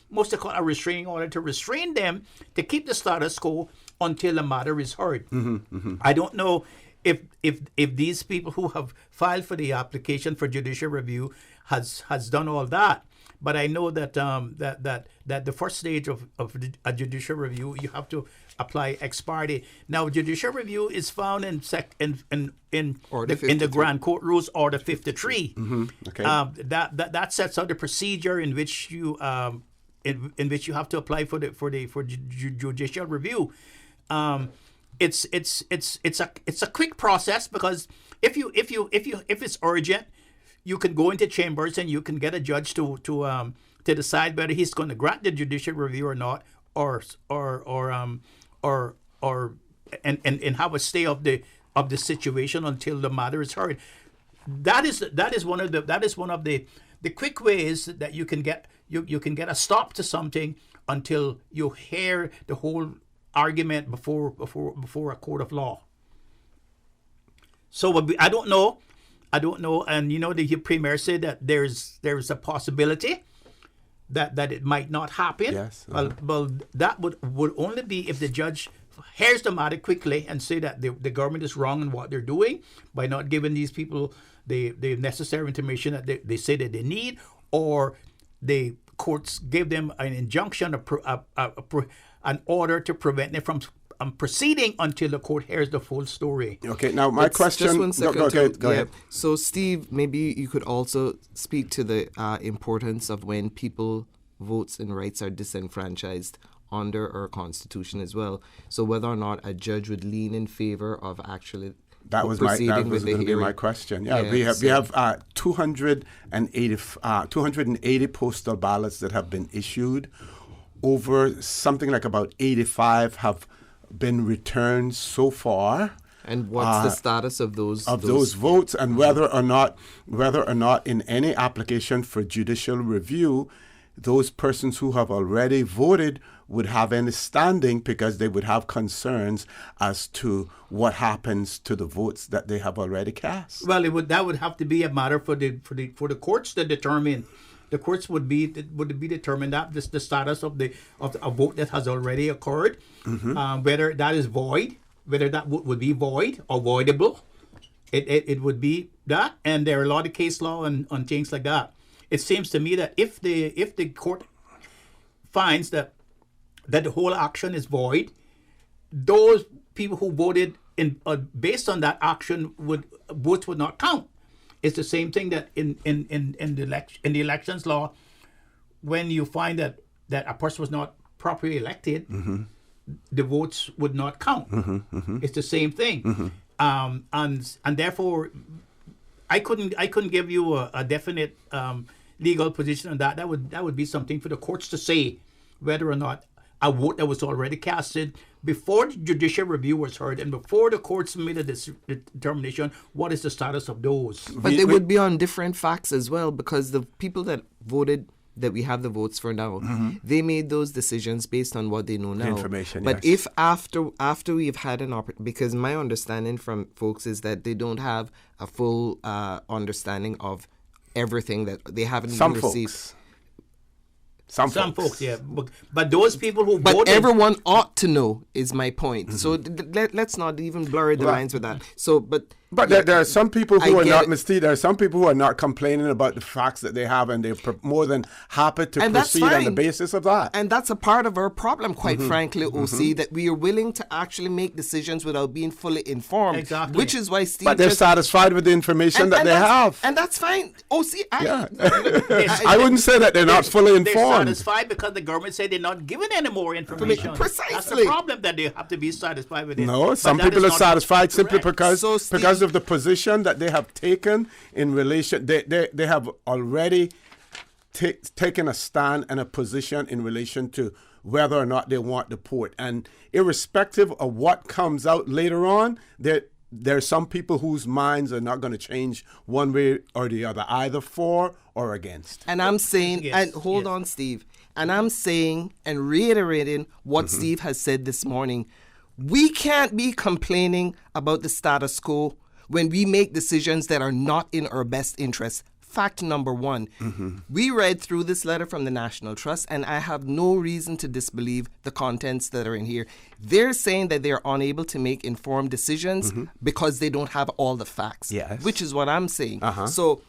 most of a restraining order to restrain them to keep the status quo until the matter is heard. I don't know if these people who have filed for the application for judicial review has done all that. But I know that that the first stage of a judicial review, you have to apply ex parte. Now, judicial review is found in the Grand Court Rules Order 53. Okay. That sets out the procedure in which you in which you have to apply for judicial review. It's a quick process, because if it's urgent, you can go into chambers and you can get a judge to decide whether he's going to grant the judicial review or not, or have a stay of the situation until the matter is heard. That is one of the quick ways that you can get a stop to something until you hear the whole argument before a court of law. So I don't know, and the Premier said that there's a possibility that it might not happen. Yes. Well, that would only be if the judge hears the matter quickly and say that the government is wrong in what they're doing by not giving these people the necessary information that they say that they need, or the courts give them an injunction, an order to prevent them from proceeding until the court hears the full story. Okay, now my question... Just 1 second. Go ahead. So, Steve, maybe you could also speak to the importance of when people votes and rights are disenfranchised under our Constitution as well. So whether or not a judge would lean in favor of actually proceeding with the hearing. Be my question. Yeah, we have 280 postal ballots that have been issued. Over something like about 85 have been returned so far. And what's the status of those votes, and whether or not in any application for judicial review, those persons who have already voted would have any standing, because they would have concerns as to what happens to the votes that they have already cast. Well, that would have to be a matter for the courts to determine. The courts would be determined that the status of a vote that has already occurred, whether that is void, whether that would be void or voidable. It would be that, and there are a lot of case law on things like that. It seems to me that if the court finds that the whole action is void, those people who voted based on that action votes would not count. It's the same thing that in the elections law, when you find that a person was not properly elected, the votes would not count. It's the same thing, and therefore, I couldn't give you a definite legal position on that. That would be something for the courts to say, whether or not a vote that was already casted before the judicial review was heard and before the courts made a determination, what is the status of those. But they would be on different facts as well, because the people that voted, that we have the votes for now, they made those decisions based on what they know now. Information, but yes. if after we've had an opportunity, because my understanding from folks is that they don't have a full understanding of everything, that they haven't even received. Some folks, yeah. But those people who But voted... everyone ought to know, is my point. So let's not even blur the lines with that. So, But there are some people who are not mistaken. There are some people who are not complaining about the facts that they have, and they're more than happy to proceed on the basis of that. And that's a part of our problem, quite frankly, OC, that we are willing to actually make decisions without being fully informed. Exactly. Which is why Steve... But they're satisfied with the information that they have. And that's fine. OC, I wouldn't say that they're not fully informed. They're satisfied because the government said they're not giving any more information. Precisely. That's the problem, that they have to be satisfied with it. No, some people are satisfied simply because of the position that they have taken in relation. They have already taken a stand and a position in relation to whether or not they want the port. And irrespective of what comes out later on, there are some people whose minds are not going to change one way or the other, either for or against. And I'm saying, and hold on, Steve, and I'm saying and reiterating what Steve has said this morning. We can't be complaining about the status quo when we make decisions that are not in our best interest fact number one. We read through this letter from the National Trust, and I have no reason to disbelieve the contents that are in here. They're saying that they're unable to make informed decisions because they don't have all the facts, which is what I'm saying. So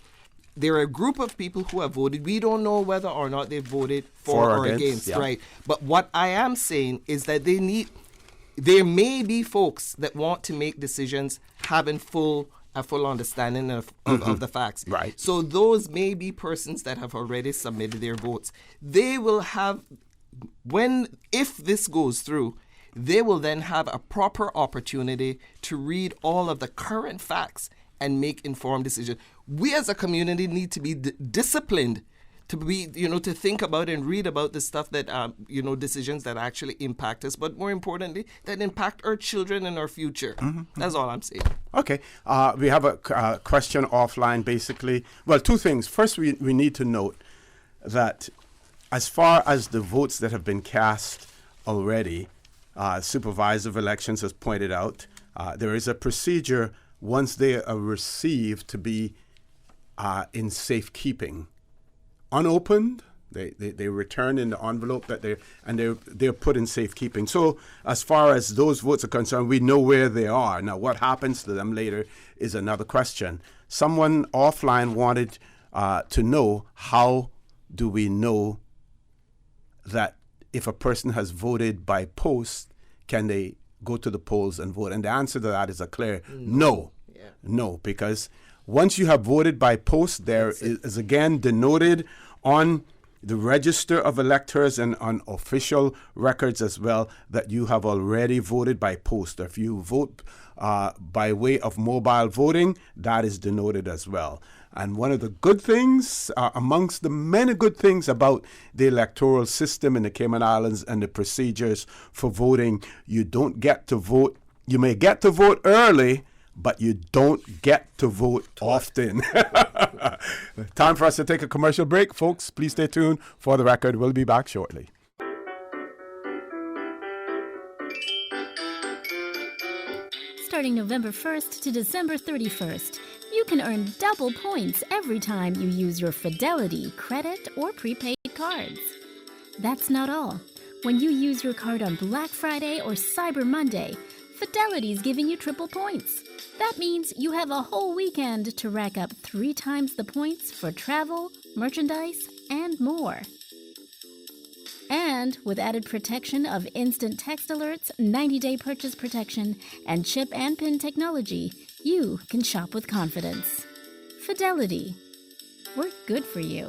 there are a group of people who have voted. We don't know whether or not they voted for or against, right? But what I am saying is that there may be folks that want to make decisions having a full understanding of the facts. Right. So those may be persons that have already submitted their votes. They will have, if this goes through, they will then have a proper opportunity to read all of the current facts and make informed decisions. We as a community need to be disciplined to be, to think about and read about the stuff that, decisions that actually impact us, but more importantly, that impact our children and our future. That's all I'm saying. Okay. We have a question offline, basically. Well, two things. First, we need to note that as far as the votes that have been cast already, Supervisor of Elections has pointed out, there is a procedure once they are received to be in safekeeping. Unopened, they return in the envelope that they're put in safekeeping. So as far as those votes are concerned, we know where they are. Now, what happens to them later is another question. Someone offline wanted to know, how do we know that if a person has voted by post, can they go to the polls and vote? And the answer to that is a clear no. No, because once you have voted by post, there is again denoted on the register of electors and on official records as well that you have already voted by post. If you vote by way of mobile voting, that is denoted as well. And one of the good things, amongst the many good things about the electoral system in the Cayman Islands and the procedures for voting, you don't get to vote. You may get to vote early, but you don't get to vote often. Time for us to take a commercial break. Folks, please stay tuned. For the record, we'll be back shortly. Starting November 1st to December 31st, you can earn double points every time you use your Fidelity credit or prepaid cards. That's not all. When you use your card on Black Friday or Cyber Monday, Fidelity's giving you triple points. That means you have a whole weekend to rack up 3 times the points for travel, merchandise, and more. And with added protection of instant text alerts, 90-day purchase protection, and chip and PIN technology, you can shop with confidence. Fidelity. We're good for you.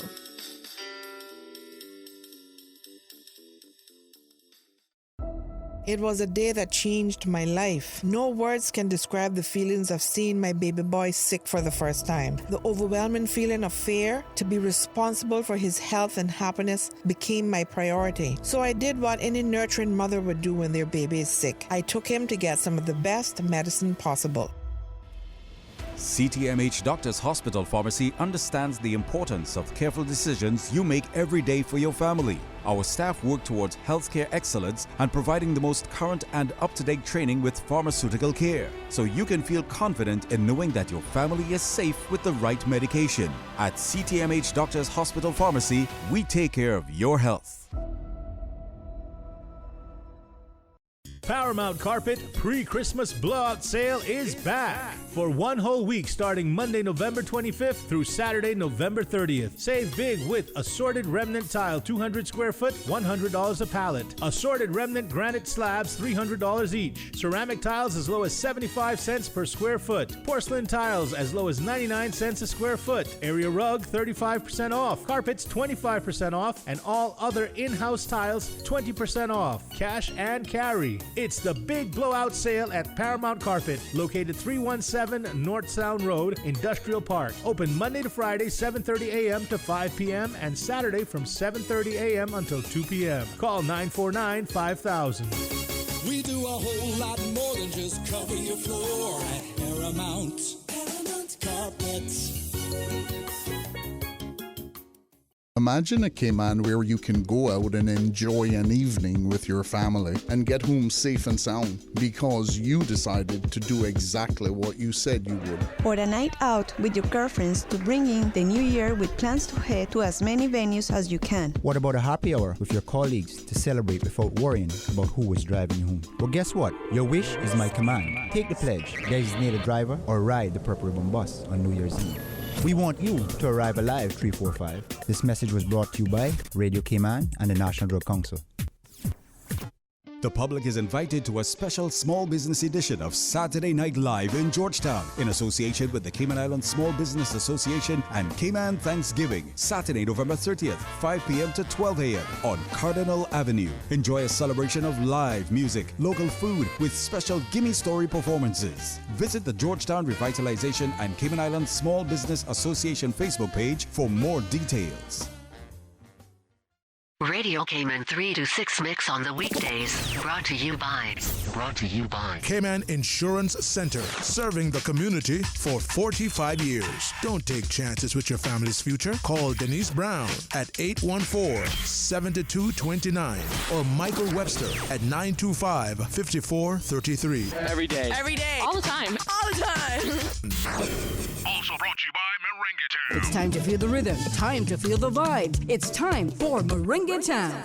It was a day that changed my life. No words can describe the feelings of seeing my baby boy sick for the first time. The overwhelming feeling of fear to be responsible for his health and happiness became my priority. So I did what any nurturing mother would do when their baby is sick. I took him to get some of the best medicine possible. CTMH Doctors Hospital Pharmacy understands the importance of careful decisions you make every day for your family. Our staff work towards healthcare excellence and providing the most current and up-to-date training with pharmaceutical care, so you can feel confident in knowing that your family is safe with the right medication. At CTMH Doctors Hospital Pharmacy, we take care of your health. Paramount Carpet pre-Christmas blowout sale is back for 1 whole week starting Monday, November 25th through Saturday, November 30th. Save big with assorted remnant tile, 200 square foot, $100 a pallet. Assorted remnant granite slabs, $300 each. Ceramic tiles as low as 75 cents per square foot. Porcelain tiles as low as 99 cents a square foot. Area rug, 35% off. Carpets, 25% off. And all other in-house tiles, 20% off. Cash and carry. It's the big blowout sale at Paramount Carpet, located 317 North Sound Road, Industrial Park. Open Monday to Friday, 7:30 a.m. to 5 p.m. and Saturday from 7:30 a.m. until 2 p.m. Call 949-5000. We do a whole lot more than just cover your floor at Paramount. Paramount Carpets. Imagine a Cayman where you can go out and enjoy an evening with your family and get home safe and sound because you decided to do exactly what you said you would. Or a night out with your girlfriends to bring in the new year with plans to head to as many venues as you can. What about a happy hour with your colleagues to celebrate without worrying about who was driving you home? Well, guess what? Your wish is my command. Take the pledge, designate a driver, or ride the Purple Ribbon bus on New Year's Eve. We want you to arrive alive, 345. This message was brought to you by Radio Cayman and the National Drug Council. The public is invited to a special small business edition of Saturday Night Live in Georgetown in association with the Cayman Islands Small Business Association and Cayman Thanksgiving, Saturday, November 30th, 5 p.m. to 12 a.m. on Cardinal Avenue. Enjoy a celebration of live music, local food with special Gimme Story performances. Visit the Georgetown Revitalization and Cayman Islands Small Business Association Facebook page for more details. Radio Cayman 3 to 6 mix on the weekdays. Brought to you by Cayman Insurance Center, serving the community for 45 years. Don't take chances with your family's future. Call Denise Brown at 814-7229 or Michael Webster at 925-5433. Every day. Every day. All the time. All the time. Also brought to you by Moringa Town. It's time to feel the rhythm. Time to feel the vibes. It's time for Moringa Town.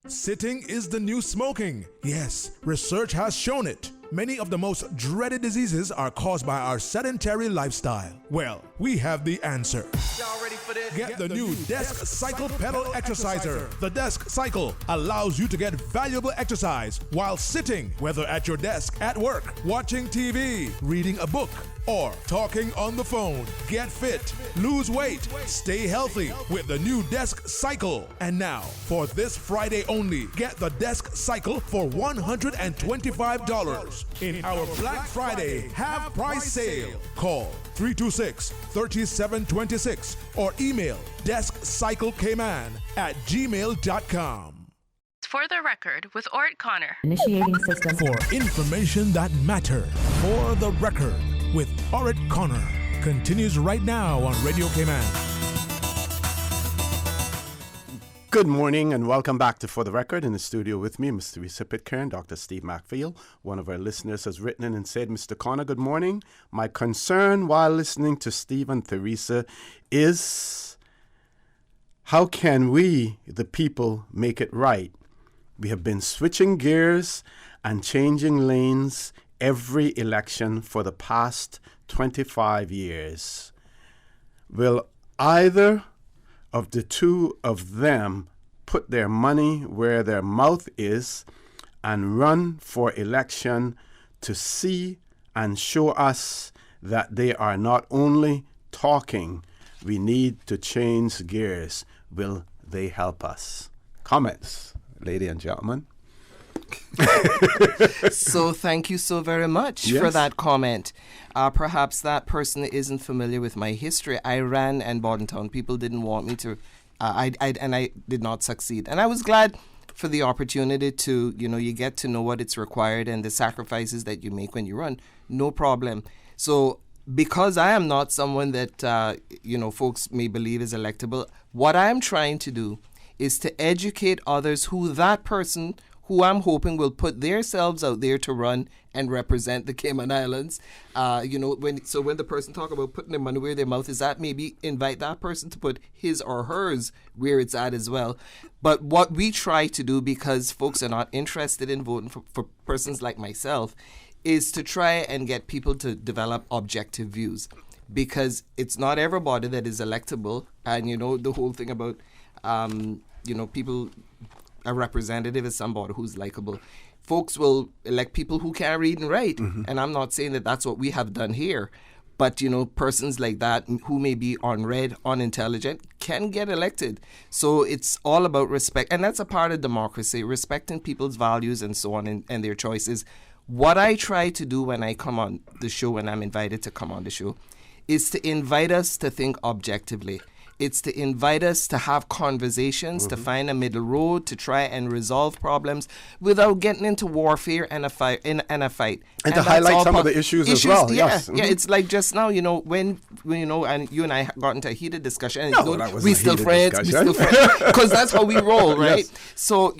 Sitting is the new smoking. Yes, research has shown it. Many of the most dreaded diseases are caused by our sedentary lifestyle. Well, we have the answer. Y'all ready for this? Get the new Desk Cycle Pedal Exerciser. The Desk Cycle allows you to get valuable exercise while sitting, whether at your desk, at work, watching TV, reading a book, or talking on the phone. Get fit, lose weight, stay healthy with the new Desk Cycle. And now, for this Friday only, get the Desk Cycle for $125 in our Black Friday half price sale. Call 326-3726 or email deskcyclecayman@gmail.com. For the record with Orrett Connor. Initiating system. For information that matters. For the record with Orrett Connor. Continues right now on Radio Cayman. Good morning and welcome back to For the Record. In the studio with me, Ms. Teresa Pitcairn, Dr. Steve MacPhail. One of our listeners has written in and said, Mr. Connor, good morning. My concern while listening to Steve and Teresa is how can we, the people, make it right? We have been switching gears and changing lanes every election for the past 25 years. Will either of the two of them put their money where their mouth is and run for election to see and show us that they are not only talking, we need to change gears? Will they help us? Comments, ladies and gentlemen. So thank you so very much for that comment. Perhaps that person isn't familiar with my history. I ran in Bordentown. People didn't want me to. I did not succeed. And I was glad for the opportunity to, you get to know what it's required and the sacrifices that you make when you run. No problem. So because I am not someone that, folks may believe is electable, what I'm trying to do is to educate others who that person who I'm hoping will put themselves out there to run and represent the Cayman Islands. When the person talk about putting their money where their mouth is at, maybe invite that person to put his or hers where it's at as well. But what we try to do, because folks are not interested in voting for persons like myself, is to try and get people to develop objective views. Because it's not everybody that is electable. And, the whole thing about, people... A representative is somebody who's likable. Folks will elect people who can read and write. Mm-hmm. And I'm not saying that that's what we have done here. But, persons like that who may be unread, unintelligent, can get elected. So it's all about respect. And that's a part of democracy, respecting people's values and so on and their choices. What I try to do when I come on the show, when I'm invited to come on the show, is to invite us to think objectively. It's to invite us to have conversations, to find a middle road, to try and resolve problems without getting into warfare and a fight. And to highlight some of the issues as well. Yeah, yes. Yeah. It's like just now, when and you and I got into a heated discussion. And we still friends. Because that's how we roll, right? Yes. So,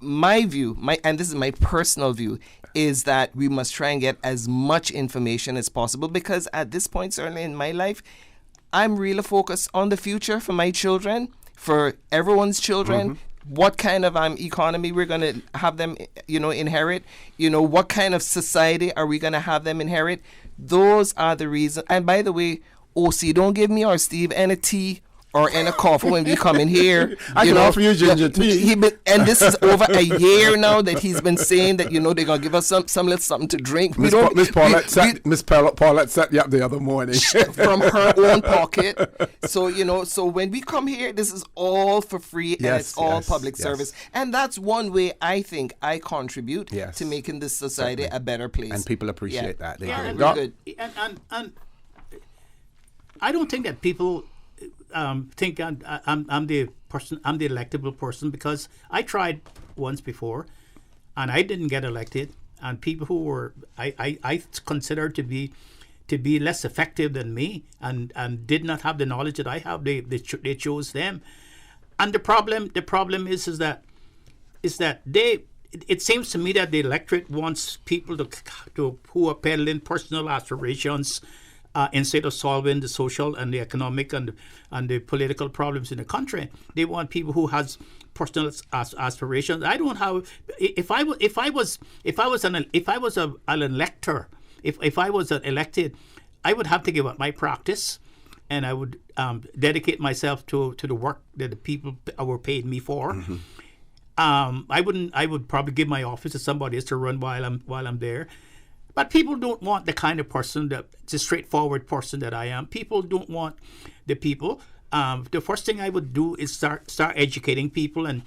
my view, and this is my personal view, is that we must try and get as much information as possible, because at this point, certainly in my life, I'm really focused on the future for my children, for everyone's children. What kind of economy we're going to have them, inherit? What kind of society are we going to have them inherit? Those are the reasons. And by the way, OC, don't give me or Steve any tea or any coffee when we come in here. I can offer you ginger tea. And this is over a year now that he's been saying that, they're going to give us some little something to drink. Miss Paulette set you up the other morning. From her own pocket. So when we come here, this is all for free, and it's all public service. And that's one way I think I contribute to making this society a better place. And people appreciate that. They and I don't think that people think I'm the person, I'm the electable person, because I tried once before and I didn't get elected, and people who were I considered to be less effective than me and did not have the knowledge that I have, they chose them. And the problem is that it seems to me that the electorate wants people to who are peddling personal aspirations instead of solving the social and the economic and the political problems in the country. They want people who has personal aspirations. I don't have. If I was an elector, if I was elected, I would have to give up my practice, and I would dedicate myself to the work that the people were paid me for. I would probably give my office to somebody else to run while I'm there. But people don't want the kind of person the straightforward person that I am. People don't want the people. The first thing I would do is start educating people and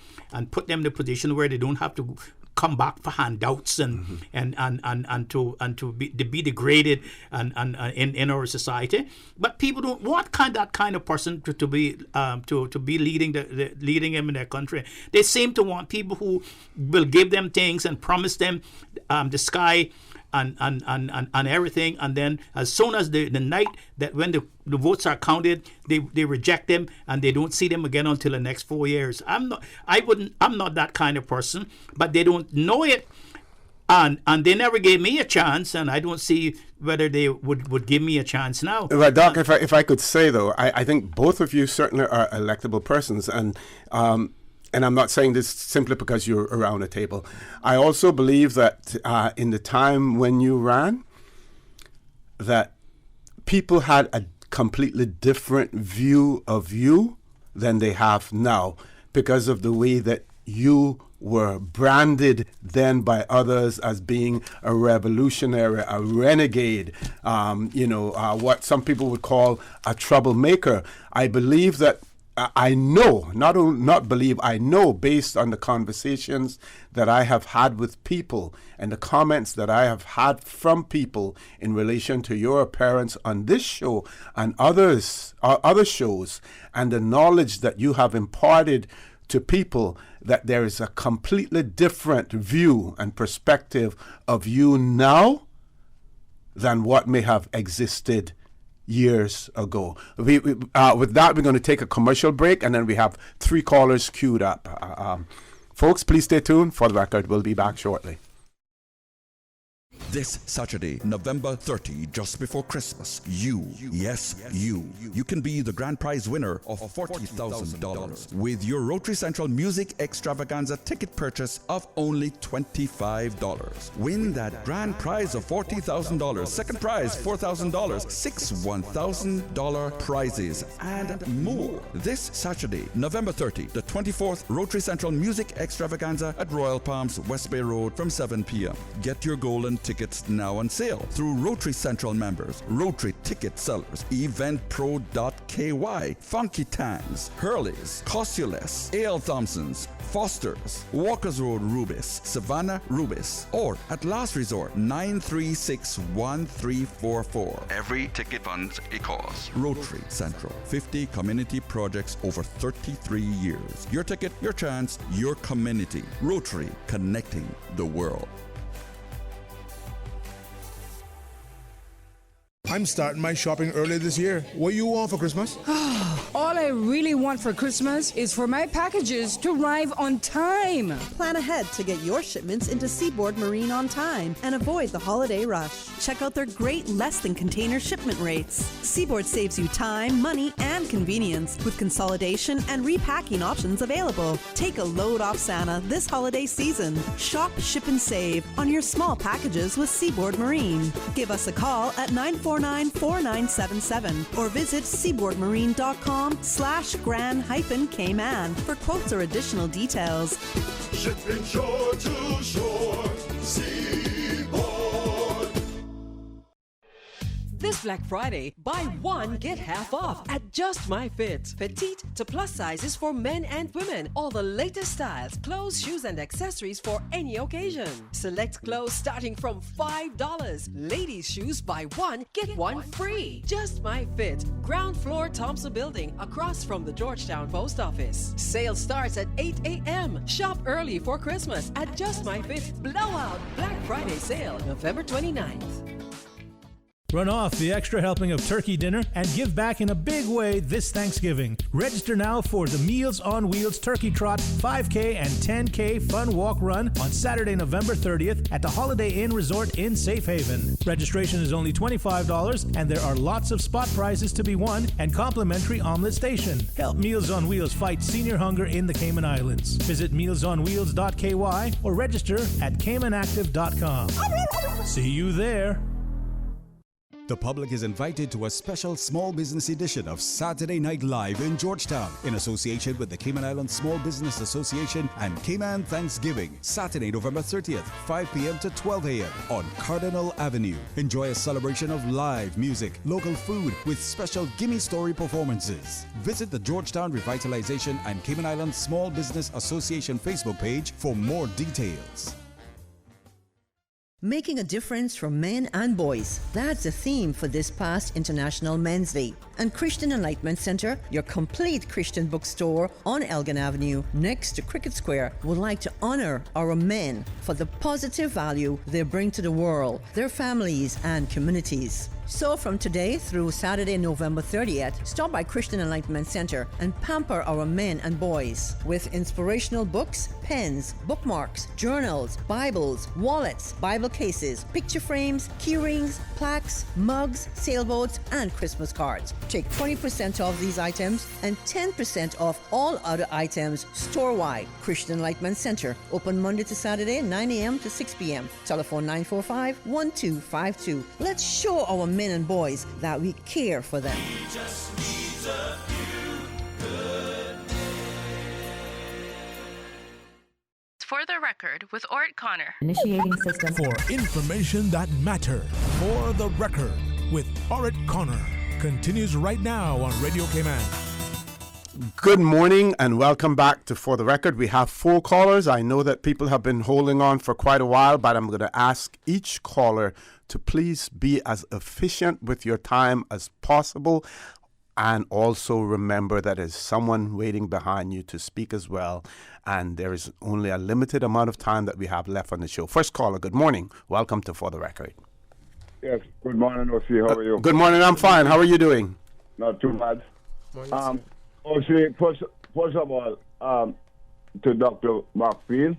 put them in a position where they don't have to come back for handouts and to be degraded and in our society. But people don't want that kind of person to be leading them in their country. They seem to want people who will give them things and promise them the sky and everything, and then as soon as the night that when the votes are counted, they reject them and they don't see them again until the next 4 years. I'm not that kind of person, but they don't know it, and they never gave me a chance, and I don't see whether they would give me a chance now. Right, Doc, if I could say though, I think both of you certainly are electable persons, and I'm not saying this simply because you're around a table. I also believe that in the time when you ran, that people had a completely different view of you than they have now, because of the way that you were branded then by others as being a revolutionary, a renegade, what some people would call a troublemaker. I believe that I know, I know based on the conversations that I have had with people and the comments that I have had from people in relation to your appearance on this show and other shows, and the knowledge that you have imparted to people, that there is a completely different view and perspective of you now than what may have existed years ago. With that, we're going to take a commercial break, and then we have 3 callers queued up. Folks, please stay tuned. For the record, we'll be back shortly. This Saturday, November 30, just before Christmas, you can be the grand prize winner of $40,000 with your Rotary Central Music Extravaganza ticket purchase of only $25. Win that grand prize of $40,000, second prize $4,000, 6 $1,000 prizes, and more. This Saturday, November 30, the 24th Rotary Central Music Extravaganza at Royal Palms, West Bay Road from 7 p.m. Get your golden ticket tickets now on sale through Rotary Central members, Rotary ticket sellers, eventpro.ky, Funky Tangs, Hurley's, Costules, A.L. Thompson's, Foster's, Walker's Road Rubis, Savannah Rubis, or at last resort 9361344. Every ticket funds a cause. Rotary Central, 50 community projects over 33 years. Your ticket, your chance, your community. Rotary, connecting the world. I'm starting my shopping early this year. What you want for Christmas? All I really want for Christmas is for my packages to arrive on time. Plan ahead to get your shipments into Seaboard Marine on time and avoid the holiday rush. Check out their great less-than-container shipment rates. Seaboard saves you time, money, and convenience with consolidation and repacking options available. Take a load off Santa this holiday season. Shop, ship, and save on your small packages with Seaboard Marine. Give us a call at 949-4977 or visit seaboardmarine.com/grand-cayman for quotes or additional details. Shipping shore to shore, Seaboard. This Black Friday, buy one, get half off at Just My Fit. Petite to plus sizes for men and women. All the latest styles, clothes, shoes, and accessories for any occasion. Select clothes starting from $5. Ladies' shoes, buy one, get one free. Just My Fit. Ground floor Thompson Building, across from the Georgetown Post Office. Sale starts at 8 a.m. Shop early for Christmas at Just My Fit. Blowout Black Friday sale, November 29th. Run off the extra helping of turkey dinner and give back in a big way this Thanksgiving. Register now for the Meals on Wheels Turkey Trot 5K and 10K Fun Walk Run on Saturday, November 30th at the Holiday Inn Resort in Safe Haven. Registration is only $25 and there are lots of spot prizes to be won and complimentary omelet station. Help Meals on Wheels fight senior hunger in the Cayman Islands. Visit mealsonwheels.ky or register at caymanactive.com. See you there. The public is invited to a special small business edition of Saturday Night Live in Georgetown in association with the Cayman Islands Small Business Association and Cayman Thanksgiving, Saturday, November 30th, 5 p.m. to 12 a.m. on Cardinal Avenue. Enjoy a celebration of live music, local food with special Gimme Story performances. Visit the Georgetown Revitalization and Cayman Islands Small Business Association Facebook page for more details. Making a difference for men and boys. That's the theme for this past International Men's Day. And Christian Enlightenment Center, your complete Christian bookstore on Elgin Avenue next to Cricket Square, would like to honor our men for the positive value they bring to the world, their families and communities. So from today through Saturday, November 30th, stop by Christian Enlightenment Center and pamper our men and boys with inspirational books, pens, bookmarks, journals, Bibles, wallets, Bible cases, picture frames, key rings, plaques, mugs, sailboats, and Christmas cards. Take 20% off these items and 10% off all other items store-wide. Christian Enlightenment Center, open Monday to Saturday, 9 a.m. to 6 p.m. Telephone 945-1252. Let's show our men and boys that we care for them. Just needs a few good For the record, with Orrett Connor. Initiating system. For information that matters. For the record, with Orrett Connor. Continues right now on Radio Cayman. Good morning and welcome back to For the Record. We have 4 callers. I know that people have been holding on for quite a while, but I'm going to ask each caller to please be as efficient with your time as possible. And also remember that there's someone waiting behind you to speak as well. And there is only a limited amount of time that we have left on the show. First caller, good morning. Welcome to For the Record. Yes, good morning, O.C. How are you? Good morning, I'm fine. How are you doing? Not too bad. O.C., first of all, to Dr. McField.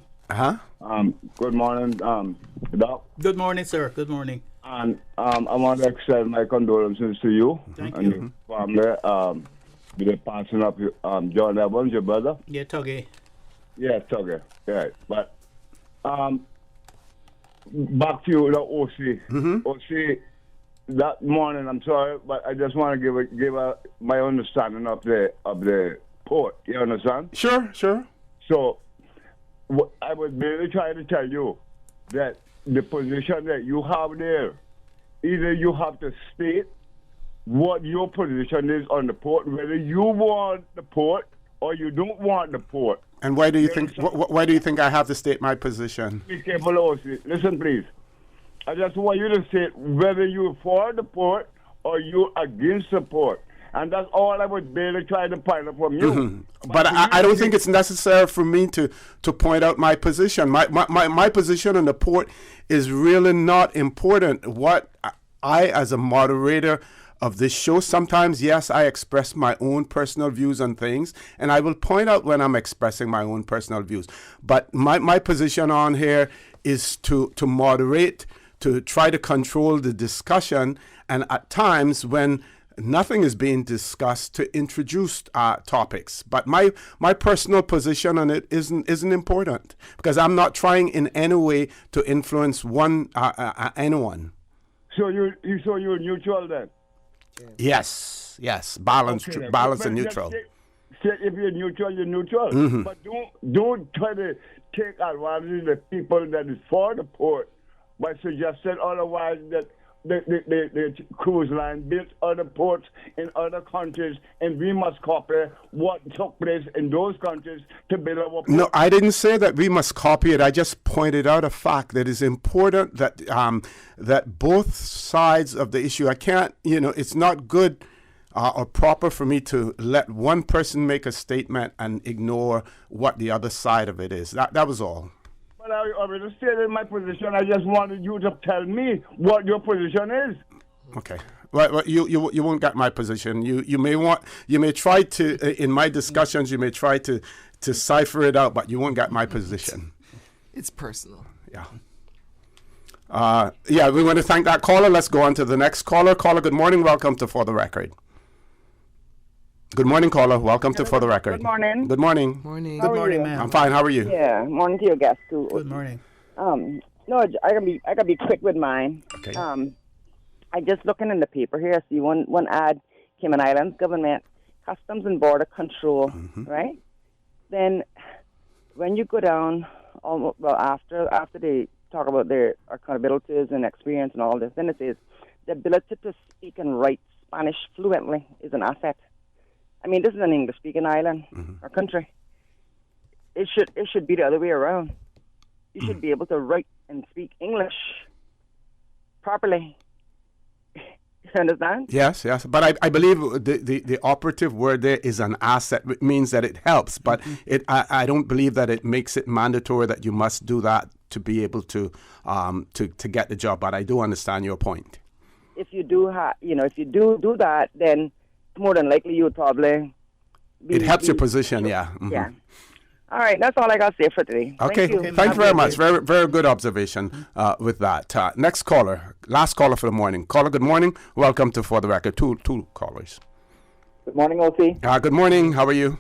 Good morning, Doc. Good morning, sir. Good morning. And I want to extend my condolences to you and your family with the passing of John Evans, your brother. Yeah, Tuggy. Yeah, Tuggy. Right. But back to you, the OC. OC, that morning, I'm sorry, but I just want to give my understanding of the port. You understand? Sure. So, I was really trying to tell you that the position that you have there. Either you have to state what your position is on the port, whether you want the port or you don't want the port. And why do you think? Why do you think I have to state my position? Be careful, Osi. Listen, please. I just want you to say whether you're for the port or you're against the port. And that's all I was barely trying to find out from you. Mm-hmm. But I don't think it's necessary for me to point out my position. My position on the port is really not important. What I, as a moderator of this show, sometimes, yes, I express my own personal views on things, and I will point out when I'm expressing my own personal views. But my position on here is to moderate, to try to control the discussion, and at times when nothing is being discussed, to introduce topics. But my personal position on it isn't important, because I'm not trying in any way to influence anyone. So you're neutral then? Yes, balance, okay, balance and neutral. Say if you're neutral, you're neutral. Mm-hmm. But don't try to take advantage of the people that is for the port by suggesting otherwise that the cruise line built other ports in other countries, and we must copy what took place in those countries to build our port. No, I didn't say that we must copy it. I just pointed out a fact that is important, that that both sides of the issue. I can't, it's not good or proper for me to let one person make a statement and ignore what the other side of it is. That was all. But I already stated my position. I just wanted you to tell me what your position is. Okay. Well, you won't get my position. You may try to in my discussions. You may try to cipher it out, but you won't get my position. It's personal. Yeah. We want to thank that caller. Let's go on to the next caller. Caller, good morning. Welcome to For the Record. Good morning, caller. Welcome to For the Record. Good morning. Good morning. Morning. Good morning, ma'am. I'm fine. How are you? Yeah, morning to your guest too. Good morning. No, I can be quick with mine. Okay. I just looking in the paper here. I see one ad, Cayman Islands government, Customs and Border Control, right? Then when you go down, after they talk about their accountabilities and experience and all this, then it says the ability to speak and write Spanish fluently is an asset. I mean, this is an English-speaking island or country. It should be the other way around. You should be able to write and speak English properly. You understand? Yes. But I believe the operative word there is an asset. It means that it helps, but I don't believe that it makes it mandatory that you must do that to be able to get the job. But I do understand your point. If you do if you do that, then more than likely you would probably it helps your position, yeah. Mm-hmm. Yeah. All right, that's all I got to say for today. Okay, thank you very much. Very, very good observation with that. Next caller, last caller for the morning. Caller, good morning. Welcome to For the Record. Two callers. Good morning, O.C. Good morning. How are you?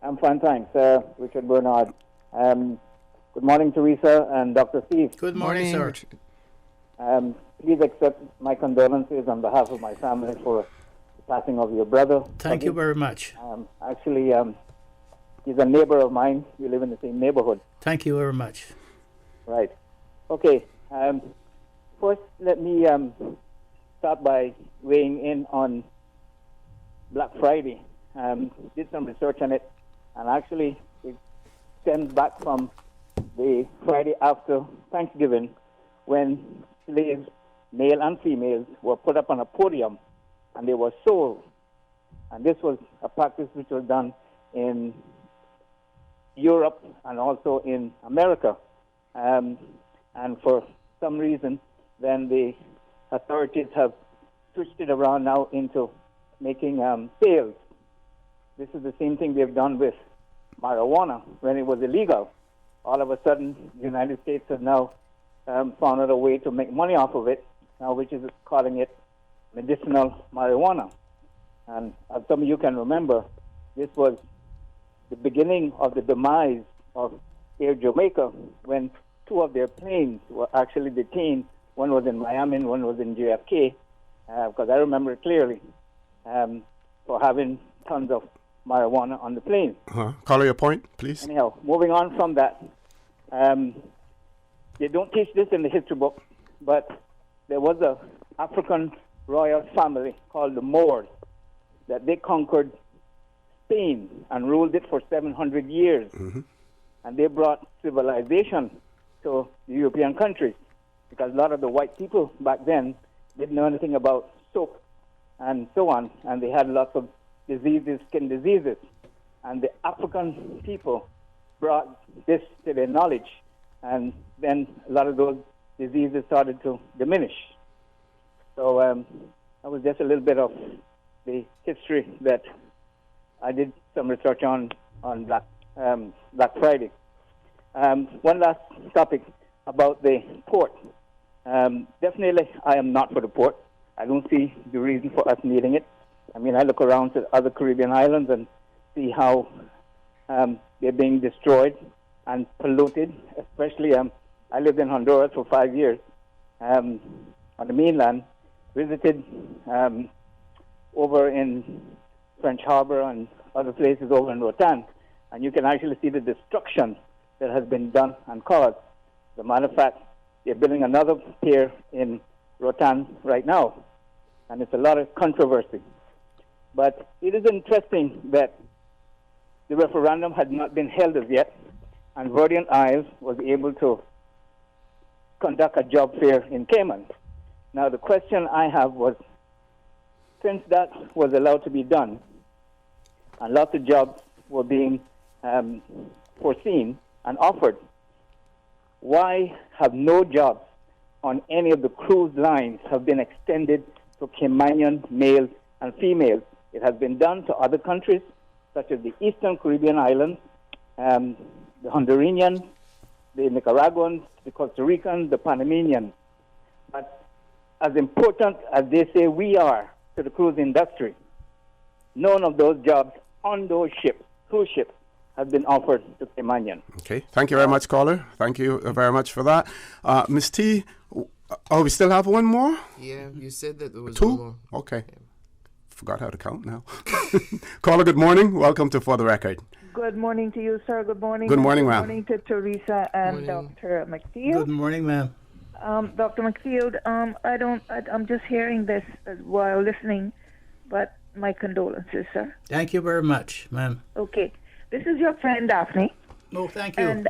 I'm fine, thanks. Richard Bernard. Good morning, Teresa and Dr. Steve. Good morning, sir. Please accept my condolences on behalf of my family for passing of your brother. Thank you very much. Actually, he's a neighbor of mine. We live in the same neighborhood. Thank you very much. Right. Okay. First, let me start by weighing in on Black Friday. Did some research on it, and actually it stems back from the Friday after Thanksgiving, when slaves, male and female, were put up on a podium and they were sold. And this was a practice which was done in Europe and also in America. And for some reason, then the authorities have switched it around now into making sales. This is the same thing they've done with marijuana when it was illegal. All of a sudden, the United States has now found out a way to make money off of it, which is calling it medicinal marijuana. And as some of you can remember, this was the beginning of the demise of Air Jamaica, when two of their planes were actually detained. One was in Miami and one was in JFK, because I remember it clearly, for having tons of marijuana on the plane. Call your point, please. Anyhow, moving on from that, they don't teach this in the history book, but there was a African royal family called the Moors that they conquered Spain and ruled it for 700 years. And they brought civilization to the European countries because a lot of the white people back then didn't know anything about soap and so on, and they had lots of diseases, skin diseases. And the African people brought this to their knowledge, and then a lot of those diseases started to diminish. So that was just a little bit of the history that I did some research on Black Friday. One last topic about the port. Definitely, I am not for the port. I don't see the reason for us needing it. I mean, I look around to other Caribbean islands and see how they're being destroyed and polluted. Especially, I lived in Honduras for 5 years on the mainland, visited over in French Harbor and other places over in Roatan, and you can actually see the destruction that has been done and caused. As a matter of fact, they're building another pier in Roatan right now, and it's a lot of controversy. But it is interesting that the referendum had not been held as yet, and Virgin Isles was able to conduct a job fair in Cayman. Now, the question I have was, since that was allowed to be done, and lots of jobs were being foreseen and offered, why have no jobs on any of the cruise lines have been extended to Caymanian males and females? It has been done to other countries, such as the Eastern Caribbean islands, the Honduranians, the Nicaraguans, the Costa Ricans, the Panamanians. But as important as they say we are to the cruise industry, none of those jobs on those ships, cruise ships, have been offered to Caymanian. Okay, thank you very much, caller. Thank you very much for that. Ms. T, we still have one more? Yeah, you said that there was two one more. Okay. Yeah. Forgot how to count now. Caller, good morning. Welcome to For the Record. Good morning to you, sir. Good morning. Good morning, ma'am. Good morning to Teresa and Dr. McField. Good morning, ma'am. Dr. McField, I'm just hearing this while listening, but my condolences, sir. Thank you very much, ma'am. Okay. This is your friend, Daphne. Oh, thank you. And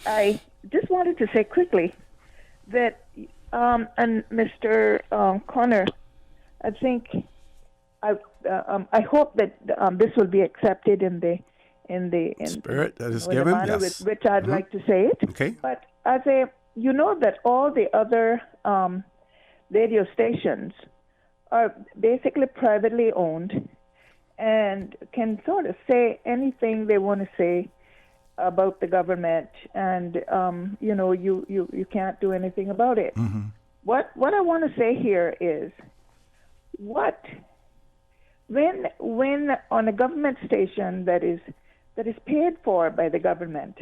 I just wanted to say quickly that, and Mr. Connor, I think, I hope that this will be accepted in the spirit that is in given. the manner Yes. with which I'd like to say it. Okay. But you know that all the other radio stations are basically privately owned and can sort of say anything they want to say about the government, and you can't do anything about it. Mm-hmm. What I want to say here is, when on a government station that is paid for by the government,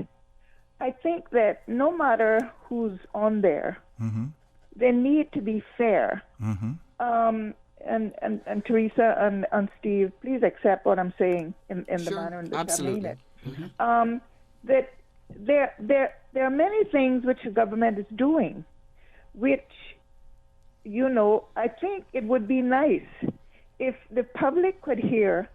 I think that no matter who's on there, mm-hmm. they need to be fair. Mm-hmm. And Teresa and Steve, please accept what I'm saying in the manner in which I mean it. Mm-hmm. That there are many things which the government is doing, which, I think it would be nice if the public could hear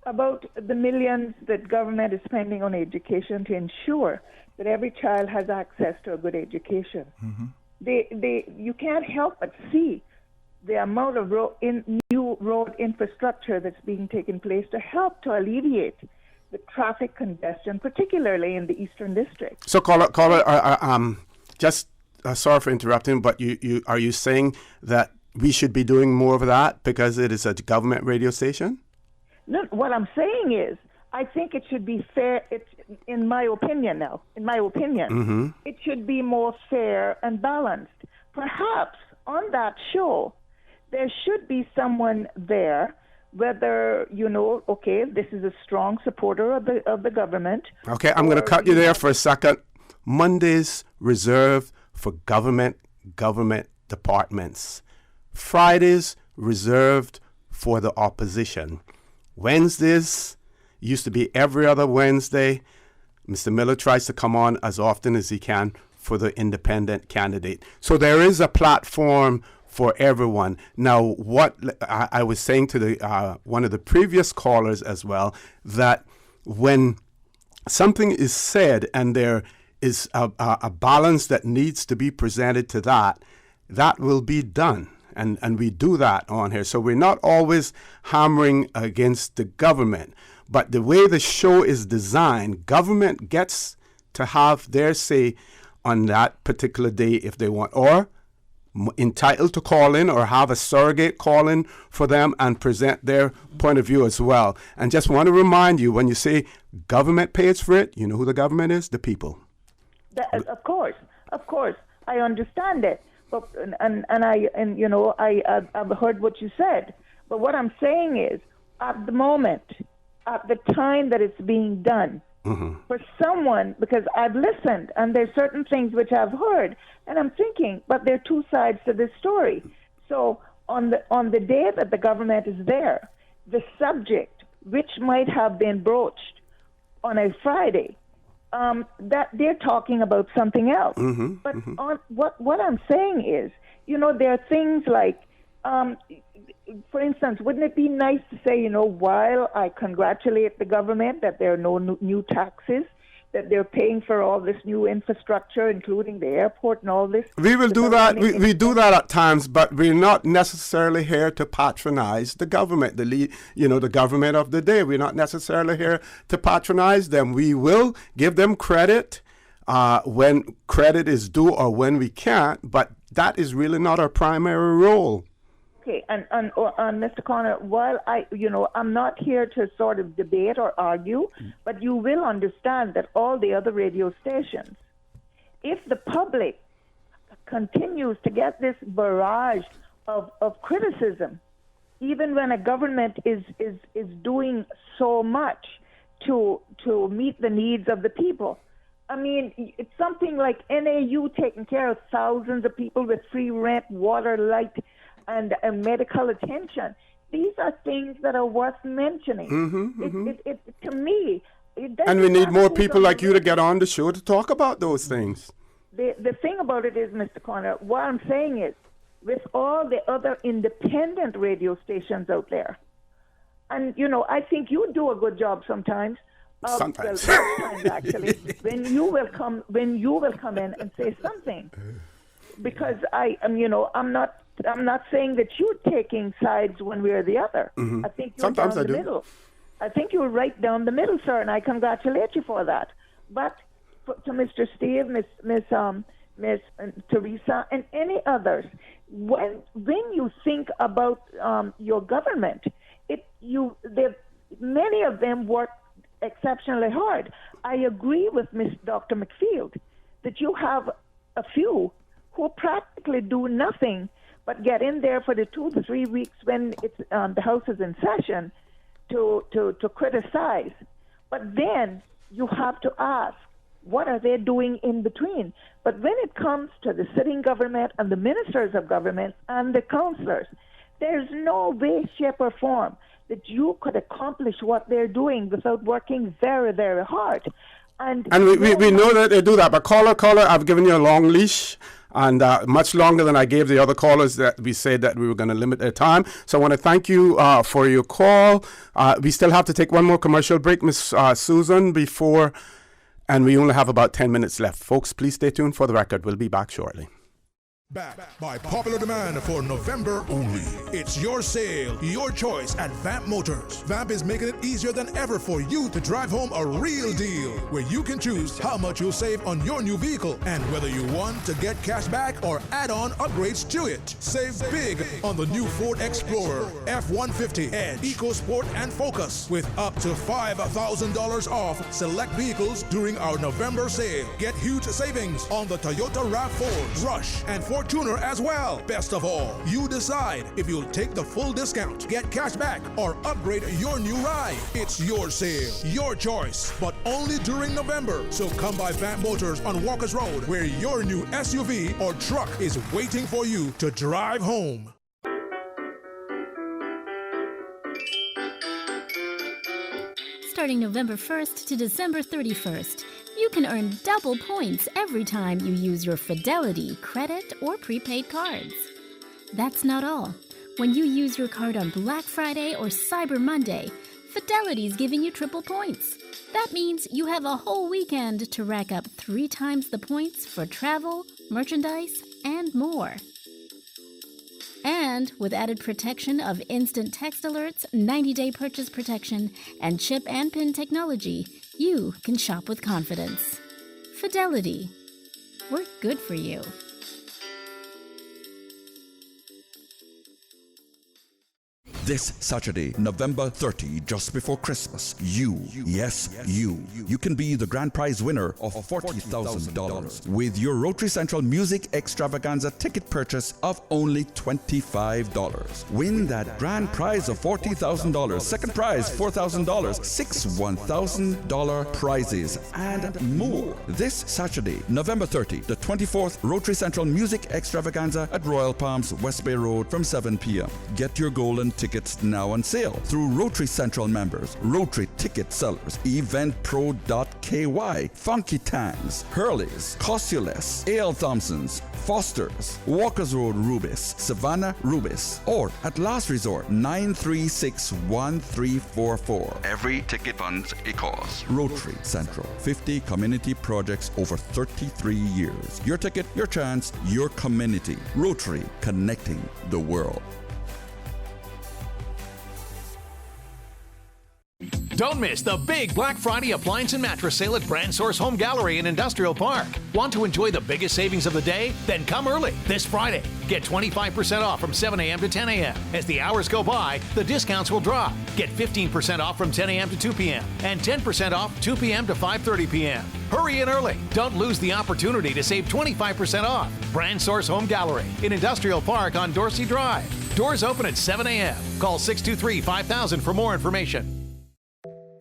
about the millions that government is spending on education to ensure that every child has access to a good education. Mm-hmm. You can't help but see the amount of new road infrastructure that's being taken place to help to alleviate the traffic congestion, particularly in the Eastern District. So, caller, just sorry for interrupting, but are you saying that we should be doing more of that because it is a government radio station? No, what I'm saying is, I think it should be fair. It's in my opinion, mm-hmm. it should be more fair and balanced. Perhaps on that show, there should be someone there, whether, this is a strong supporter of the government. Okay, I'm going to cut you there for a second. Mondays reserved for government departments. Fridays reserved for the opposition. Wednesdays used to be every other Wednesday. Mr. Miller tries to come on as often as he can for the independent candidate. So there is a platform for everyone. Now, what I was saying to the one of the previous callers as well, that when something is said and there is a balance that needs to be presented to that, that will be done. And we do that on here. So we're not always hammering against the government. But the way the show is designed, government gets to have their say on that particular day if they want, or entitled to call in or have a surrogate call in for them and present their point of view as well. And just want to remind you, when you say government pays for it, you know who the government is? The people. Of course, I understand it. But I've heard what you said. But what I'm saying is, at the moment, at the time that it's being done, for someone, because I've listened and there's certain things which I've heard, and I'm thinking, but there are two sides to this story. So on the day that the government is there, the subject which might have been broached on a Friday, that they're talking about something else. But on what I'm saying is, there are things like, for instance, wouldn't it be nice to say, while I congratulate the government that there are no new taxes, that they're paying for all this new infrastructure, including the airport and all this. We will do that. We do that at times, but we're not necessarily here to patronize the government, the government of the day. We're not necessarily here to patronize them. We will give them credit when credit is due or when we can't, but that is really not our primary role. Okay, and Mr. Connor, while I'm not here to sort of debate or argue, but you will understand that all the other radio stations, if the public continues to get this barrage of criticism, even when a government is doing so much to meet the needs of the people. I mean, it's something like NAU taking care of thousands of people with free rent, water, light, and medical attention. These are things that are worth mentioning. To me, and we need more people like you to get on the show to talk about those things. The thing about it is, Mr. Connor, what I'm saying is, with all the other independent radio stations out there, and I think you do a good job sometimes. Sometimes. Well, sometimes actually, when you will come in and say something, because I'm not saying that you're taking sides one way or the other. I think you're sometimes down the middle. I think you're right down the middle, sir, and I congratulate you for that. But to Mr. Steve, Miss Teresa, and any others, when you think about your government, many of them work exceptionally hard. I agree with Dr. McField that you have a few who practically do nothing but get in there for the 2 to 3 weeks when it's the House is in session to criticize. But then you have to ask, what are they doing in between? But when it comes to the sitting government and the ministers of government and the councillors, there's no way, shape, or form that you could accomplish what they're doing without working very, very hard. And we know that they do that. But caller, I've given you a long leash, and much longer than I gave the other callers that we said that we were going to limit their time. So I want to thank you for your call. We still have to take one more commercial break, Miss Susan, and we only have about 10 minutes left. Folks, please stay tuned for the record. We'll be back shortly. Back by popular demand for November only. It's your sale, your choice at Vamp Motors. Vamp is making it easier than ever for you to drive home a real deal, where you can choose how much you'll save on your new vehicle and whether you want to get cash back or add-on upgrades to it. Save big on the new Ford Explorer, F-150, Edge, EcoSport, and Focus with up to $5,000 off select vehicles during our November sale. Get huge savings on the Toyota RAV4, Rush, and Fortuner as well. Best of all, you decide if you'll take the full discount, get cash back, or upgrade your new ride. It's your sale, your choice, but only during November. So come by Vamp Motors on Walkers Road, where your new SUV or truck is waiting for you to drive home. starting November 1st to December 31st, you can earn double points every time you use your Fidelity credit or prepaid cards. That's not all. When you use your card on Black Friday or Cyber Monday, Fidelity's giving you triple points. That means you have a whole weekend to rack up 3 times the points for travel, merchandise, and more. And with added protection of instant text alerts, 90-day purchase protection, and chip and PIN technology, you can shop with confidence. Fidelity. We're good for you. This Saturday, November 30, just before Christmas, you can be the grand prize winner of $40,000 with your Rotary Central Music Extravaganza ticket purchase of only $25. Win that grand prize of $40,000, second prize $4,000, 6 $1,000 prizes, and more. This Saturday, November 30, the 24th Rotary Central Music Extravaganza at Royal Palms, West Bay Road from 7 p.m. Get your golden tickets now on sale through Rotary Central members, Rotary ticket sellers, eventpro.ky, Funky Tangs, Hurley's, Costules, A.L. Thompson's, Foster's, Walkers Road Rubis, Savannah Rubis, or at last resort 9361344. Every ticket funds a cause. Rotary Central, 50 community projects over 33 years. Your ticket, your chance, your community. Rotary, connecting the world. Don't miss the big Black Friday appliance and mattress sale at Brand Source Home Gallery in Industrial Park. Want to enjoy the biggest savings of the day? Then come early this Friday. Get 25% off from 7 a.m. to 10 a.m. As the hours go by, the discounts will drop. Get 15% off from 10 a.m. to 2 p.m. and 10% off 2 p.m. to 5:30 p.m. Hurry in early. Don't lose the opportunity to save 25% off. Brand Source Home Gallery in Industrial Park on Dorsey Drive. Doors open at 7 a.m. Call 623-5000 for more information.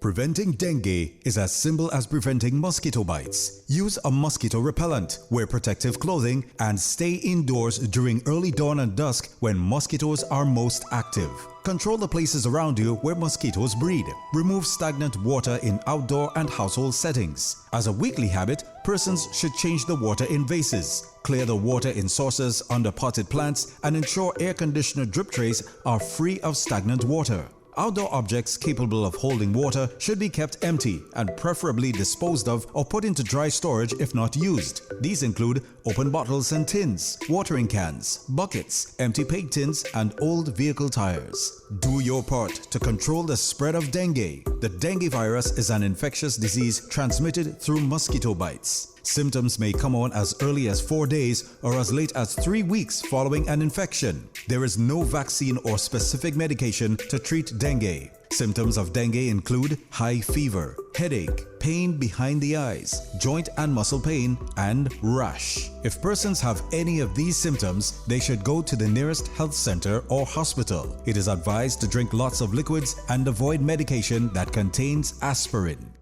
Preventing dengue is as simple as preventing mosquito bites. Use a mosquito repellent, wear protective clothing, and stay indoors during early dawn and dusk when mosquitoes are most active. Control the places around you where mosquitoes breed. Remove stagnant water in outdoor and household settings. As a weekly habit, persons should change the water in vases, clear the water in saucers under potted plants, and ensure air conditioner drip trays are free of stagnant water. Outdoor objects capable of holding water should be kept empty and preferably disposed of or put into dry storage if not used. These include open bottles and tins, watering cans, buckets, empty paint tins, and old vehicle tires. Do your part to control the spread of dengue. The dengue virus is an infectious disease transmitted through mosquito bites. Symptoms may come on as early as 4 days or as late as 3 weeks following an infection. There is no vaccine or specific medication to treat dengue. Symptoms of dengue include high fever, headache, pain behind the eyes, joint and muscle pain, and rash. If persons have any of these symptoms, they should go to the nearest health center or hospital. It is advised to drink lots of liquids and avoid medication that contains aspirin.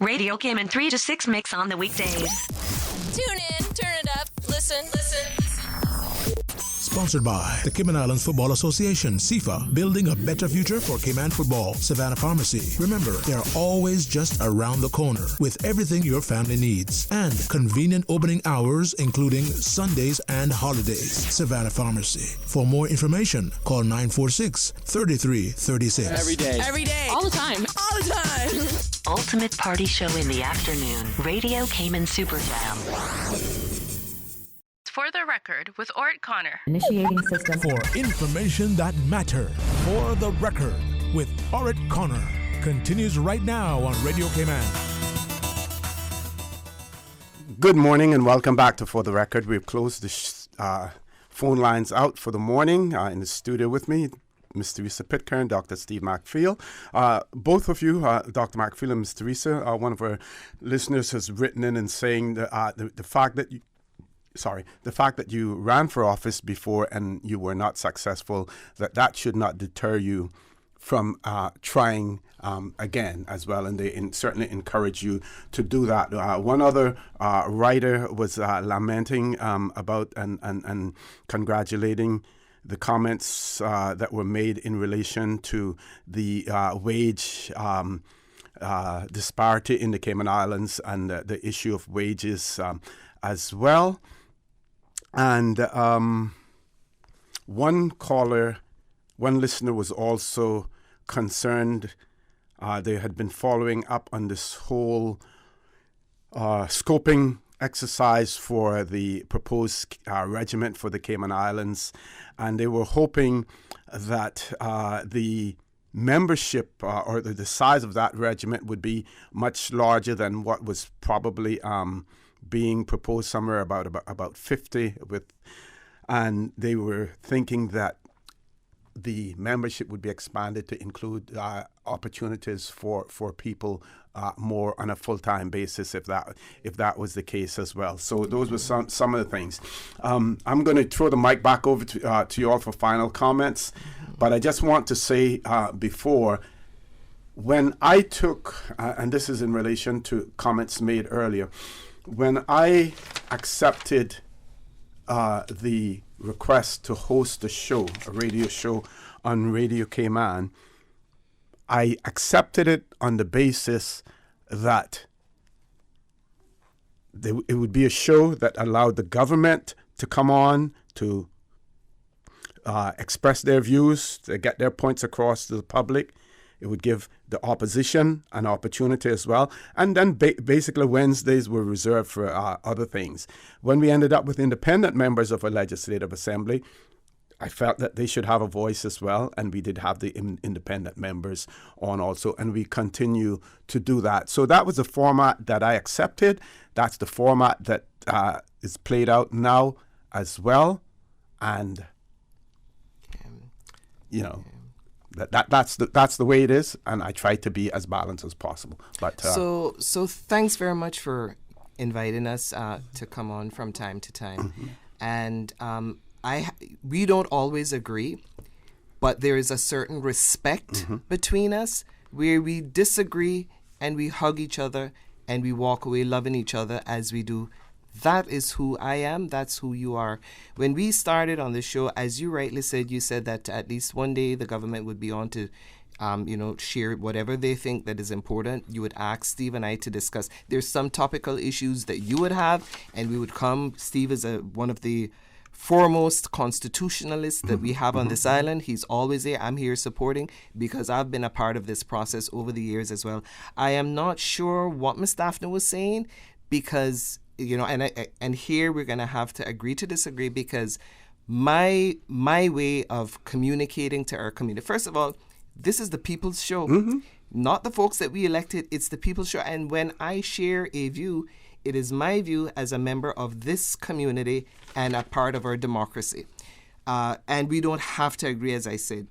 Radio Cayman 3 to 6 mix on the weekdays. Tune in, turn it up, listen. Sponsored by the Cayman Islands Football Association, CIFA, building a better future for Cayman football. Savannah Pharmacy. Remember, they are always just around the corner with everything your family needs. And convenient opening hours, including Sundays and holidays. Savannah Pharmacy. For more information, call 946-3336. Every day. All the time. Ultimate party show in the afternoon. Radio Cayman Super Jam. For the record, with Orrett Connor. Initiating system. For information that matters. For the record, with Orrett Connor. Continues right now on Radio Cayman. Good morning and welcome back to For the Record. We've closed the phone lines out for the morning. In the studio with me, Ms. Teresa Pitcairn, Dr. Steve MacPhail. Both of you, Dr. MacPhail and Ms. Teresa, one of our listeners has written in and saying that, the fact that you ran for office before and you were not successful, that should not deter you from trying again as well, and they certainly encourage you to do that. One other writer was lamenting about and congratulating the comments that were made in relation to the wage disparity in the Cayman Islands and the issue of wages as well. And one listener was also concerned. They had been following up on this whole scoping exercise for the proposed regiment for the Cayman Islands, and they were hoping that the membership or the size of that regiment would be much larger than what was probably being proposed, somewhere about 50 and they were thinking that the membership would be expanded to include opportunities for people more on a full-time basis if that was the case as well. So those were some of the things. I'm going to throw the mic back over to you all for final comments, but I just want to say before, when I took, and this is in relation to comments made earlier, when I accepted the request to host a radio show on Radio Cayman, I accepted it on the basis that it would be a show that allowed the government to come on to express their views, to get their points across to the public. It would give the opposition an opportunity as well. And then basically Wednesdays were reserved for other things. When we ended up with independent members of a legislative assembly, I felt that they should have a voice as well. And we did have the independent members on also. And we continue to do that. So that was the format that I accepted. That's the format that is played out now as well. And, that's the way it is, and I try to be as balanced as possible. But so thanks very much for inviting us to come on from time to time. Mm-hmm. And we don't always agree, but there is a certain respect between us where we disagree and we hug each other and we walk away loving each other as we do. That is who I am. That's who you are. When we started on the show, as you rightly said, you said that at least one day the government would be on to, share whatever they think that is important. You would ask Steve and I to discuss. There's some topical issues that you would have, and we would come. Steve is one of the foremost constitutionalists that we have on this island. He's always there. I'm here supporting because I've been a part of this process over the years as well. I am not sure what Ms. Daphne was saying because... and here we're going to have to agree to disagree because my way of communicating to our community, first of all, this is the people's show, not the folks that we elected. It's the people's show. And when I share a view, it is my view as a member of this community and a part of our democracy. And we don't have to agree, as I said.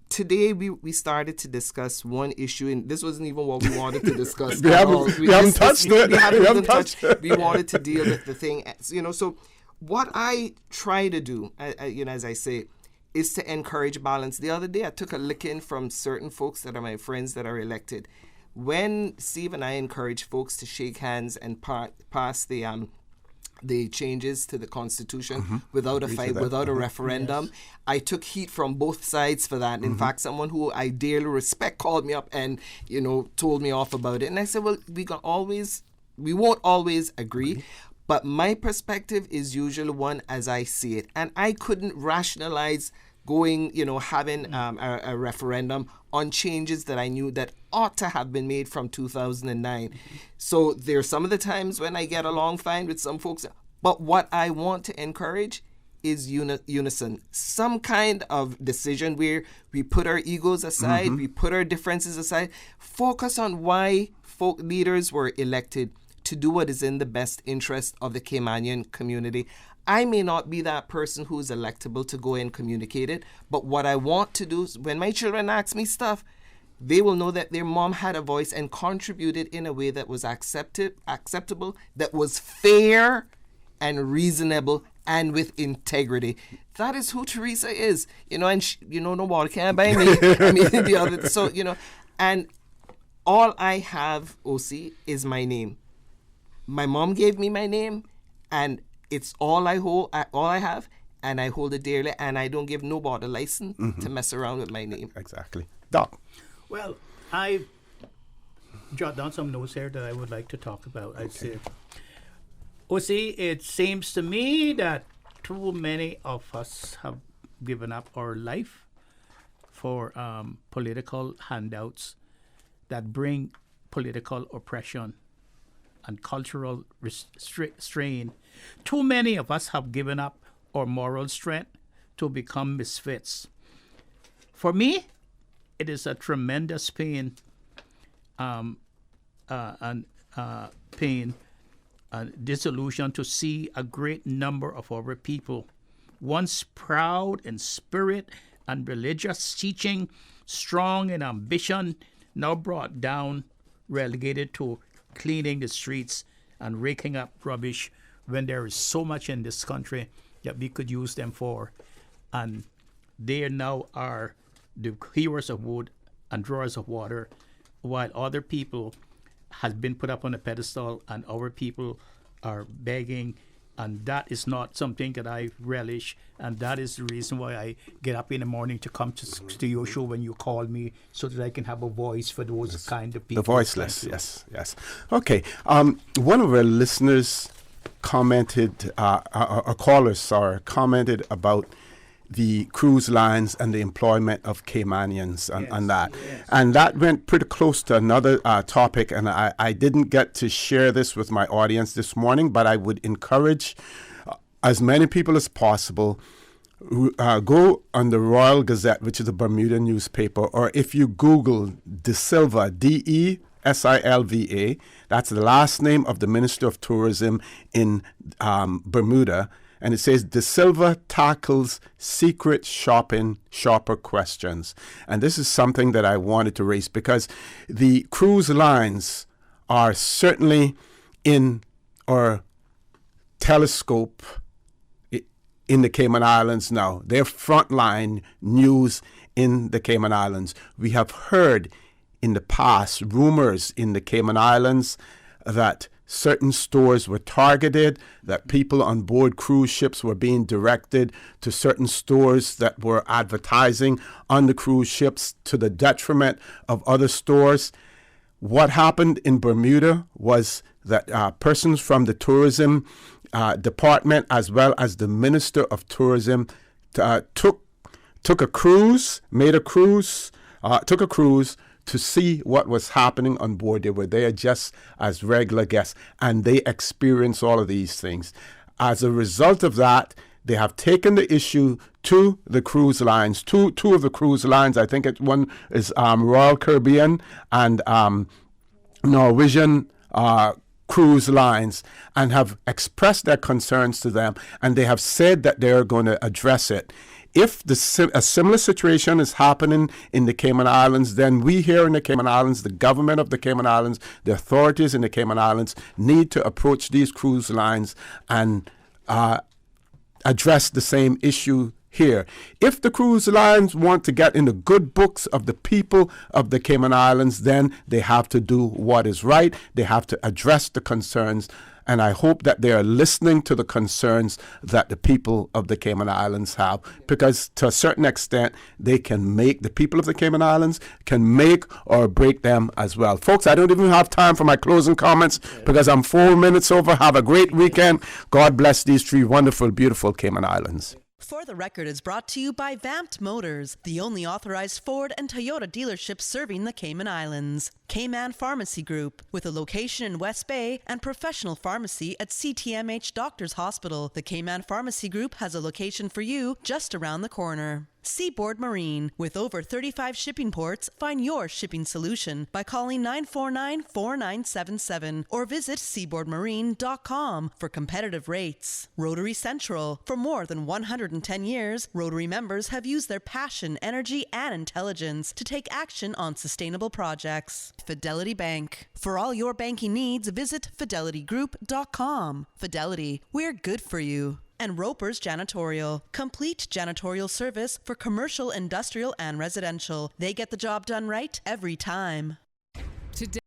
Today, we started to discuss one issue, and this wasn't even what we wanted to discuss. We haven't touched it. We wanted to deal with the thing. So what I try to do, as I say, is to encourage balance. The other day, I took a licking from certain folks that are my friends that are elected. When Steve and I encourage folks to shake hands and pass the changes to the Constitution without a fight, without a referendum. Yes. I took heat from both sides for that. In fact, someone who I dearly respect called me up and, told me off about it. And I said, well, we won't always agree, but my perspective is usually one as I see it. And I couldn't rationalize going, having a referendum on changes that I knew that ought to have been made from 2009. So there's some of the times when I get along fine with some folks, but what I want to encourage is unison. Some kind of decision where we put our egos aside, we put our differences aside, focus on why folk leaders were elected to do what is in the best interest of the Caymanian community. I may not be that person who is electable to go and communicate it, but what I want to do is when my children ask me stuff, they will know that their mom had a voice and contributed in a way that was acceptable, that was fair and reasonable and with integrity. That is who Teresa is, and no water can't buy me. I mean, the other, so, and all I have, OC, is my name. My mom gave me my name, and it's all I have, and I hold it dearly, and I don't give nobody a license to mess around with my name. Exactly. Doc. Well, I jot down some notes here that I would like to talk about. I'd say, it seems to me that too many of us have given up our life for political handouts that bring political oppression and cultural strain. Too many of us have given up our moral strength to become misfits. For me, it is a tremendous pain and disillusion to see a great number of our people, once proud in spirit and religious teaching, strong in ambition, now brought down, relegated to cleaning the streets and raking up rubbish when there is so much in this country that we could use them for. And they now are the heroes of wood and drawers of water, while other people has been put up on a pedestal and our people are begging. And that is not something that I relish, and that is the reason why I get up in the morning to come to your show when you call me, so that I can have a voice for those kind of people. The voiceless, yes. Okay, one of our listeners commented, our callers commented about the cruise lines and the employment of Caymanians and that. Yes. And that went pretty close to another topic, and I didn't get to share this with my audience this morning, but I would encourage as many people as possible, go on the Royal Gazette, which is a Bermuda newspaper, or if you Google De Silva, D-E-S-I-L-V-A, that's the last name of the Minister of Tourism in Bermuda, and it says, De Silva tackles secret shopper questions. And this is something that I wanted to raise because the cruise lines are certainly in our telescope in the Cayman Islands now. They're frontline news in the Cayman Islands. We have heard in the past rumors in the Cayman Islands that certain stores were targeted, that people on board cruise ships were being directed to certain stores that were advertising on the cruise ships to the detriment of other stores. What happened in Bermuda was that persons from the tourism department, as well as the Minister of Tourism, took a cruise to see what was happening on board. They were there just as regular guests, and they experienced all of these things. As a result of that, they have taken the issue to the cruise lines, two of the cruise lines. I think one is Royal Caribbean and Norwegian cruise lines, and have expressed their concerns to them, and they have said that they are going to address it. If a similar situation is happening in the Cayman Islands, then we here in the Cayman Islands, the government of the Cayman Islands, the authorities in the Cayman Islands need to approach these cruise lines and address the same issue here. If the cruise lines want to get in the good books of the people of the Cayman Islands, then they have to do what is right. They have to address the concerns. And I hope that they are listening to the concerns that the people of the Cayman Islands have, because to a certain extent, the people of the Cayman Islands can make or break them as well. Folks, I don't even have time for my closing comments because I'm 4 minutes over. Have a great weekend. God bless these three wonderful, beautiful Cayman Islands. For the Record is brought to you by Vamped Motors, the only authorized Ford and Toyota dealership serving the Cayman Islands. Cayman Pharmacy Group, with a location in West Bay and professional pharmacy at CTMH Doctors Hospital. The Cayman Pharmacy Group has a location for you just around the corner. Seaboard Marine, with over 35 shipping ports, find your shipping solution by calling 949-4977 or visit seaboardmarine.com for competitive rates. Rotary Central, for more than 110 years, Rotary members have used their passion, energy, and intelligence to take action on sustainable projects. Fidelity Bank, for all your banking needs, visit fidelitygroup.com. Fidelity, we're good for you. And Roper's Janitorial, complete janitorial service for commercial, industrial, and residential. They get the job done right every time. Today